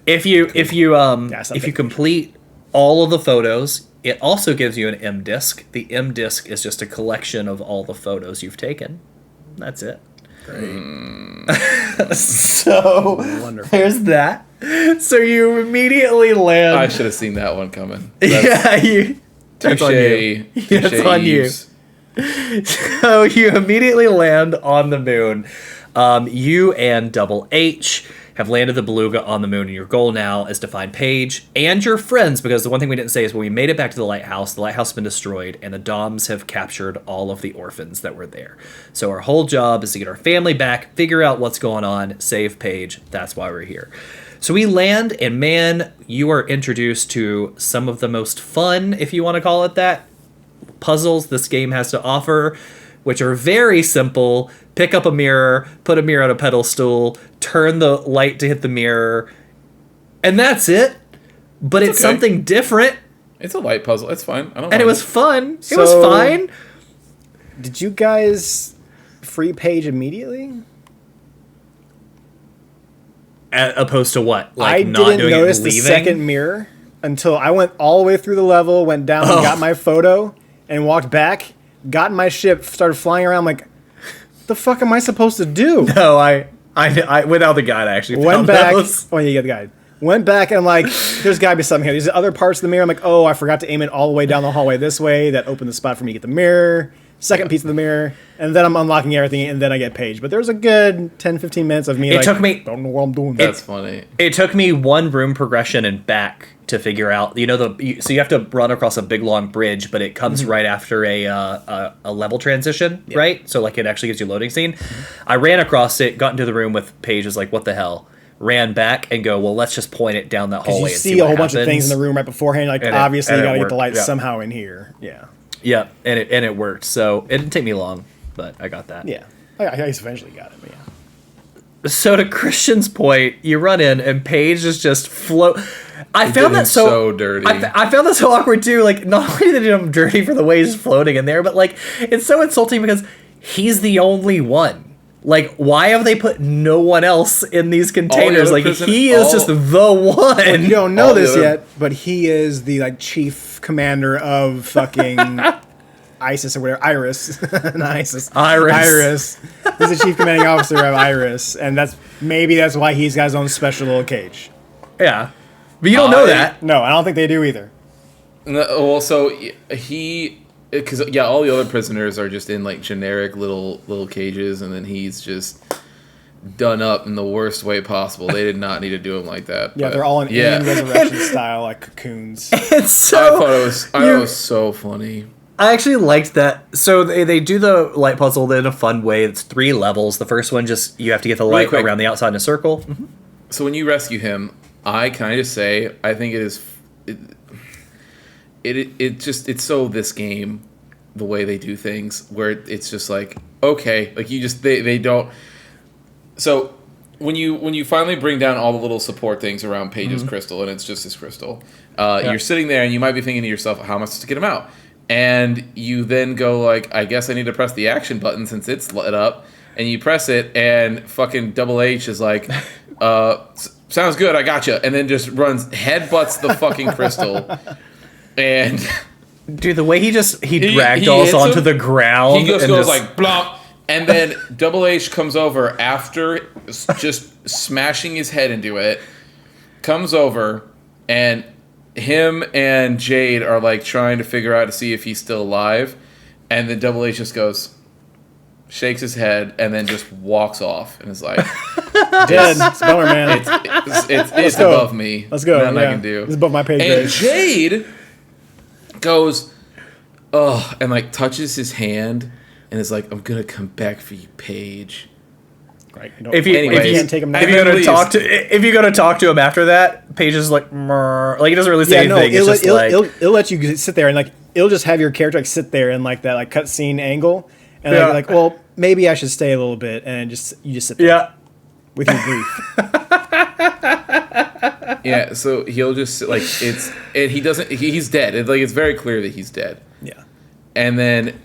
A: If you
C: Yeah, stop
A: if you
C: taking
A: complete all of the photos, it also gives you an M disc. The M disc is just a collection of all the photos you've taken. That's it. So
C: Wonderful.
A: there's that. So you immediately land.
B: I should have seen that one coming.
A: Yeah, you. That's on you.
B: Touche.
A: That's on you. So you immediately land on the moon. You and Double H have landed the Beluga on the moon, and your goal now is to find Paige and your friends, because the one thing we didn't say is when we made it back to the lighthouse has been destroyed, and the Doms have captured all of the orphans that were there. So our whole job is to get our family back, figure out what's going on, save Paige. That's why we're here. So we land, and man, you are introduced to some of the most fun, if you want to call it that, puzzles this game has to offer, which are very simple. Pick up a mirror, put a mirror on a pedestal, turn the light to hit the mirror, and that's it. But it's
B: okay.
A: something different,
B: It's a light puzzle. It's fine. I don't.
A: and it
B: mind
A: was fun. It was
C: So-
A: fine.
C: Did you guys free Paige immediately?
A: Opposed to what?
C: I
A: not
C: didn't
A: doing
C: notice
A: it,
C: the
A: leaving?
C: second mirror until I went all the way through the level, went down and got my photo, and walked back, got in my ship, started flying around. I'm like, the fuck am I supposed to do?
A: No, I without the guide, I actually
C: Went
A: found
C: back.
A: those.
C: Oh, yeah, you get the guide. Went back and I'm like, there's got to be something here. There's other parts of the mirror. I'm like, oh, I forgot to aim it all the way down the hallway this way. That opened the spot for me to get the mirror. Second piece of the mirror. And then I'm unlocking everything, and then I get Paige. But there was a good 10, 15 minutes of me
A: It took me-
C: don't know what I'm doing.
B: That's funny.
A: It took me one room progression and back to figure out, so you have to run across a big long bridge, but it comes right after a level transition, right? So like it actually gives you a loading scene. I ran across it, got into the room with Paige, was like, what the hell? Ran back and go, well, let's just point it down that
C: Because
A: hallway
C: you
A: and
C: see a
A: what
C: whole bunch of
A: happens.
C: things in the room right beforehand. Like,
A: And it-
C: obviously,
A: and
C: you
A: it
C: got to get the
A: worked,
C: light
A: yeah.
C: somehow in here. Yeah.
A: Yeah, and it worked. So it didn't take me long, but I got that.
C: Yeah. I eventually got it, but yeah.
A: So to Christian's point, you run in and Paige is just float. I
B: did
A: found
B: him
A: that
B: so dirty.
A: I found that so awkward too. Like, not only did it do him dirty for the way he's floating in there, but like it's so insulting because he's the only one. Like, why have they put no one else in these containers?
B: other
A: Like,
B: prisoners-
A: he is just the one.
C: You don't know
B: All the
C: this
B: other-
C: yet, but he is the like chief commander of fucking ISIS or whatever. Iris. Not ISIS.
A: Iris.
C: He's the chief commanding officer of Iris, and that's why he's got his own special little cage.
A: Yeah, but you don't know that.
C: No, I don't think they do either.
B: No, well, so because all the other prisoners are just in like generic little cages, and then he's just done up in the worst way possible. They did not need to do him like that.
C: Yeah,
B: but
C: they're all in
B: yeah.
C: Alien Resurrection style, like cocoons.
A: It's
B: I
A: so.
B: thought it was so funny.
A: I actually liked that. So they do the light puzzle in a fun way. It's 3 levels. The first one just you have to get the light
B: quick.
A: around the outside in a circle.
B: So when you rescue him, I just say I think it's so this game, the way they do things, where it's just like, okay, like you just they don't. So when you finally bring down all the little support things around Paige's crystal, and it's just this crystal, you're sitting there and you might be thinking to yourself, how am I supposed to get him out? And you then go like, I guess I need to press the action button since it's lit up. And you press it, and fucking Double H is like, Sounds good, I gotcha. And then just headbutts the fucking crystal. And
A: Dude, the way he
B: He
A: ragdolls
B: hits
A: onto
B: him.
A: the ground.
B: he just
A: and
B: goes like, blop. And then Double H comes over after just smashing his head into it. Comes over, and him and Jade are like trying to figure out to see if he's still alive. And then Double H just goes, shakes his head, and then just walks off. And is like,
C: Dead. It's a bummer, man.
B: it's
C: go.
B: above me.
C: Let's go.
B: Nothing I
C: Yeah.
B: can do.
C: It's above my pay
B: And
C: grade.
B: Jade goes, oh, and like touches his hand and is like, I'm gonna come back for you, Paige.
C: Right.
A: If you,
B: Anyways,
A: if you
C: can't take him now.
A: if you go to
B: Please.
A: talk to if you go to talk to him after that, Paige is like, "Mrr." Like he doesn't really say
C: Yeah, no,
A: anything. It's just like
C: it'll let you sit there and like it'll just have your character like sit there in like that like cutscene angle, and
A: Yeah.
C: like well maybe I should stay a little bit, and you just sit there
A: yeah.
C: with your grief.
B: Yeah, so he'll just like he's dead. It's very clear that he's dead.
C: Yeah.
B: And then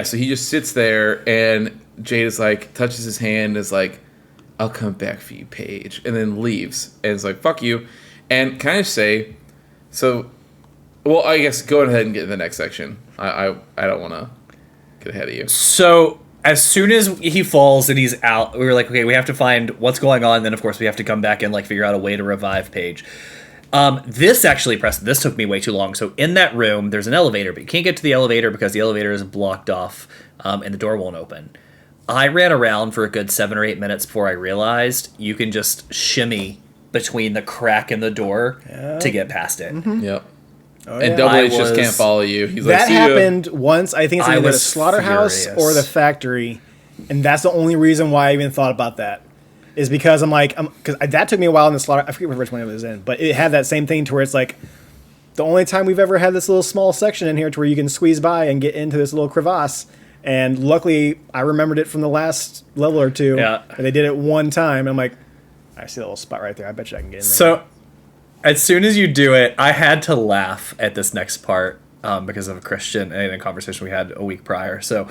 B: so he just sits there, and Jade is like, touches his hand, is like, I'll come back for you, Paige, and then leaves, and it's like, fuck you. And can I just say, well, I guess go ahead and get in the next section. I don't want to get ahead of you.
A: So as soon as he falls and he's out, we were like, okay, we have to find what's going on. Then of course we have to come back and like figure out a way to revive Paige. This took me way too long. So in that room, there's an elevator, but you can't get to the elevator because the elevator is blocked off, and the door won't open. I ran around for a good 7 or 8 minutes before I realized you can just shimmy between the crack in the door to get past it.
B: Yep.
C: Oh,
B: And
C: yeah.
B: Double
A: I
B: H just
A: was-
B: can't follow you. He's like,
C: That
B: see ya.
C: happened once. I think it's
A: I
C: either the
A: was
C: slaughterhouse
A: furious.
C: or the factory, and that's the only reason why I even thought about that. Is because because that took me a while in the slaughter. I forget which one it was in, but it had that same thing to where it's like the only time we've ever had this little small section in here to where you can squeeze by and get into this little crevasse. And luckily, I remembered it from the last level or two.
A: Yeah.
C: And they did it one time. And I'm like, I see that little spot right there. I bet you I can get in there.
A: So as soon as you do it, I had to laugh at this next part because of Christian and a conversation we had a week prior. So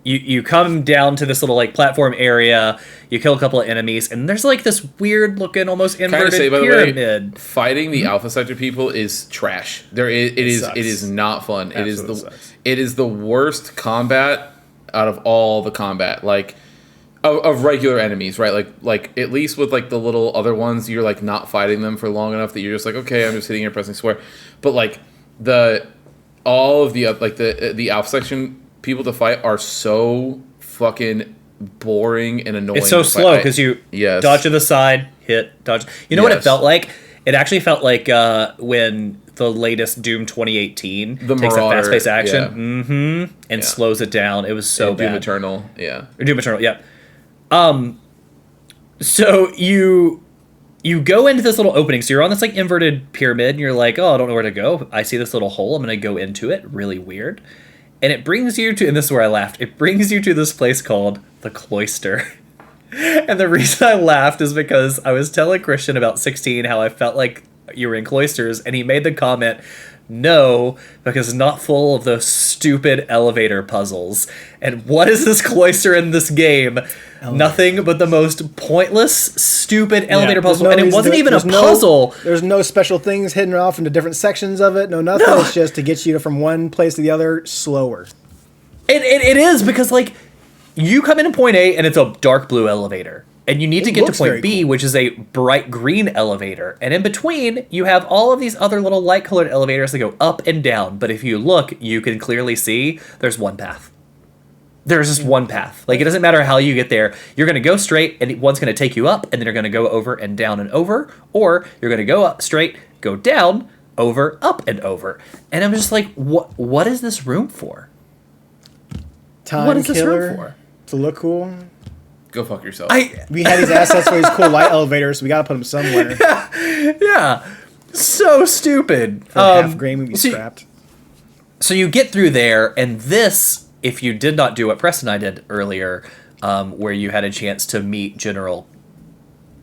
A: you come down to this little like platform area, you kill a couple of enemies, and there's like this weird looking almost
B: Can I
A: inverted
B: just say, by the
A: pyramid.
B: way, fighting the Alpha Sector people is trash. It
C: sucks.
B: is not fun.
C: Absolutely sucks.
B: It is the worst combat out of all the combat, like of regular enemies, right? Like at least with like the little other ones, you're like not fighting them for long enough that you're just like, okay, I'm just hitting here pressing square. But like all of the like the Alpha Section people to fight are so fucking boring and annoying.
A: It's so
B: to fight.
A: slow because you
B: Yes.
A: dodge to the side, hit, dodge. You know what it
B: Yes.
A: felt like? It actually felt like when the latest Doom 2018
B: The
A: takes that
B: Marauder,
A: fast-paced action and
B: Yeah.
A: slows it down. It was so
B: Doom
A: bad.
B: Eternal, yeah.
A: Or Doom Eternal, yeah. So you go into this little opening. So you're on this like inverted pyramid, and you're like, oh, I don't know where to go. I see this little hole. I'm gonna go into it. Really weird. And it brings you to, and this is where I laughed. It brings you to this place called the Cloister. And the reason I laughed is because I was telling Christian about 16 how I felt like you were in cloisters, and he made the comment, no, because it's not full of those stupid elevator puzzles. And what is this cloister in this game? Nothing but the most pointless, stupid elevator
C: there's
A: puzzle.
C: no
A: And it
C: reason
A: wasn't
C: to-
A: even a
C: there's no-
A: puzzle.
C: There's no special things hidden off into different sections of it. No, nothing.
A: No.
C: It's just to get you from one place to the other slower.
A: It is, because like you come into point A and it's a dark blue elevator. And you need to get to
C: looks very
A: point B, which is a bright green elevator. And in between, you have all of these other little light colored elevators that go up and down. But if you look, you can clearly see there's one path. There's just one path. Like, it doesn't matter how you get there. You're going to go straight, and one's going to take you up, and then you're going to go over and down and over. Or you're going to go up straight, go down, over, up, and over. And I'm just like, what is this room for?
C: Time
A: What is this
C: killer
A: room for?
C: to look cool.
B: Go fuck yourself.
C: We had these assets for these cool light elevators, so we got to put them somewhere.
A: Yeah. So stupid.
C: For half grain, we'd be
A: so-
C: scrapped.
A: So you get through there, and this, if you did not do what Preston and I did earlier, where you had a chance to meet General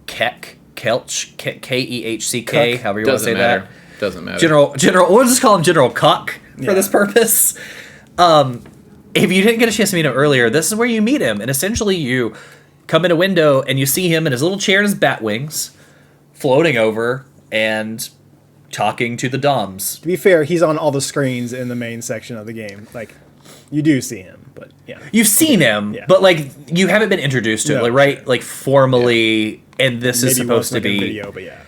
A: Kelch, K-E-H-C-K, however you want to say
B: Doesn't matter.
A: that.
B: Doesn't matter.
A: General, we'll just call him General Cock for
C: Yeah.
A: this purpose. If you didn't get a chance to meet him earlier, this is where you meet him, and essentially you come in a window and you see him in his little chair and his bat wings, floating over and talking to the Doms.
C: To be fair, he's on all the screens in the main section of the game. Like, you do see him, but yeah.
A: You've seen him,
C: Yeah.
A: but like you haven't been introduced to it,
C: No,
A: like, right?
C: sure.
A: Like formally, and this is
C: Maybe
A: supposed
C: once,
A: to
C: like, a
A: be.
C: video, but yeah.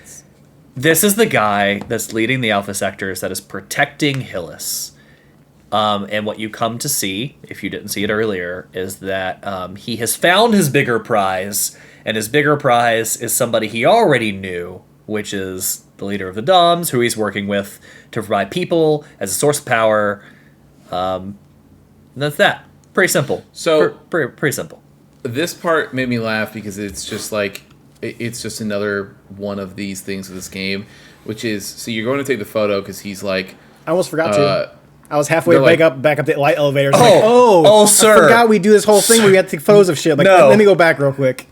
A: This is the guy that's leading the Alpha Sectors that is protecting Hillis. And what you come to see, if you didn't see it earlier, is that he has found his bigger prize, and his bigger prize is somebody he already knew, which is the leader of the Doms, who he's working with to provide people as a source of power. And that's that. Pretty simple.
B: So-
A: pretty simple.
B: This part made me laugh because it's just like it's just another one of these things of this game, which is so you're going to take the photo because he's like,
C: I almost forgot to. I was halfway
B: they're
C: back up the light elevator.
A: Oh,
C: Like,
A: oh, sir.
C: I forgot we do this whole thing where we have to take photos of shit. Like,
A: No.
C: let me go back real quick.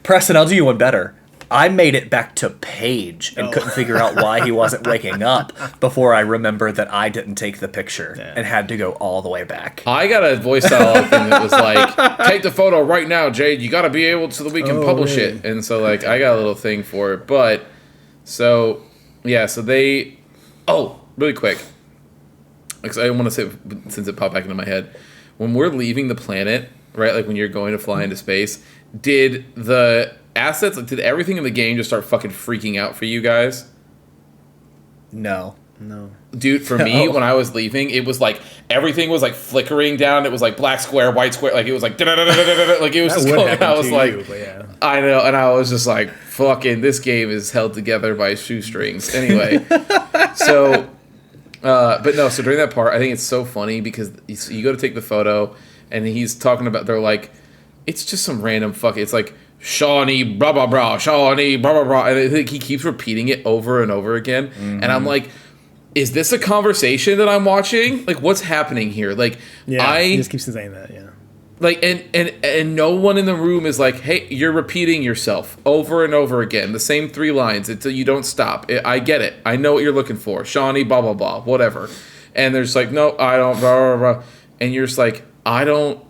A: Preston, I'll do you one better. I made it back to Paige and couldn't figure out why he wasn't waking up before I remembered that I didn't take the picture and had to go all the way back.
B: I got a voice dialogue thing that was like, take the photo right now, Jade. You got to be able so that we can
C: Oh,
B: publish
C: really?
B: it. And so like I got a little thing for it, but so yeah, so they. Oh, really quick, because I want to say since it popped back into my head, when we're leaving the planet, right? Like when you're going to fly into space, did the assets, like, did everything in the game just start fucking freaking out for you guys?
A: No.
C: No.
B: Dude, for me,
A: No.
B: when I was leaving, it was like everything was like flickering down. It was like black square, white square. Like it was like like it was just going. I was like,
C: yeah.
B: I know, and I was just like, fucking, this game is held together by shoestrings. Anyway, so, but no, so during that part, I think it's so funny because you go to take the photo, and he's talking about, they're like, it's just some random fuck. It's like Shawnee, blah blah blah, Shawnee, blah blah blah, and I think he keeps repeating it over and over again, and I'm like, is this a conversation that I'm watching? Like, what's happening here? Like,
C: Yeah, he just keeps saying that, yeah.
B: like, and no one in the room is like, hey, you're repeating yourself over and over again, the same 3 lines until you don't stop. I get it. I know what you're looking for. Shawnee, blah blah blah, whatever. And there's like, no, I don't, blah blah blah. And you're just like, I don't.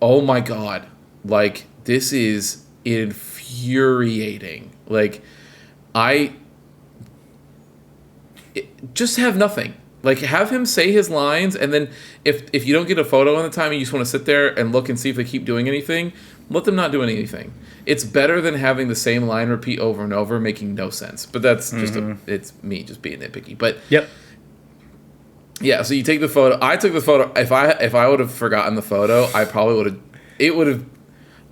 B: Oh my god, like this is infuriating. Like, just have nothing. Like, have him say his lines, and then if you don't get a photo on the time and you just want to sit there and look and see if they keep doing anything, let them not do anything. It's better than having the same line repeat over and over, making no sense. But that's just it's me just being nitpicky. But
A: Yep.
B: yeah, so you take the photo. I took the photo. If I would have forgotten the photo, I probably would have. It would have.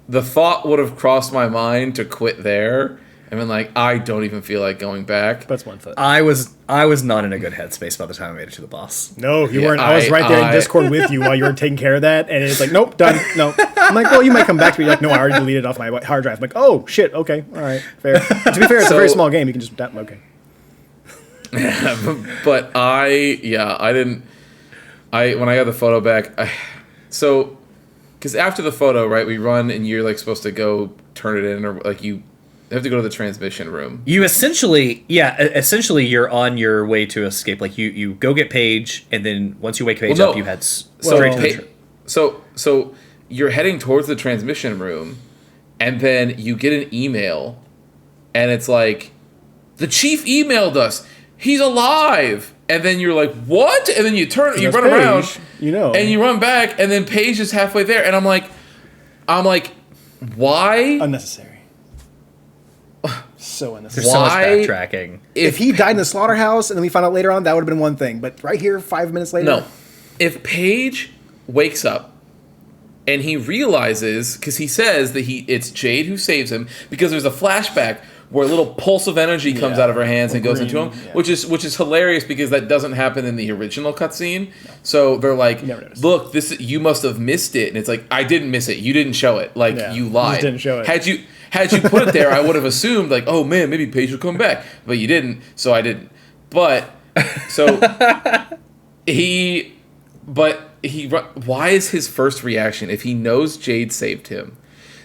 B: The thought would have crossed my mind to quit there and been like, I don't even feel like going back.
C: That's one foot.
A: I was not in a good headspace by the time I made it to the boss.
C: No, you
B: Yeah,
C: weren't. I was right there in
B: I-
C: Discord with you while you were taking care of that, and it's like, nope, done. No. I'm like, well, you might come back to me. Like, no, I already deleted it off my hard drive. I'm like, oh, shit, okay, all right, fair. To be fair, it's a very
B: So-
C: small game. You can just, okay.
B: But I didn't. When I got the photo back, because after the photo, right, we run and you're like supposed to go turn it in, or like you have to go to the transmission room.
A: You essentially you're on your way to escape. Like you go get Paige, and then once you wake Paige
B: Well, no.
A: up, you head
B: So,
A: straight to the
B: so you're heading towards the transmission room, and then you get an email, and it's like, the chief emailed us. He's alive. And then you're like, what? And then you turn, you
C: That's
B: run around,
C: Paige, you know.
B: and you run back, and then Paige is halfway there, and I'm like, why?
C: Unnecessary. So unnecessary.
A: There's so much
B: Why-
A: backtracking.
C: If he died in the slaughterhouse and then we found out later on, that would have been one thing. But right here, 5 minutes later,
B: No. If Paige wakes up and he realizes, because he says that it's Jade who saves him, because there's a flashback where a little pulse of energy comes
C: Yeah.
B: out of her hands and goes into him,
C: Green, yeah.
B: which is hilarious because that doesn't happen in the original cutscene. So they're like,
C: never noticed.
B: look, you must have missed it, and it's like, I didn't miss it. You didn't show it. Like,
C: Yeah,
B: you
C: you
B: lied.
C: just didn't show it.
B: Had you put it there, I would have assumed like, oh man, maybe Paige will come back, but you didn't, so I didn't. But so why is his first reaction, if he knows Jade saved him,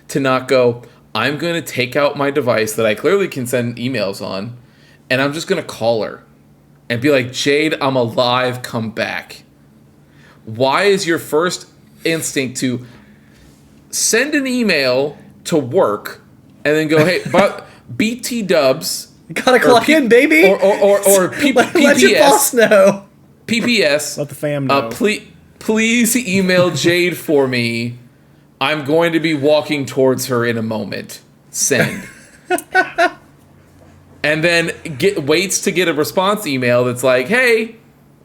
B: to not go, I'm going to take out my device that I clearly can send emails on, and I'm just going to call her and be like, Jade, I'm alive, come back. Why is your first instinct to send an email to work, and then go, hey, but BT Dubs.
A: Gotta clock in, baby.
B: Or
A: Let your boss
B: PPS.
A: know.
C: Let the fam know.
B: Please email Jade for me. I'm going to be walking towards her in a moment. Send. And then waits to get a response email that's like, hey,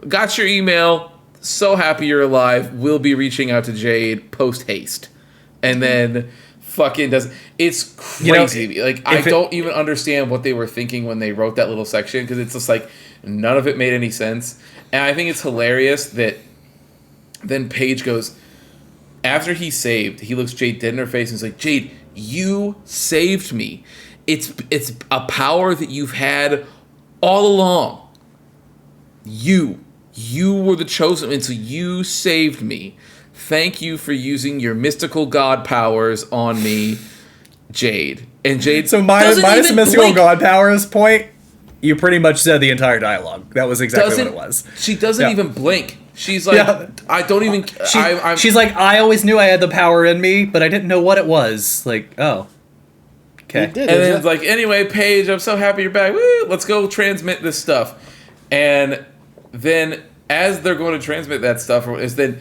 B: got your email. So happy you're alive. We'll be reaching out to Jade post haste. And then fucking does. It's crazy. I don't even understand what they were thinking when they wrote that little section, because it's just like none of it made any sense. And I think it's hilarious that then Paige goes, after he saved, he looks Jade dead in her face and is like, Jade, you saved me. It's a power that you've had all along. You were the chosen, and so you saved me. Thank you for using your mystical god powers on me, Jade. And Jade,
A: so minus the mystical god powers point, you pretty much said the entire dialogue. That was exactly what it was.
B: She doesn't even blink. She's like, I don't even.
A: She's like, I always knew I had the power in me, but I didn't know what it was. Like, oh, okay.
B: And then it's like, anyway, Paige, I'm so happy you're back. Woo, let's go transmit this stuff. And then as they're going to transmit that stuff, is then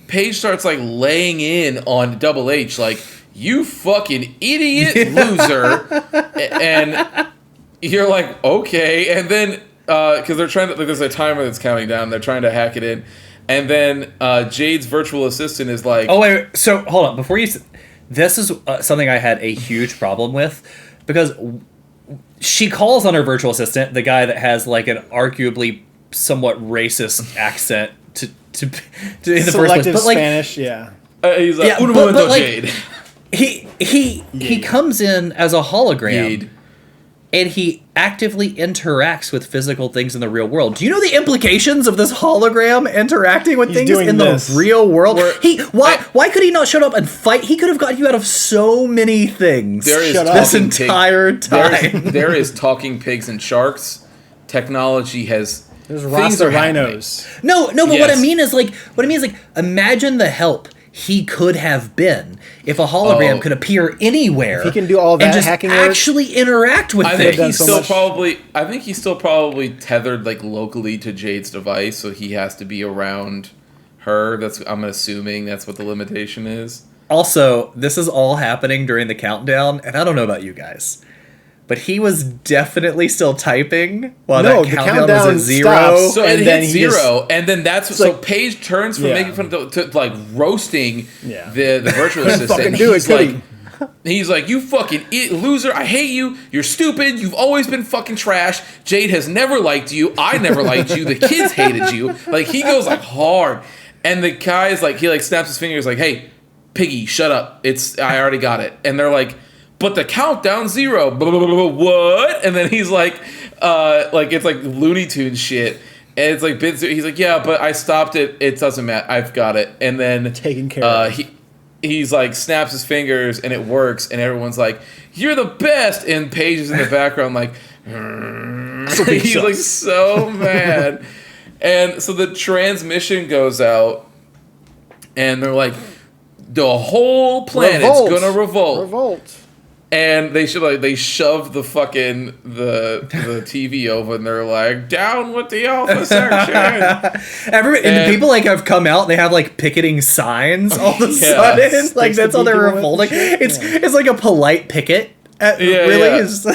B: Paige starts like laying in on Double H, like, you fucking idiot loser. And you're like, okay. And then because they're trying to, like, there's a timer that's counting down. They're trying to hack it in, and then Jade's virtual assistant is like,
A: "Oh wait, so hold on before you." This is something I had a huge problem with, because she calls on her virtual assistant, the guy that has like an arguably somewhat racist accent, to in the first place, but like
C: Spanish, yeah.
B: He's like, un momento, Jade.
A: He comes in as a hologram.
B: Jade.
A: And he actively interacts with physical things in the real world. Do you know the implications of this hologram interacting with things in the real world? Why could he not shut up and fight? He could have gotten you out of so many things this entire time.
B: There is talking pigs and sharks. Technology has.
C: There's Rasta rhinos.
A: No, but yes. What I mean is imagine the help he could have been if a hologram could appear anywhere.
C: If he can do all that
A: and just
C: hacking
A: actually interact with things.
B: I think he's still probably tethered like locally to Jade's device, so he has to be around her. I'm assuming that's what the limitation is.
A: Also, this is all happening during the countdown, and I don't know about you guys, but he was definitely still typing while that countdown was at zero.
B: So it hit zero, and then that's so Paige turns from making fun to like roasting the virtual assistant. He's like, you fucking loser! I hate you. You're stupid. You've always been fucking trash. Jade has never liked you. I never liked you. The kids hated you. Like, he goes like hard, and the guy is like, he like snaps his fingers like, hey, Piggy, shut up. I already got it. And they're like, but the countdown zero. Blah, blah, blah, blah, what? And then he's like it's like Looney Tunes shit. And it's like he's like, yeah, but I stopped it. It doesn't matter. I've got it. And then
C: taken care of.
B: He's like snaps his fingers and it works. And everyone's like, you're the best. And Paige is in the background like, he's like so mad. And so the transmission goes out, and they're like, the whole planet's gonna revolt. And they shove the fucking the TV over, and they're like, down with the alpha section.
A: And the people like have come out. They have like picketing signs all of a sudden. Like that's how they're revolting. It's like a polite picket. There's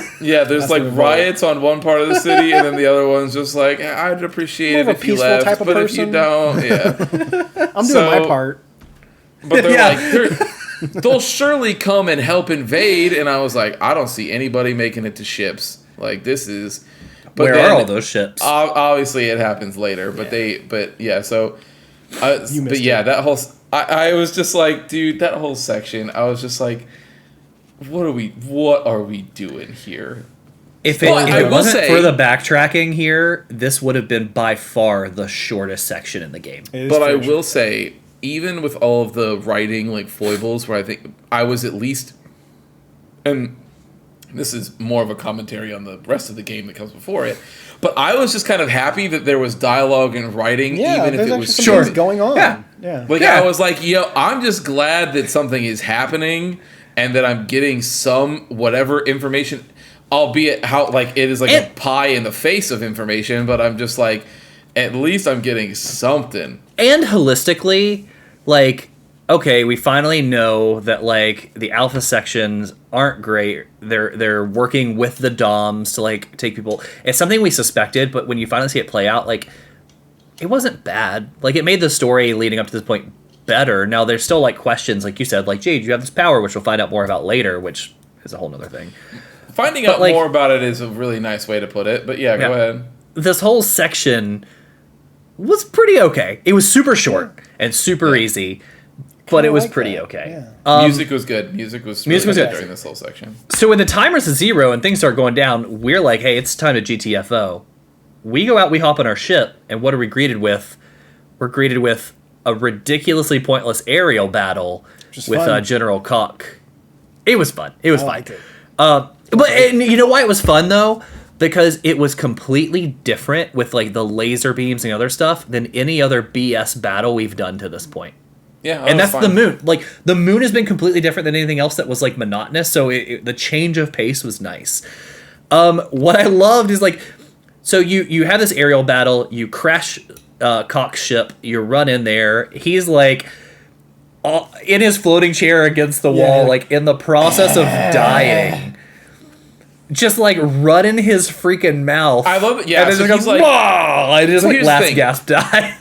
B: like riots on one part of the city, and then the other one's just like, I'd appreciate it if you left,
C: type of
B: but
C: person.
B: if you don't,
C: I'm doing my part.
B: But they're like, they'll surely come and help invade, and I was like, I don't see anybody making it to ships. Like, this is. But
A: where are all those ships?
B: Obviously, it happens later. But that whole. I was just like, dude, that whole section. I was just like, what are we doing here?
A: If it wasn't for the backtracking here, this would have been by far the shortest section in the game.
B: But I will say, even with all of the writing like foibles, where I think I was at least, and This is more of a commentary on the rest of the game that comes before it. But I was just kind of happy that there was dialogue and writing, even if it was
C: some things going on. Yeah.
B: Like, I was like, I'm just glad that something is happening and that I'm getting some whatever information, albeit how, like, it is like a pie in the face of information, but I'm just like, at least I'm getting something.
A: And holistically, like, okay, we finally know that, like, the alpha sections aren't great. They're working with the DOMs to, like, take people. It's something we suspected, but when you finally see it play out, like, it wasn't bad. Like, it made the story leading up to this point better. Now, there's still, like, questions, like you said, like, Jade, you have this power, which we'll find out more about later, which is a whole nother thing.
B: Finding out more about it is a really nice way to put it, but yeah, go ahead.
A: This whole section was pretty okay. It was super short and super easy. But it was pretty okay.
C: Yeah.
B: Music was good. Music was good during this whole section.
A: So when the timer's at 0 and things start going down, we're like, hey, it's time to GTFO. We go out, we hop on our ship, and what are we greeted with? We're greeted with a ridiculously pointless aerial battle with General Cock. It was fun. It was fun.
C: Liked it.
A: And you know why it was fun, though? Because it was completely different with, like, the laser beams and other stuff than any other BS battle we've done to this point.
B: Yeah,
A: and that's the moon. Like, the moon has been completely different than anything else that was, like, monotonous, so the change of pace was nice. What I loved is, like, so you have this aerial battle, you crash Cock's ship, you run in there, he's, like, in his floating chair against the wall, like, in the process of dying. Just, like, running his freaking mouth.
B: I love it, yeah.
A: And then
B: so he's like,
A: I just, like, last gasp die.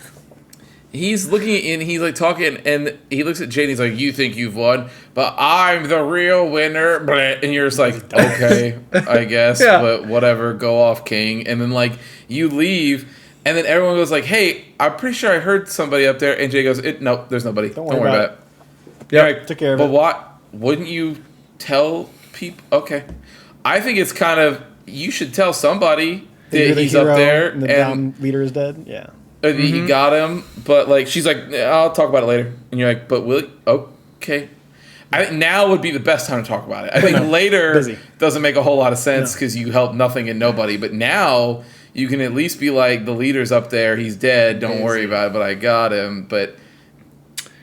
B: He's looking at, and he's like talking, and he looks at Jade, and he's like, you think you've won, but I'm the real winner. And you're just like, okay, I guess, but whatever, go off, king. And then, like, you leave, and then everyone goes like, hey, I'm pretty sure I heard somebody up there. And Jade goes, no, there's nobody. Don't worry about it.
A: Yeah,
B: like,
C: took care of it.
B: But what? Wouldn't you tell people? Okay. I think it's kind of, you should tell somebody that he's up there.
C: And the down leader is dead. Yeah.
B: He got him, but, like, she's like, I'll talk about it later. And you're like, but will it? Okay. I think now would be the best time to talk about it. I think later doesn't make a whole lot of sense because you help nothing and nobody. But now you can at least be like, the leader's up there, he's dead, don't worry about it, but I got him. But,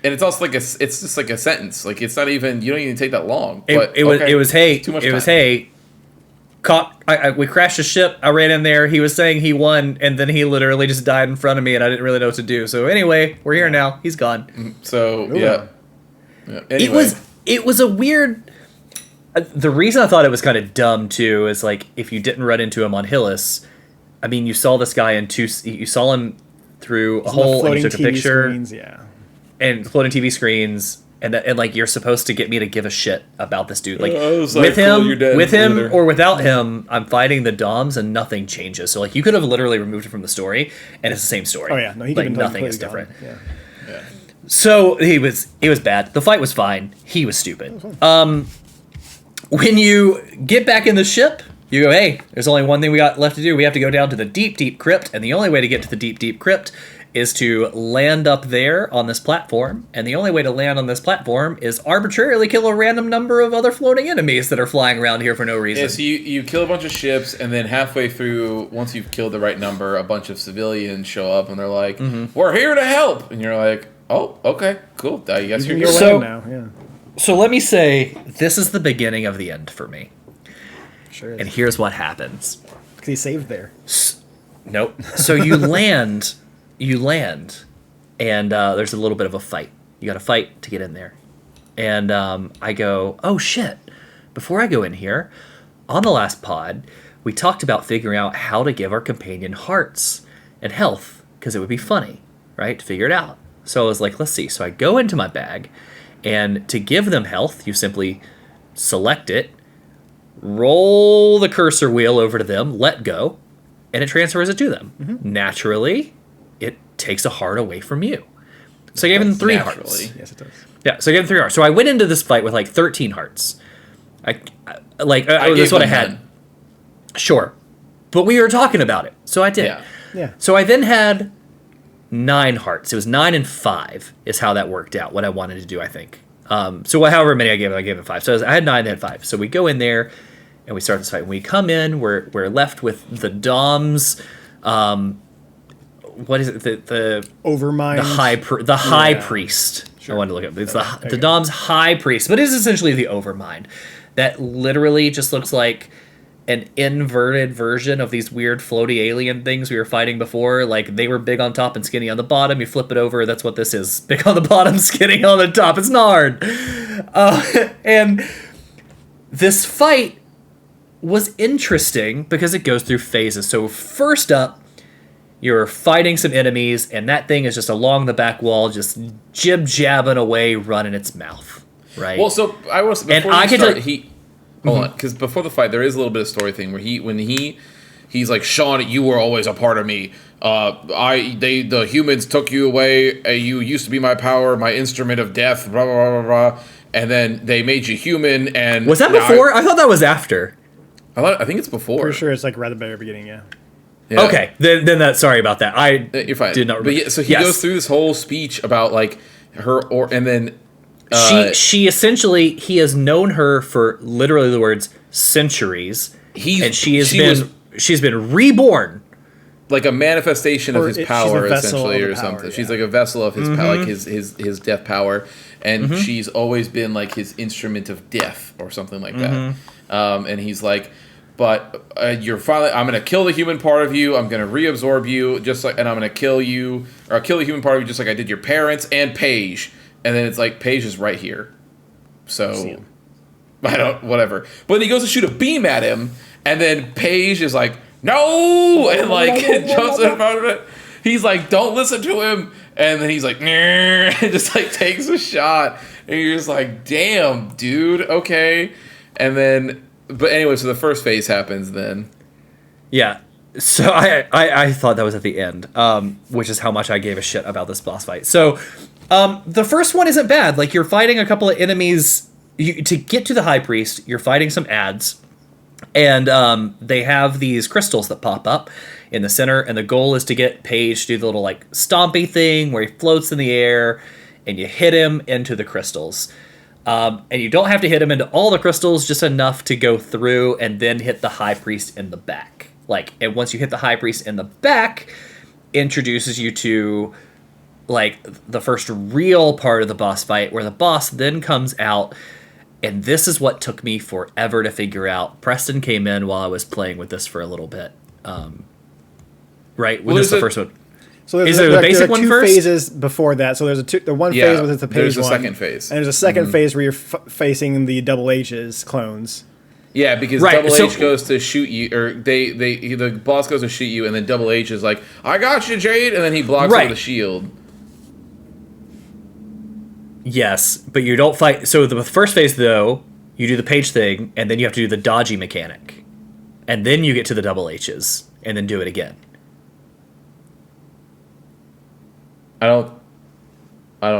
B: and it's also like it's just like a sentence. Like, it's not even, you don't even take that long. But
A: it was hey, Cock, we crashed a ship. I ran in there. He was saying he won, and then he literally just died in front of me, and I didn't really know what to do. So anyway, we're here now. He's gone.
B: So yeah. Anyway.
A: It was a weird. The reason I thought it was kind of dumb too is, like, if you didn't run into him on Hillis, I mean, you saw this guy you saw him through a hole, and you took a picture,
C: screens,
A: and floating TV screens. And like, you're supposed to get me to give a shit about this dude. Like,
B: with
A: him or without him, I'm fighting the DOMs and nothing changes. So, like, you could have literally removed it from the story, and it's the same story.
C: Oh yeah, no, he
A: like,
C: could
A: nothing is different.
C: Yeah.
A: So it was bad. The fight was fine. He was stupid. When you get back in the ship, you go, hey, there's only one thing we got left to do. We have to go down to the deep, deep crypt, and the only way to get to the deep, deep crypt is to land up there on this platform, and the only way to land on this platform is arbitrarily kill a random number of other floating enemies that are flying around here for no reason.
B: Yeah, so you kill a bunch of ships, and then halfway through, once you've killed the right number, a bunch of civilians show up, and they're like, we're here to help! And you're like, oh, okay, cool, I guess you're here
C: now. Yeah.
A: So let me say, this is the beginning of the end for me.
C: Sure is.
A: And here's what happens.
C: Because he saved there.
A: Nope. So you land... and there's a little bit of a fight. You got to fight to get in there. And I go, oh shit, before I go in here, on the last pod, we talked about figuring out how to give our companion hearts and health, because it would be funny, right, to figure it out. So I was like, let's see. So I go into my bag, and to give them health, you simply select it, roll the cursor wheel over to them, let go, and it transfers it to them. Naturally, it takes a heart away from you. So I gave them 3 hearts.
C: Yes, it does.
A: Yeah, so I gave them 3 hearts. So I went into this fight with like 13 hearts. That's what I had. Sure. But we were talking about it, so I did.
C: Yeah.
A: So I then had 9 hearts. It was 9 and 5 is how that worked out, what I wanted to do, I think. So however many I gave it 5. So I had 9, they had 5. So we go in there, and we start this fight. When we come in, we're left with the Doms. What is it? The
C: Overmind.
A: the high priest. Sure. I wanted to look up. It's the Dom's high priest, but it is essentially the Overmind that literally just looks like an inverted version of these weird floaty alien things we were fighting before. Like, they were big on top and skinny on the bottom. You flip it over, that's what this is. Big on the bottom, skinny on the top. It's Nard. And this fight was interesting because it goes through phases. So first up, you're fighting some enemies, and that thing is just along the back wall, just jib-jabbing away, running its mouth, right?
B: Well, so I was... Before hold on, because before the fight, there is a little bit of story thing where he's like, Sean, you were always a part of me. The humans took you away. You used to be my power, my instrument of death. Blah blah blah blah. Blah. And then they made you human. And
A: was that before? I thought that was after.
B: I think it's before.
C: For sure, it's like right at the very beginning. Yeah.
A: Okay, then that. Sorry about that.
B: You're fine.
A: Did not remember.
B: But yeah, so he goes through this whole speech about like and then.
A: She essentially, he has known her for literally the words centuries, and she's been reborn,
B: like a manifestation of his power, essentially, or
C: something.
B: Yeah. She's like a vessel of his power, like his death power, and she's always been like his instrument of death or something like that. And he's like, but you're finally, I'm gonna kill the human part of you. I'm gonna reabsorb you, and I'm gonna kill you, or I'll kill the human part of you, just like I did your parents and Paige. And then it's like, Paige is right here. So, whatever. But then he goes to shoot a beam at him, and then Paige is like, no! And like, jumps in front of it. He's like, don't listen to him. And then he's like, and just like takes a shot. And you're just like, damn, dude, okay. And then, but anyway, so the first phase happens then.
A: Yeah. So I thought that was at the end, which is how much I gave a shit about this boss fight. So, the first one isn't bad. Like, you're fighting a couple of enemies. To get to the high priest, you're fighting some ads, and they have these crystals that pop up in the center, and the goal is to get Paige to do the little like stompy thing where he floats in the air, and you hit him into the crystals. And you don't have to hit him into all the crystals, just enough to go through and then hit the high priest in the back. And once you hit the high priest in the back, introduces you to like the first real part of the boss fight, where the boss then comes out, and this is what took me forever to figure out. Preston came in while I was playing with this for a little bit. Right? When this is the first one.
C: So there's
A: the basic one
C: two
A: first?
C: Phases before that. So there's the one phase with the Paige one.
B: There's a second phase.
C: And there's a second phase where you're facing the Double H's clones.
B: Yeah, because Double H goes to shoot you, or the boss goes to shoot you, and then Double H is like, I got you, Jade, and then he blocks with a shield.
A: Yes, but you don't fight. So the first phase, though, you do the Paige thing, and then you have to do the dodgy mechanic. And then you get to the Double H's, and then do it again.
B: I don't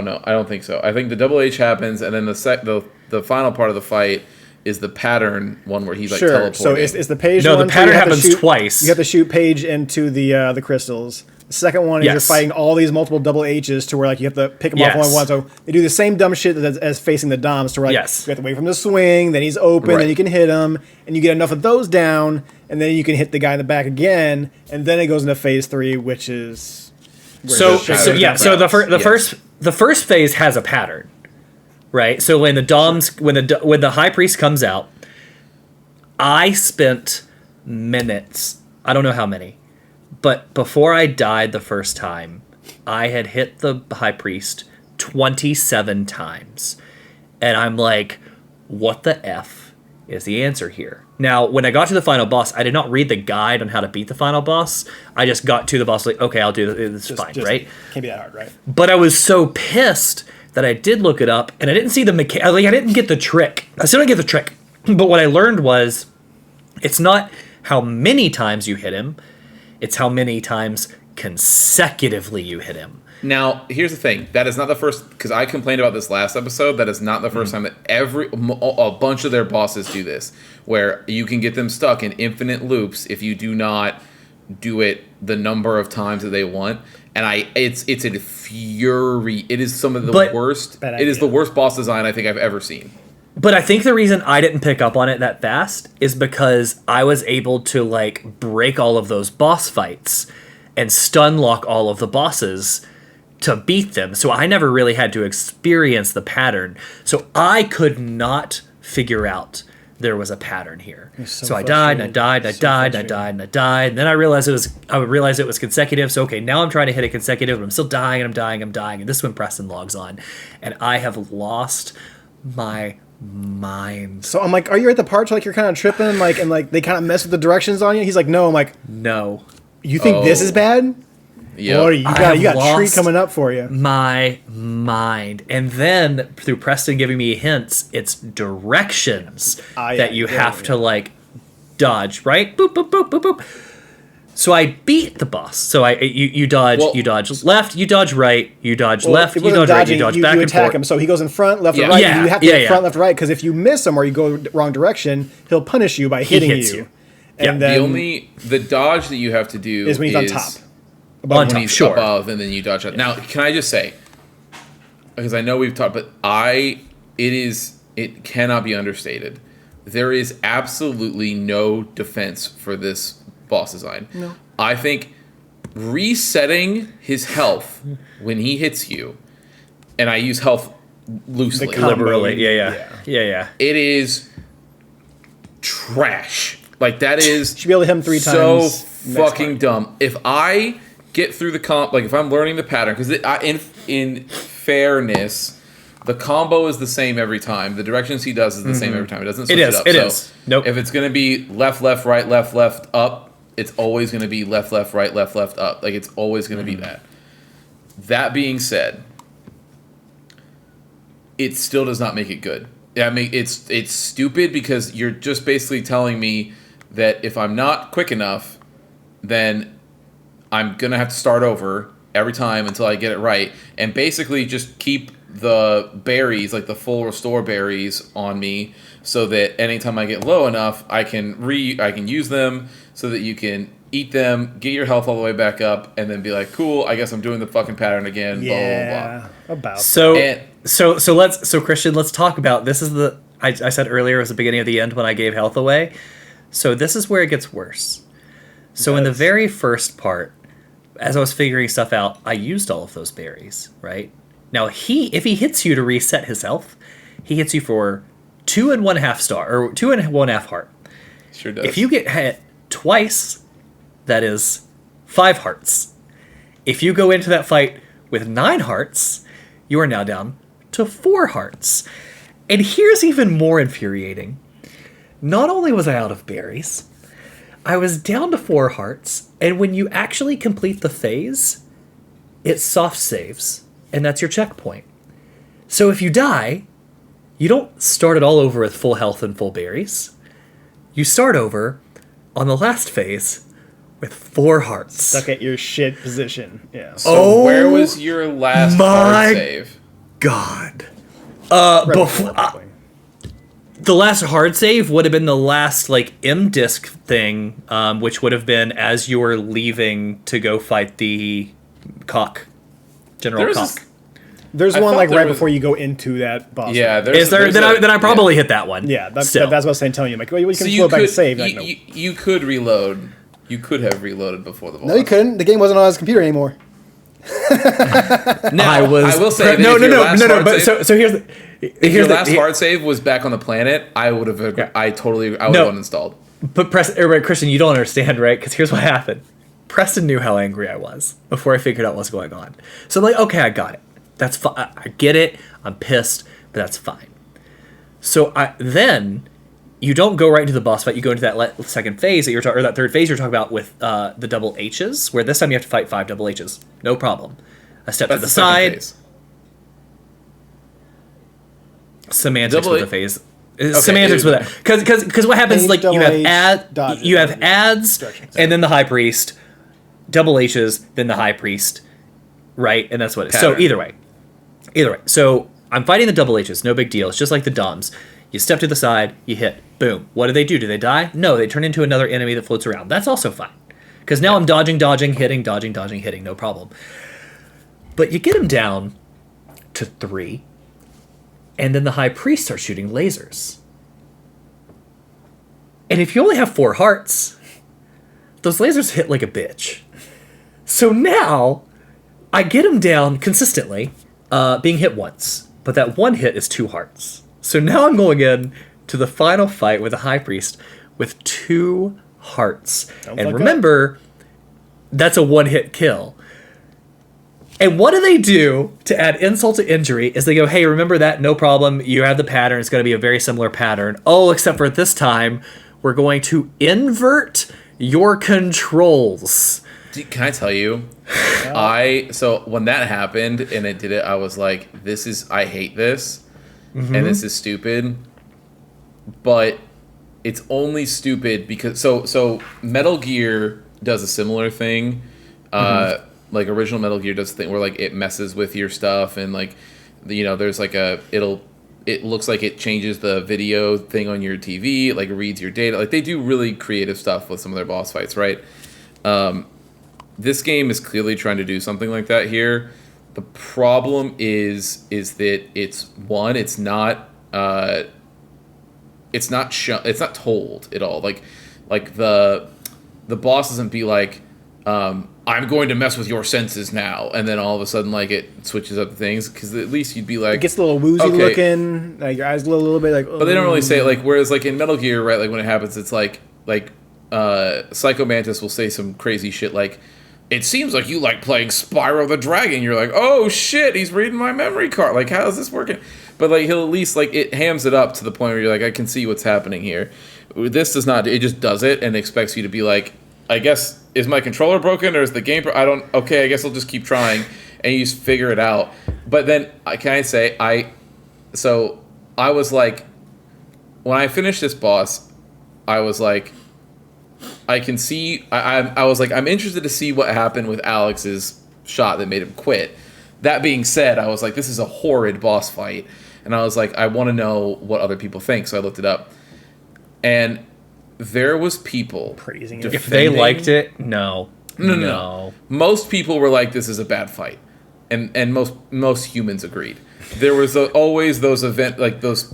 B: know. I don't think so. I think the Double H happens, and then the final part of the fight is the pattern one where he's like teleporting.
C: So it's the Paige
A: one.
C: No,
A: the pattern happens twice.
C: You have to shoot Paige into the crystals. The second one is you're fighting all these multiple Double H's to where like you have to pick them off one by one. So they do the same dumb shit as facing the Doms to where like, you have to wait for him to swing, then he's open, then you can hit him, and you get enough of those down, and then you can hit the guy in the back again, and then it goes into phase 3, which is
A: so the first phase has a pattern, right? So when the Doms when the high priest comes out, I spent minutes, I don't know how many, but before I died the first time, I had hit the high priest 27 times. And I'm like, what the F is the answer here? Now, when I got to the final boss, I did not read the guide on how to beat the final boss. I just got to the boss like, okay, I'll do this. It's fine, right?
C: Can't be that hard, right?
A: But I was so pissed that I did look it up, and I didn't see the I didn't get the trick. I still didn't get the trick. But what I learned was, it's not how many times you hit him, it's how many times consecutively you hit him.
B: Now, here's the thing. That is not the first, because I complained about this last episode, that is not the first time that a bunch of their bosses do this, where you can get them stuck in infinite loops if you do not do it the number of times that they want. And it's a fury. It is some of the worst. It is the worst boss design I think I've ever seen.
A: But I think the reason I didn't pick up on it that fast is because I was able to like break all of those boss fights and stun lock all of the bosses to beat them. So I never really had to experience the pattern. So I could not figure out there was a pattern here. So I died and I died and I died and I died and I died. And then I realized it was consecutive. So okay, now I'm trying to hit it consecutive, but I'm still dying and I'm dying, I'm dying. And this is when Preston logs on. And I have lost my mind.
C: So I'm like, are you at the part where like you're kind of tripping, like, and like they kind of mess with the directions on you? He's like, no. I'm like,
A: No.
C: you think this is bad?
B: Yeah.
C: Boy, you
A: I
C: got
A: have
C: treat
A: lost
C: coming up for you.
A: My mind. And then through Preston giving me hints, it's directions that you have to like dodge, right? Boop, boop, boop, boop, boop. So I beat the boss. So you dodge, you dodge left, you dodge right, you dodge left, you dodge right, you dodge back
C: you
A: and
C: attack
A: forth.
C: him. So he goes in front, left,
B: Yeah.
C: or right.
A: Yeah,
C: And you have to
A: yeah,
C: hit
A: yeah.
C: front, left, right. Because if you miss him or you go the wrong direction, he'll punish you by hitting
A: hits
C: you.
A: you.
C: And
B: The
C: then
B: the dodge that you have to do
C: is when he's on top.
A: On
B: when
A: top,
B: he's
A: sure.
B: above, and then you dodge out. Now, can I just say, because I know we've talked, but it cannot be understated. There is absolutely no defense for this boss design.
C: No.
B: I think resetting his health when he hits you, and I use health loosely,
C: The combo.
A: Liberally. Yeah.
B: it is trash. Like that is
C: Should be able to hit him 3
B: so
C: times next
B: fucking
C: fight.
B: dumb. If I get through the comp, like if I'm learning the pattern, because in fairness, the combo is the same every time. The directions he does is the same every time. It doesn't switch
A: is,
B: it up.
A: it
B: So
A: is. Nope.
B: If it's gonna be left, left, right, left, up, it's always gonna be left, left, right, left, up. Like it's always gonna be that. That being said, it still does not make it good. I mean, it's stupid because you're just basically telling me that if I'm not quick enough, then I'm gonna have to start over every time until I get it right, and basically just keep the berries, like the full restore berries, on me, so that anytime I get low enough, I can use them, so that you can eat them, get your health all the way back up, and then be like, cool, I guess I'm doing the fucking pattern again. Blah, blah, blah, blah.
C: Yeah, about
A: So
B: And-
A: so Christian, let's talk about this. Is the I said earlier it was the beginning of the end when I gave health away. So this is where it gets worse. So in the very first part, as I was figuring stuff out, I used all of those berries, right? Now if he hits you to reset his health, he hits you for 2 1/2 star or 2 1/2 heart.
B: Sure does.
A: If you get hit twice, that is 5 hearts. If you go into that fight with 9 hearts, you are now down to 4 hearts. And here's even more infuriating. Not only was I out of berries, I was down to 4 hearts, and when you actually complete the phase, it soft saves, and that's your checkpoint. So if you die, you don't start it all over with full health and full berries. You start over on the last phase with 4 hearts.
C: stuck at your shit position. Yeah.
B: So where was your last
A: my
B: hard save?
A: God.
C: Right
A: Before,
C: before.
A: the last hard save would have been the last like M disc thing, which would have been as you were leaving to go fight the General
B: There's
A: Cock.
B: this-
C: There's
B: I
C: one
B: thought
C: like
B: there
C: right
B: was-
C: before you go into that boss.
B: Yeah,
C: fight.
B: there's
A: Is there?
B: there's
A: Then
B: a-
A: I probably hit that one.
C: Yeah, that's
A: Still.
C: what I was saying. Telling you, like, well, you
B: So
C: can
B: you
C: flow back
B: could
C: and save.
B: you,
C: Like, no.
B: you could reload. You could have reloaded before the boss.
C: No, you couldn't. The game wasn't on his computer anymore.
B: Now,
A: I was.
B: I will say that
A: no,
B: if
A: no,
B: your
A: no,
B: last
A: no, no.
B: hard
A: But
B: save-
A: so here's the.
B: if your last
A: the,
B: hard save was back on the planet, I would have.
A: Yeah.
B: I would have
A: No.
B: uninstalled.
A: But Christian, you don't understand, right? Because here's what happened. Preston knew how angry I was before I figured out what's going on. So I'm like, okay, I got it. That's fine. I get it. I'm pissed, but that's fine. So then you don't go right into the boss fight. You go into that second phase that you're talking, or that third phase you're talking about with the double H's, where this time you have to fight 5 double H's. No problem. I step to the
B: second
A: side.
B: phase.
A: Semantics
B: Double
A: with
B: A-
A: the phase. Semantics
B: it-
A: with that, because what happens is like you have
C: dodges,
A: you have ads,
C: directions.
A: and then the high priest, double H's, then the high priest, right? And that's what it is. So
B: Pattern.
A: either way. So I'm fighting the double H's, no big deal. It's just like the DOMs. You step to the side, you hit, boom. What do? Do they die? No, they turn into another enemy that floats around. That's also fine, because now I'm dodging, hitting, hitting, no problem. But you get them down to 3. And then the high priest starts shooting lasers. And if you only have 4 hearts, those lasers hit like a bitch. So now, I get him down consistently, being hit once. But that one hit is 2 hearts. So now I'm going in to the final fight with the high priest with 2 hearts. And remember, that's a 1-hit kill. And what do they do to add insult to injury is they go, hey, remember that? No problem. You have the pattern. It's going to be a very similar pattern. Oh, except for this time, we're going to invert your controls.
B: Can I tell you? So when that happened and it did it, I was like, I hate this. And this is stupid. But it's only stupid because so Metal Gear does a similar thing. Like original Metal Gear does a thing where like it messes with your stuff and like there's like it looks like it changes the video thing on your TV, it like reads your data. Like they do really creative stuff with some of their boss fights, right? This game is clearly trying to do something like that here. The problem is that it's not told at all. Like the boss doesn't be like, I'm going to mess with your senses now, and then all of a sudden, like, it switches up the things, because at least you'd be like...
C: It gets a little woozy looking, like, your eyes glow a little bit, like...
B: But they don't really say it, like, whereas, like, in Metal Gear, right, like, when it happens, it's like, Psycho Mantis will say some crazy shit, like, it seems like you like playing Spyro the Dragon. You're like, oh, shit, he's reading my memory card. Like, how is this working? But, like, he'll at least, like, it hams it up to the point where you're like, I can see what's happening here. This does not, it just does it and expects you to be like, I guess... Is my controller broken or is the game... Okay, I guess I'll just keep trying. And you just figure it out. But then, can I say, I was like... When I finished this boss, I was like... I can see... I was like, I'm interested to see what happened with Alex's shot that made him quit. That being said, I was like, this is a horrid boss fight. And I was like, I want to know what other people think. So I looked it up. And... There was people
C: praising it.
A: If they liked it, no.
B: Most people were like, "This is a bad fight," and most humans agreed. There was always those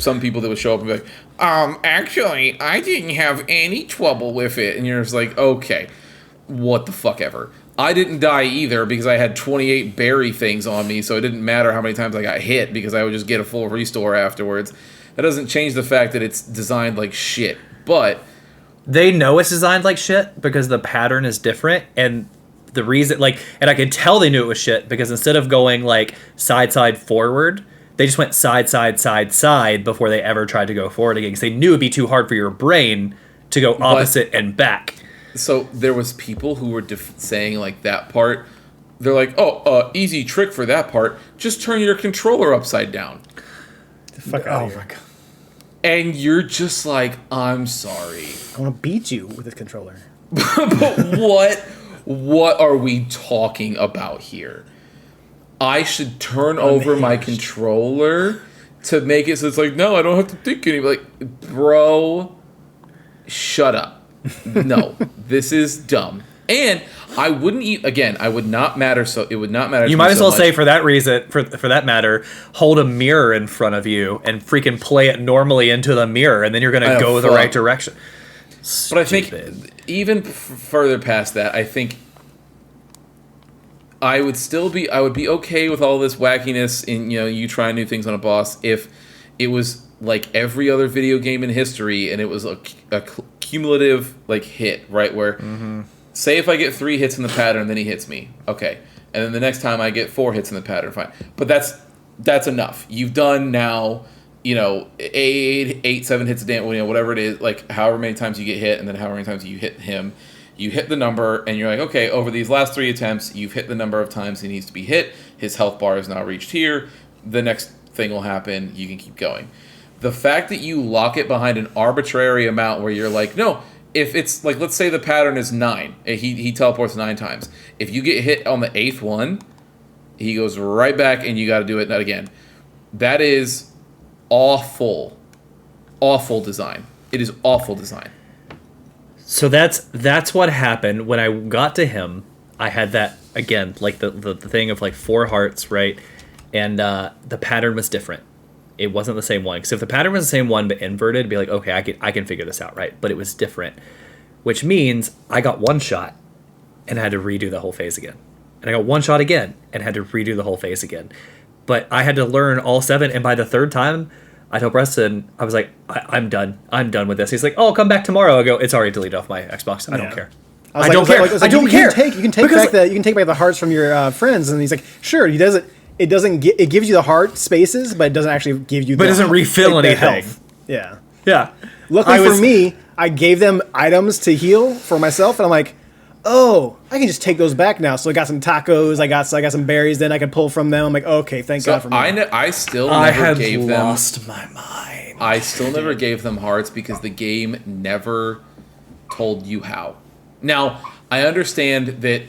B: some people that would show up and be like, actually, I didn't have any trouble with it," and you're just like, "Okay, what the fuck ever." I didn't die either because I had 28 berry things on me, so it didn't matter how many times I got hit because I would just get a full restore afterwards. That doesn't change the fact that it's designed like shit, but.
A: They know it's designed like shit because the pattern is different, and the reason, like, and I could tell they knew it was shit because instead of going like side forward, they just went side before they ever tried to go forward again because they knew it'd be too hard for your brain to go opposite and back.
B: So there was people who were saying like that part. They're like, oh, easy trick for that part. Just turn your controller upside down.
C: The fuck out of here. My God.
B: And you're just like, I'm sorry.
C: I want to beat you with this controller.
B: But what are we talking about here? I should turn over my controller to make it so it's like, no, I don't have to think anymore. Like, bro, shut up. No, this is dumb. And I wouldn't eat again. I would not matter. So it would not matter.
A: You might as well say, for that reason, for that matter, hold a mirror in front of you and freaking play it normally into the mirror, and then you're gonna go the right direction.
B: But I think even further past that, I think I would be okay with all this wackiness in you trying new things on a boss if it was like every other video game in history and it was a cumulative like hit, right, where. Say if I get 3 hits in the pattern, then he hits me. Okay. And then the next time I get 4 hits in the pattern, fine. But that's enough. You've done now, 7 hits a damage, whatever it is, like however many times you get hit and then however many times you hit him. You hit the number and you're like, okay, over these last 3 attempts, you've hit the number of times he needs to be hit. His health bar is now reached here. The next thing will happen. You can keep going. The fact that you lock it behind an arbitrary amount where you're like, no, if it's like, let's say the pattern is 9, he teleports 9 times. If you get hit on the 8th one, he goes right back and you got to do it again. That is awful design. It is awful design.
A: So that's what happened when I got to him. I had that again, like the thing of like 4 hearts, right? And the pattern was different. It wasn't the same one. Because if the pattern was the same one but inverted, it'd be like, okay, I can figure this out, right? But it was different, which means I got one shot and had to redo the whole phase again. And I got one shot again and had to redo the whole phase again. But I had to learn all 7, and by the 3rd time, I told Preston, I was like, I'm done. I'm done with this. He's like, oh, I'll come back tomorrow. I go, it's already deleted off my Xbox. I don't care. I don't care. I don't care.
C: You can take back the hearts from your friends, and he's like, sure. He does it. It doesn't. It gives you the heart spaces, but it doesn't actually give you.
A: But it doesn't refill
C: the
A: anything.
C: Health. Yeah.
A: Yeah.
C: Luckily for me, I gave them items to heal for myself, and I'm like, oh, I can just take those back now. So I got some tacos. I got some berries. Then I could pull from them. I'm like, okay, thank God for me.
B: I still never gave them.
A: I lost my mind.
B: I still never gave them hearts because the game never told you how. Now, I understand that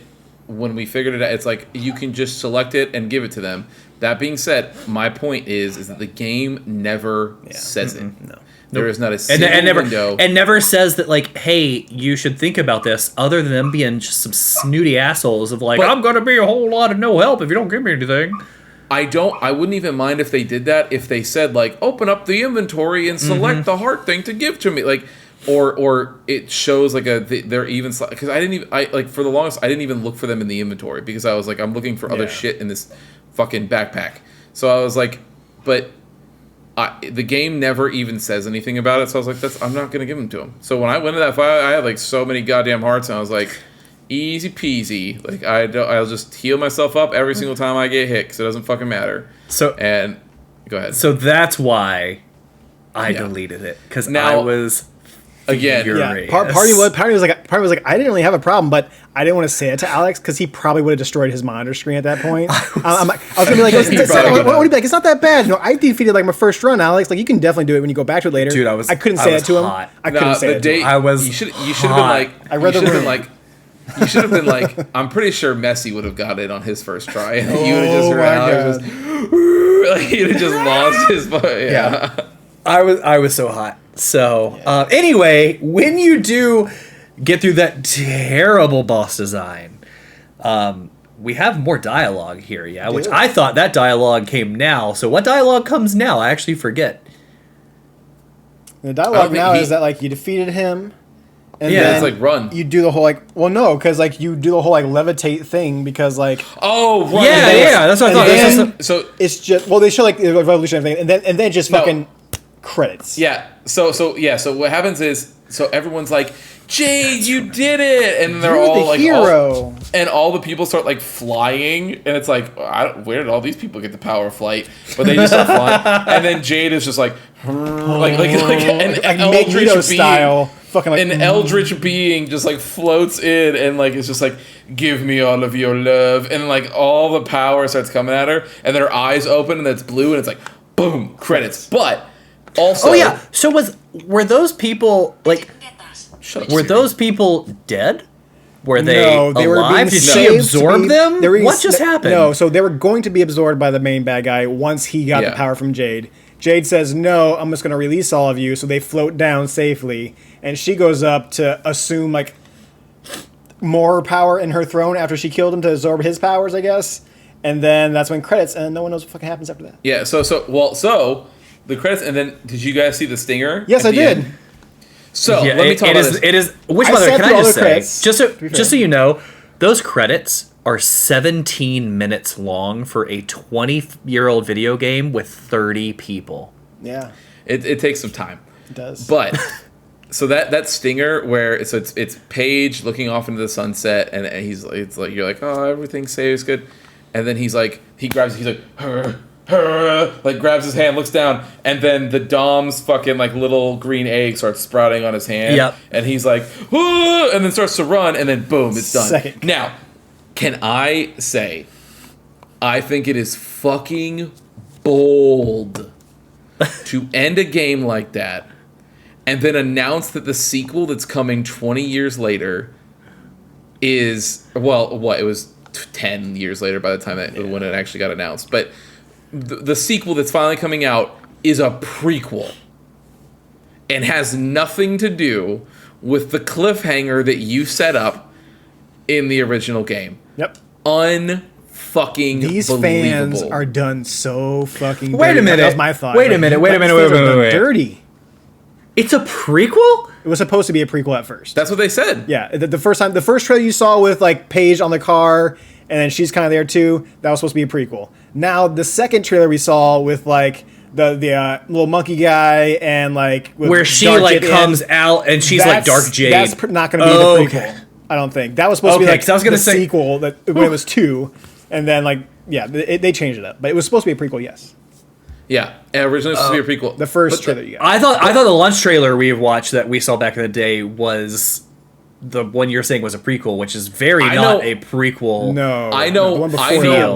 B: when we figured it out, it's like you can just select it and give it to them. That being said, my point is that the game never says it. No. There is not a single window.
A: And never says that, like, hey, you should think about this, other than them being just some snooty assholes of like, I'm going to be a whole lot of no help if you don't give me anything.
B: I wouldn't even mind if they did that, if they said, like, open up the inventory and select the heart thing to give to me. Like, or it shows, like, they're even, because for the longest, I didn't even look for them in the inventory, because I was like, I'm looking for other shit in this fucking backpack. So I was like, but the game never even says anything about it, so I was like, I'm not going to give them to him. So when I went to that fight, I had, like, so many goddamn hearts, and I was like, easy peasy. Like, I'll just heal myself up every single time I get hit, because it doesn't fucking matter. And go ahead.
A: So that's why I deleted it, because I was furious.
C: Part was like, I didn't really have a problem, but I didn't want to say it to Alex because he probably would have destroyed his monitor screen at that point. I was gonna be like, it's not that bad. No, I defeated like my first run, Alex. Like, you can definitely do it when you go back to it later.
A: Dude,
C: I couldn't say it to him. I couldn't say it to him.
B: You should have been like, I read the room. You should have been like, I'm pretty sure Messi would have got it on his first try, and you would have just heard Alex like, he'd have just lost his. Yeah.
A: I was so hot. So anyway, when you do get through that terrible boss design, we have more dialogue here, which I thought that dialogue came now. So what dialogue comes now? I actually forget.
C: The dialogue now is that, like, you defeated him. And then
B: it's like run.
C: You do the whole, like, well, no, because, like, you do the whole, like, levitate thing because, like,
B: right.
A: Yeah, that's what I thought.
B: So
C: it's just, well, they show, like, the revolution and everything, and then just fucking credits.
B: Yeah. So what happens is, so everyone's like, Jade, you did it, and they're all like,
C: hero.
B: And all the people start like flying, and it's like, where did all these people get the power of flight? But they just start flying, and then Jade is just like an eldritch
C: style, fucking like
B: an eldritch being just like floats in, and like it's just like, give me all of your love, and like all the power starts coming at her, and then her eyes open, and it's blue, and it's like, boom, credits. But also,
A: so were those people like? Were those people dead? Were they alive? Did she absorb them? What just happened?
C: No, so they were going to be absorbed by the main bad guy once he got the power from Jade. Jade says, no, I'm just going to release all of you, so they float down safely. And she goes up to assume, like, more power in her throne after she killed him to absorb his powers, I guess. And then that's when credits, and no one knows what fucking happens after that.
B: Yeah, so the credits, and then did you guys see the stinger?
C: Yes, I did.
B: End? So let me talk about this.
A: It is. Which mother? Can I just say, just so you know, those credits are 17 minutes long for a 20-year-old video game with 30 people.
C: Yeah,
B: it takes some time.
C: It does.
B: But so that stinger where it's Paige looking off into the sunset, and it's like you're like, oh, everything saves good, and then he's like grabs his hand, looks down, and then the Dom's fucking like little green egg starts sprouting on his hand.
A: Yep.
B: And he's like, "Whoa," and then starts to run, and then boom, it's done.
C: Second.
B: Now, can I say, I think it is fucking bold to end a game like that and then announce that the sequel that's coming 20 years later is, well, what, it was 10 years later by the time when it actually got announced, but the sequel that's finally coming out is a prequel and has nothing to do with the cliffhanger that you set up in the original game.
C: Yep.
B: fucking
C: These
B: believable.
C: fans are done so fucking.
A: Wait a
C: dirty.
A: minute.
C: That was my thought.
A: Wait a minute.
C: These fans are done dirty.
A: It's a prequel?
C: It was supposed to be a prequel at first.
B: That's what they said.
C: Yeah, the first trailer you saw with like Paige on the car, and then she's kind of there too. That was supposed to be a prequel. Now the second trailer we saw with like the little monkey guy and like with
A: Where she
C: Dark
A: like
C: Jade
A: comes
C: in,
A: out and she's like Dark Jade.
C: That's not going to be the prequel. I don't think that was supposed to be
A: Okay,
C: like
A: 'cause I was gonna
C: the
A: say-
C: sequel that when it was 2, and then like they changed it up, but it was supposed to be a prequel. Yes,
B: Yeah, and originally it was supposed to be a prequel.
C: the first
B: But
C: trailer you got.
A: I thought the launch trailer we watched that we saw back in the day was the one you're saying was a prequel, which is very
B: I
A: not
B: know-
A: a prequel.
C: No,
B: I
C: the
B: know.
C: one before
B: I know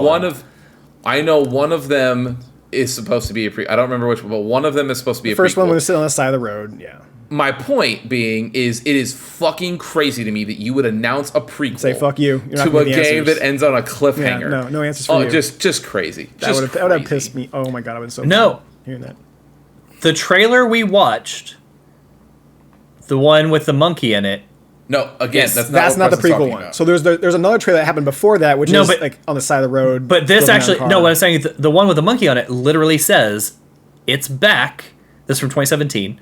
C: that.
B: one of them is supposed to be a pre. I don't remember which one, but one of them is supposed to be a
C: First
B: prequel.
C: one was sitting on the side of the road. Yeah,
B: My point being is, it is fucking crazy to me that you would announce a prequel.
C: say fuck you. You're not
B: to
C: gonna
B: a
C: give me
B: game
C: answers.
B: that ends on a
C: Yeah,
B: cliffhanger.
C: no answers for you.
B: Just crazy.
C: That
B: Just
C: would have
B: crazy.
C: pissed me. Oh my god, I would so
A: No.
C: mad hearing that.
A: The trailer we watched, the one with the monkey in it.
B: No, again,
A: Yes,
B: that's
C: That's
B: not
C: not the
B: what Preston's
C: prequel
B: talking
C: one.
B: about.
C: So there's another trailer that happened before that, which
A: No,
C: is
A: but-
C: like on the side of the road.
A: But this
C: flipping out
A: actually,
C: a car.
A: no, what I'm saying, the one with the monkey on it literally says, it's back. This is from 2017.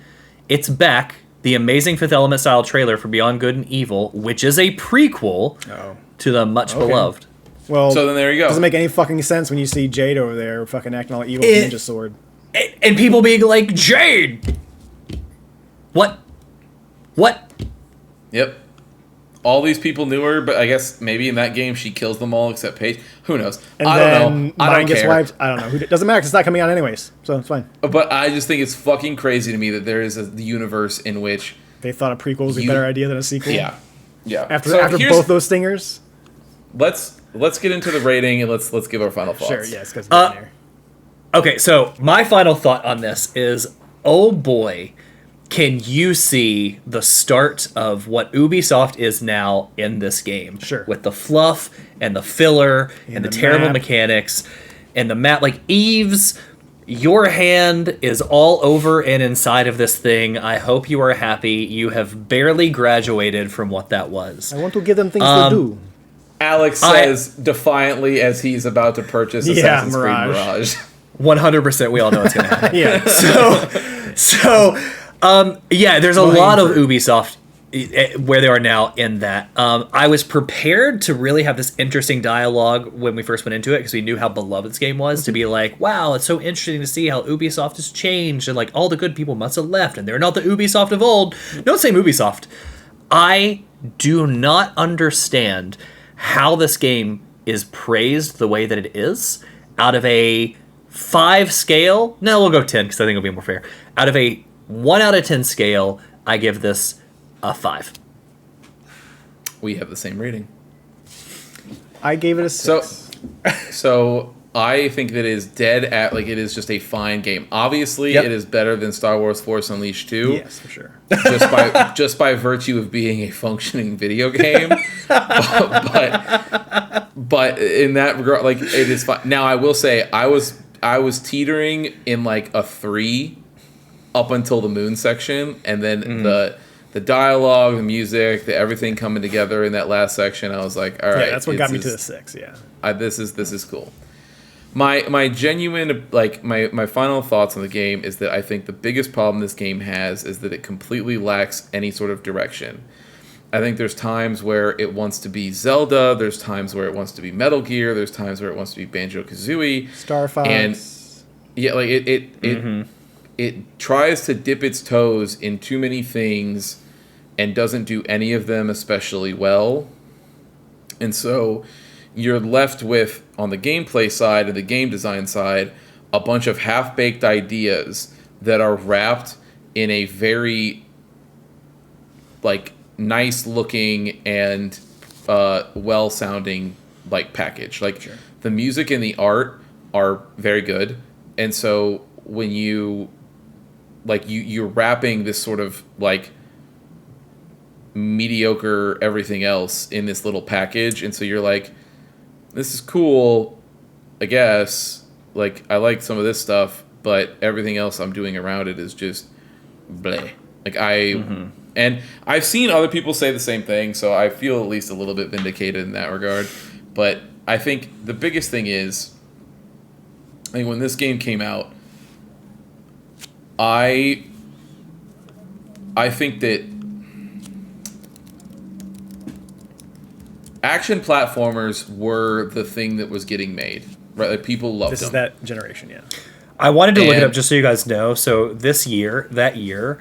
A: It's back. The amazing Fifth Element style trailer for Beyond Good and Evil, which is a prequel
C: Oh.
A: to the much
C: Okay.
A: beloved.
C: Well,
B: So then there you go.
C: Doesn't make any fucking sense when you see Jade over there fucking acting all evil
A: It-
C: with a ninja sword.
A: And people being like, Jade! What? What?
B: Yep. All these people knew her, but I guess maybe in that game she kills them all except Paige. Who knows?
C: And
B: I
C: then
B: don't know. I
C: mine
B: don't
C: gets
B: care.
C: wiped. I don't know. It doesn't matter 'cause it's not coming out anyways, so it's fine.
B: But I just think it's fucking crazy to me that there is a universe in which,
C: They thought a prequel was a
B: You-
C: better idea than a sequel.
B: yeah.
C: After
B: So
C: after
B: here's-
C: both those stingers.
B: let's get into the rating and let's give our final thoughts.
C: Sure. Yes. Because
A: Okay, so my final thought on this is, oh boy, can you see the start of what Ubisoft is now in this game?
C: Sure.
A: With the fluff and the filler and the
C: the
A: terrible
C: map.
A: mechanics and the map. Like, Eves, your hand is all over and inside of this thing. I hope you are happy. You have barely graduated from what that was.
C: I want to give them things to do.
B: Alex
A: I-
B: says defiantly as he's about to purchase
C: Yeah,
B: Assassin's Creed
C: Mirage.
B: Mirage.
A: 100%, we all know it's going to happen.
C: Yeah.
A: Yeah, there's a
C: Mine
A: lot of
C: for-
A: Ubisoft where they are now in that. I was prepared to really have this interesting dialogue when we first went into it because we knew how beloved this game was, to be like, wow, it's so interesting to see how Ubisoft has changed and like all the good people must have left and they're not the Ubisoft of old. Don't say Ubisoft. I do not understand how this game is praised the way that it is out of a 5 scale. No, we'll go 10 because I think it'll be more fair. Out of a 1 out of 10 scale, I give this a 5.
B: We have the same rating.
C: I gave it a 6.
B: So I think that it is dead at, like, it is just a fine game. Obviously,
A: Yep.
B: it is better than Star Wars Force Unleashed 2.
C: Yes, for sure.
B: just by virtue of being a functioning video game. but in that regard, like, it is fine. Now I will say I was teetering in like a 3 up until the moon section, and then the dialogue, the music, the everything coming together in that last section, I was like, all right,
C: Yeah, that's what got me
B: it's
C: to the
B: just-
C: 6. Yeah.
B: this is cool. My genuine, like, my final thoughts on the game is that I think the biggest problem this game has is that it completely lacks any sort of direction. I think there's times where it wants to be Zelda, there's times where it wants to be Metal Gear, there's times where it wants to be Banjo-Kazooie.
C: Star Fox.
B: And yeah, like it tries to dip its toes in too many things and doesn't do any of them especially well. And so you're left with, on the gameplay side and the game design side, a bunch of half-baked ideas that are wrapped in a very, like, nice looking and well sounding, like, package. Like, the music and the art are very good, and so when you're wrapping this sort of, like, mediocre everything else in this little package, and so you're like, this is cool, I guess, like, I like some of this stuff, but everything else I'm doing around it is just bleh. Like, and I've seen other people say the same thing, so I feel at least a little bit vindicated in that regard. But I think the biggest thing is, I think when this game came out, I think that action platformers were the thing that was getting made. Right, like people loved them.
C: This is that generation, yeah.
A: I wanted to look it
B: And-
A: up just so you guys know. So that year,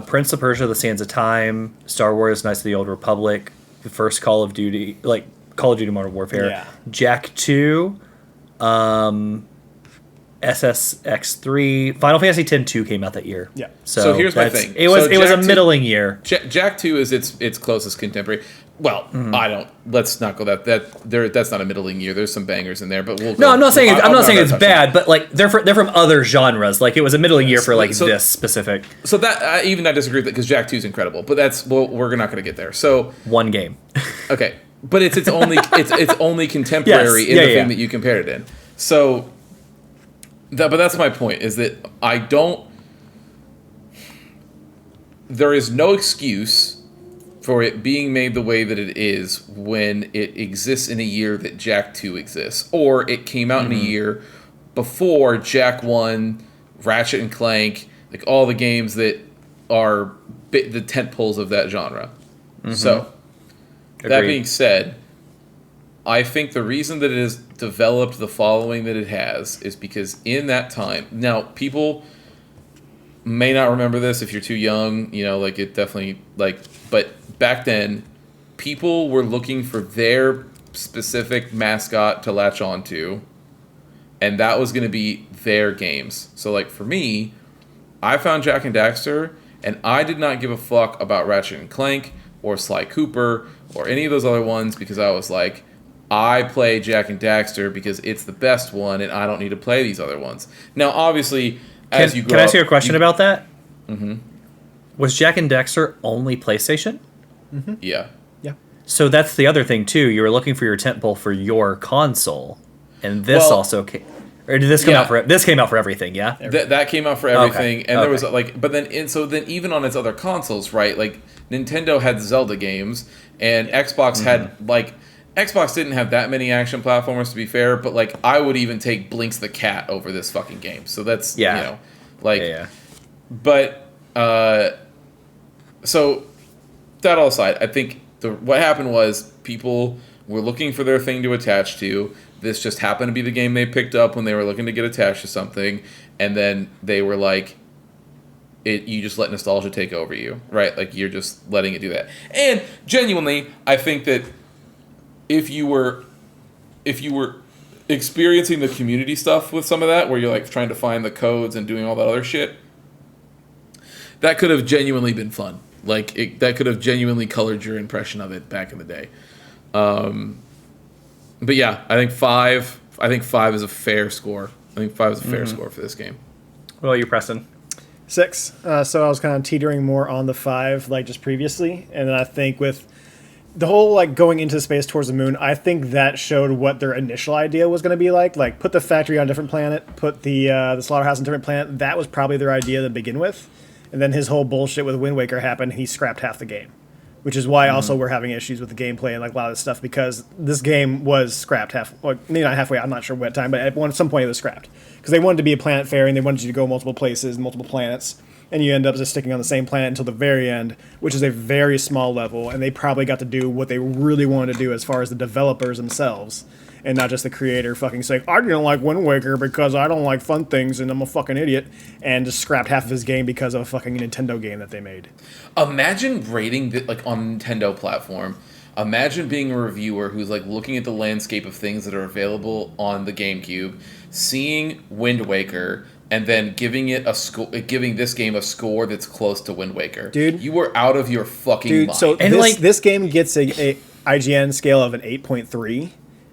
A: Prince of Persia: The Sands of Time, Star Wars: Knights of the Old Republic, the first Call of Duty, like Call of Duty Modern Warfare,
C: Yeah.
A: Jack 2, SSX3, Final Fantasy X-2 came out that year.
C: Yeah.
B: So here's my
A: that's-
B: thing.
A: It was
B: So
A: it was a
B: Jack 2
A: middling year.
B: Jack 2 is its closest contemporary. Well, let's not go that's not a middling year. There's some bangers in there, but we'll go.
A: No, I'm not saying I'm not saying it's
B: touch on
A: bad, but like they're from other genres. Like it was a middling year for like
B: So-
A: this specific
B: So that I disagree with it because Jack 2 is incredible, but we're not going to get there. So
A: one game.
B: okay, but it's only it's only contemporary
A: Yes,
B: in
A: yeah,
B: the
A: yeah.
B: thing that you compared it in. So but that's my point is that there is no excuse for it being made the way that it is when it exists in a year that Jack 2 exists, or it came out in a year before Jack 1, Ratchet and Clank, like all the games that are the tentpoles of that genre. So, that
A: Agreed.
B: being said, I think the reason that it has developed the following that it has is because in that time, now people may not remember this if you're too young, like it definitely but back then people were looking for their specific mascot to latch onto, and that was going to be their games. So like for me, I found Jak and Daxter, and I did not give a fuck about Ratchet and Clank or Sly Cooper or any of those other ones because I was like, I play Jak and Daxter because it's the best one, and I don't need to play these other ones. Now, obviously, as you grow
A: Can I ask you a
B: up,
A: question about that? Mm-hmm. Was Jak and Daxter only PlayStation?
B: Yeah.
C: Yeah.
A: So that's the other thing too. You were looking for your tentpole for your console, and this
B: Well,
A: also came. Or did this come
B: yeah.
A: out for? This came out for everything, yeah.
B: That came out for everything, and there was
A: okay.
B: like, but then even on its other consoles, right? Like Nintendo had Zelda games, and Xbox had like Xbox didn't have that many action platformers to be fair, but like I would even take Blinks the Cat over this fucking game. So that's
A: Yeah. Yeah.
B: But so that all aside, I think what happened was people were looking for their thing to attach to. This just happened to be the game they picked up when they were looking to get attached to something, and then they were like, you just let nostalgia take over you, right? Like you're just letting it do that. And genuinely, I think that if you were experiencing the community stuff with some of that, where you're like trying to find the codes and doing all that other shit, that could have genuinely been fun. Like that could have genuinely colored your impression of it back in the day. But yeah, I think five is a fair score. I think 5 is a fair score for this game.
A: What about you, Preston?
C: 6. So I was kind of teetering more on the 5, like just previously, and then I think with the whole like going into space towards the moon, I think that showed what their initial idea was going to be like. Like put the factory on a different planet, put the slaughterhouse on a different planet. That was probably their idea to begin with, and then his whole bullshit with Wind Waker happened. He scrapped half the game, which is why also we're having issues with the gameplay and like a lot of this stuff because this game was scrapped maybe not halfway. I'm not sure what time, but at some point it was scrapped because they wanted to be a planet fairy and they wanted you to go multiple places, multiple planets. And you end up just sticking on the same planet until the very end, which is a very small level, and they probably got to do what they really wanted to do as far as the developers themselves, and not just the creator fucking saying, I didn't like Wind Waker because I don't like fun things and I'm a fucking idiot, and just scrapped half of his game because of a fucking Nintendo game that they made.
B: Imagine rating like on Nintendo platform. Imagine being a reviewer who's like looking at the landscape of things that are available on the GameCube, seeing Wind Waker, and then giving this game a score that's close to Wind Waker.
C: Dude.
B: You were out of your fucking mind.
C: So
A: And,
C: this game gets a IGN scale of an 8.3,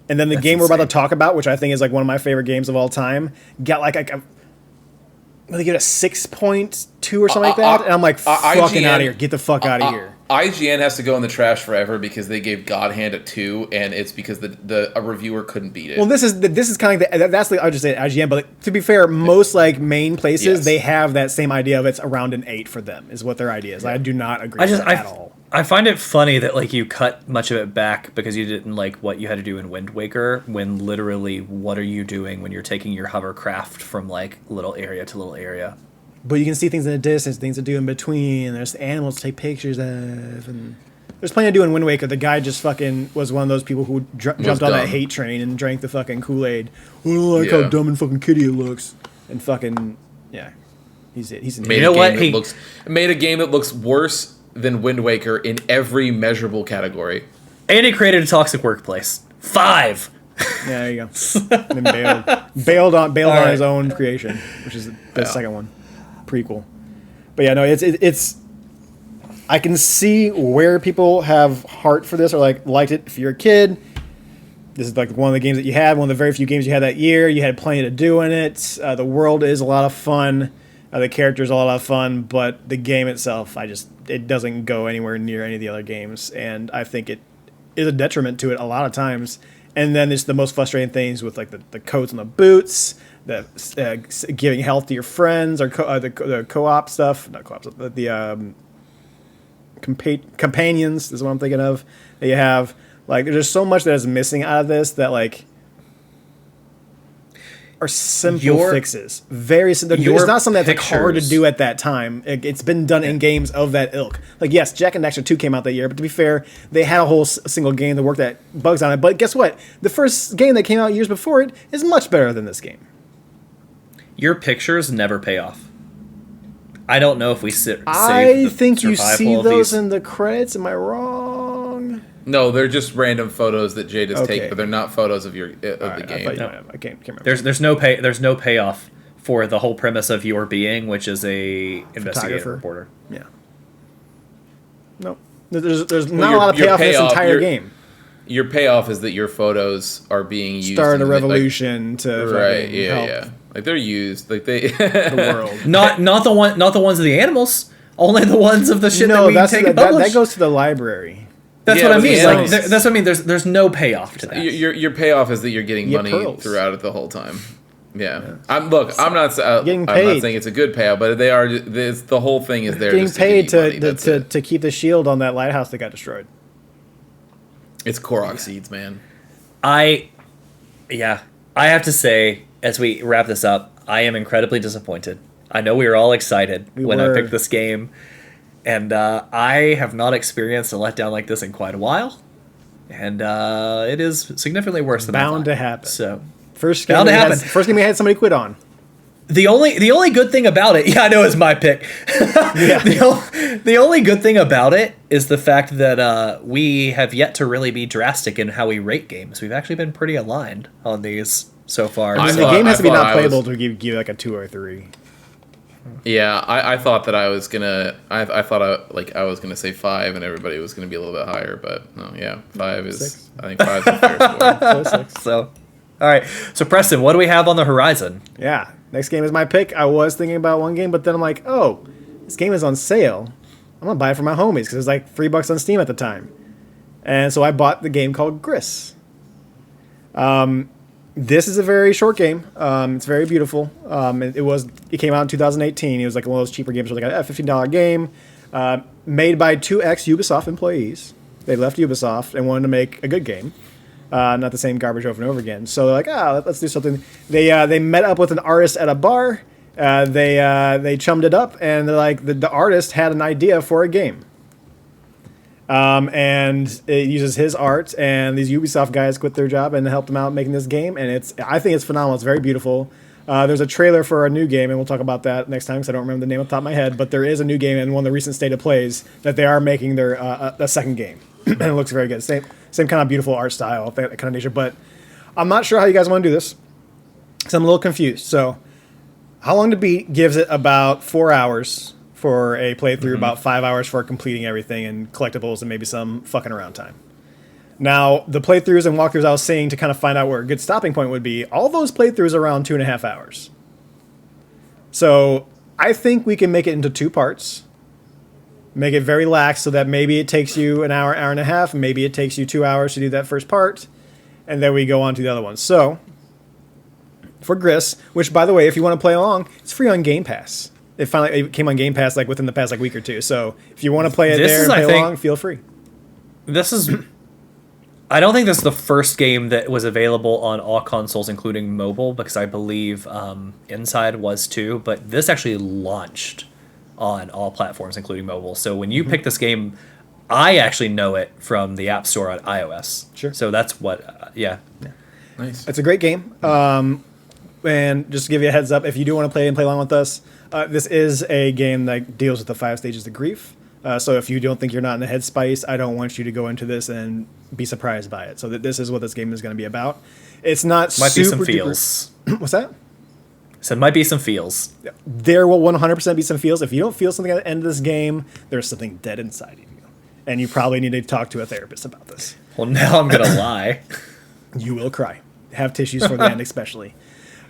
C: and then the game we're about to talk about, which I think is like one of my favorite games of all time, got like they give it a 6.2 or something like that, and I'm like, fucking
B: IGN
C: out of here, get the fuck out of here.
B: IGN has to go in the trash forever because they gave God Hand a 2, and it's because a reviewer couldn't beat it.
C: Well, this is kind of that's I would just say IGN, but like, to be fair, most like main places
B: Yes.
C: they have that same idea of it's around an 8 for them is what their idea is. I do not agree with that at all.
A: I find it funny that like you cut much of it back because you didn't like what you had to do in Wind Waker, when literally what are you doing when you're taking your hovercraft from like little area to little area?
C: But you can see things in the distance, things to do in between. There's animals to take pictures of, and there's plenty to do in Wind Waker. The guy just fucking was one of those people who jumped on that hate train and drank the fucking Kool-Aid. I don't like how dumb and fucking kitty it looks. And fucking, yeah. He's an
B: Made
A: You know what?
B: made a game that looks worse than Wind Waker in every measurable category.
A: And he created a toxic workplace. 5.
C: Yeah, there you go. And then bailed on
A: right.
C: his own creation, which is the second one, prequel. But yeah, no, it's. I can see where people have heart for this or like liked it. If you're a kid, this is like one of the games that you had. One of the very few games you had that year. You had plenty to do in it. The world is a lot of fun. The characters are a lot of fun, but the game itself, it doesn't go anywhere near any of the other games, and I think it is a detriment to it a lot of times. And then it's the most frustrating things with like the coats on the boots, the giving health to your friends, or the co-op stuff, not co-op stuff, the companions is what I'm thinking of. That you have like there's so much that is missing out of this that like are simple fixes. Very simple. It's not something that's like hard to do at that time. It's been done in games of that ilk. Like, yes, Jack and Daxter 2 came out that year, but to be fair, they had a whole single game that worked that bugs on it. But guess what? The first game that came out years before it is much better than this game.
A: Your pictures never pay off. I don't know if we
C: I think you see those in the credits. Am I wrong?
B: No, they're just random photos that Jade has taken, but they're not photos of the game.
C: I can't remember.
A: There's no payoff for the whole premise of your being, which is a investigative reporter.
C: Yeah. No, there's not a lot of payoff in this entire game.
B: Your payoff is that your photos are being used.
C: Start a revolution to
B: right. Yeah,
C: help.
B: yeah. Like they're used. Like they
C: the world.
A: Not the ones of the animals. Only the ones of the shit that we take and publish.
C: That goes to the library.
A: That's what I mean. Like, that's what I mean. There's no payoff to that.
B: Your payoff is that you're getting money throughout it the whole time. Yeah. I'm not saying it's a good payout, but they are. The whole thing is they're
C: getting
B: just
C: paid
B: to
C: keep the shield on that lighthouse that got destroyed.
B: It's Korok seeds, man.
A: I have to say, as we wrap this up, I am incredibly disappointed. I know we were all excited when I picked this game. And I have not experienced a letdown like this in quite a while, and it is significantly worse than I thought.
C: Bound to happen.
A: So
C: first game we had somebody quit on.
A: The only good thing about it, I know it's my pick. The only good thing about it is the fact that we have yet to really be drastic in how we rate games. We've actually been pretty aligned on these so far.
C: I mean, the game has to be not playable to give like a 2 or 3.
B: Yeah, I thought that I was gonna. I thought I was gonna say 5, and everybody was gonna be a little bit higher. But no, yeah, 5 is.
C: 6.
B: I think 5 is a fair score.
C: 6.
A: So, all right. So Preston, what do we have on the horizon?
C: Yeah, next game is my pick. I was thinking about one game, but then I'm like, oh, this game is on sale. I'm gonna buy it for my homies because it was like $3 on Steam at the time, and so I bought the game called Gris. This is a very short game. It's very beautiful. It came out in 2018. It was like one of those cheaper games, like a $15 game, made by 2 ex-Ubisoft employees. They left Ubisoft and wanted to make a good game, not the same garbage over and over again. So they're like, let's do something. They met up with an artist at a bar. They chummed it up, and they're like, the artist had an idea for a game. And it uses his art, and these Ubisoft guys quit their job and helped them out making this game, and I think it's phenomenal. It's very beautiful. There's a trailer for a new game, and we'll talk about that next time because I don't remember the name off the top of my head, but there is a new game in one of the recent State of Plays that they are making their a second game, and it looks very good. Same kind of beautiful art style, that kind of nature, but I'm not sure how you guys want to do this because I'm a little confused. So How Long to Beat gives it about 4 hours for a playthrough, about 5 hours for completing everything and collectibles and maybe some fucking around time. Now, the playthroughs and walkthroughs I was saying to kind of find out where a good stopping point would be, all those playthroughs are around 2.5 hours. So I think we can make it into 2 parts. Make it very lax so that maybe it takes you an hour, hour and a half, and maybe it takes you 2 hours to do that first part, and then we go on to the other one. So, for Gris, which, by the way, if you want to play along, it's free on Game Pass. It came on Game Pass like within the past like week or two. So if you want to play it
A: This
C: there
A: is,
C: and
A: I
C: play
A: think-
C: along, feel free.
A: This is. I don't think this is the first game that was available on all consoles, including mobile, because I believe Inside was too. But this actually launched on all platforms, including mobile. So when you pick this game, I actually know it from the App Store on iOS.
C: Sure.
A: So that's what. Yeah.
B: Nice.
C: It's a great game. And just to give you a heads up, if you do want to play along with us, this is a game that deals with the 5 stages of grief. So if you don't think you're not in the headspace, I don't want you to go into this and be surprised by it. So that this is what this game is going to be about. It's not
A: Might be some
C: super duper-
A: feels.
C: What's that?
A: So it might be some feels.
C: There will 100% be some feels. If you don't feel something at the end of this game, there's something dead inside of you. And you probably need to talk to a therapist about this.
A: Well, now I'm gonna lie.
C: You will cry. Have tissues for the end, especially.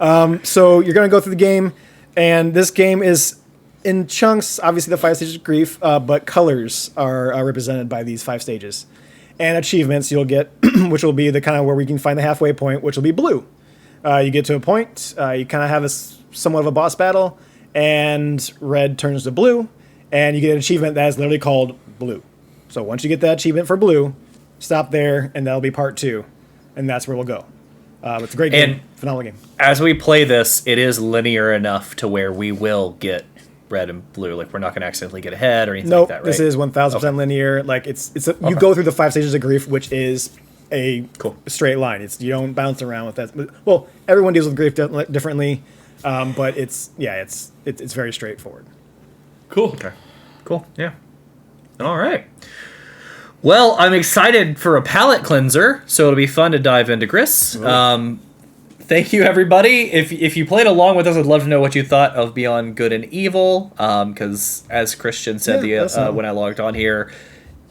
C: So you're going to go through the game, and this game is in chunks, obviously the 5 stages of grief, but colors are represented by these 5 stages. And achievements you'll get, which will be the kind of where we can find the halfway point, which will be blue. You get to a point, you kind of have somewhat of a boss battle, and red turns to blue, and you get an achievement that is literally called blue. So once you get that achievement for blue, stop there, and that'll be part 2, and that's where we'll go. It's a great game,
A: And-
C: phenomenal game.
A: As we play this, it is linear enough to where we will get red and blue. Like we're not gonna accidentally get ahead or anything
C: Nope,
A: like that, right?
C: this is 1000% linear. Like you go through the 5 stages of grief, which is a
A: Cool.
C: straight line. You don't bounce around with that. Well, everyone deals with grief differently, but it's very straightforward.
B: Cool.
A: Okay. Cool. Yeah. All right. Well, I'm excited for a palate cleanser, so it'll be fun to dive into Gris. Thank you, everybody. If you played along with us, I'd love to know what you thought of Beyond Good and Evil. Because as Christian said when I logged on here,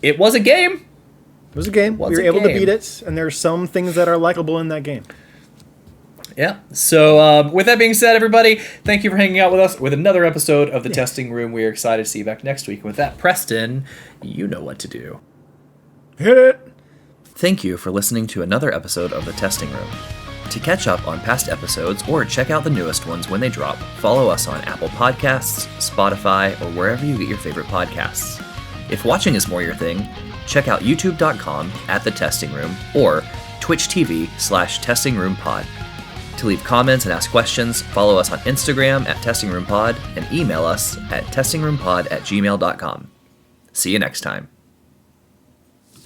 A: it was a game.
C: It was a game.
A: Was
C: We were
A: a
C: able to
A: game.
C: beat it, and there's some things that are likable in that game.
A: Yeah. So with that being said, everybody, thank you for hanging out with us with another episode of the Testing Room. We are excited to see you back next week. And with that, Preston, you know what to do.
C: Hit it!
A: Thank you for listening to another episode of The Testing Room. To catch up on past episodes or check out the newest ones when they drop, follow us on Apple Podcasts, Spotify, or wherever you get your favorite podcasts. If watching is more your thing, check out youtube.com/thetestingroom or Twitch TV/testingroompod. To leave comments and ask questions, follow us on Instagram @testingroompod and email us at testingroompod@gmail.com. See you next time.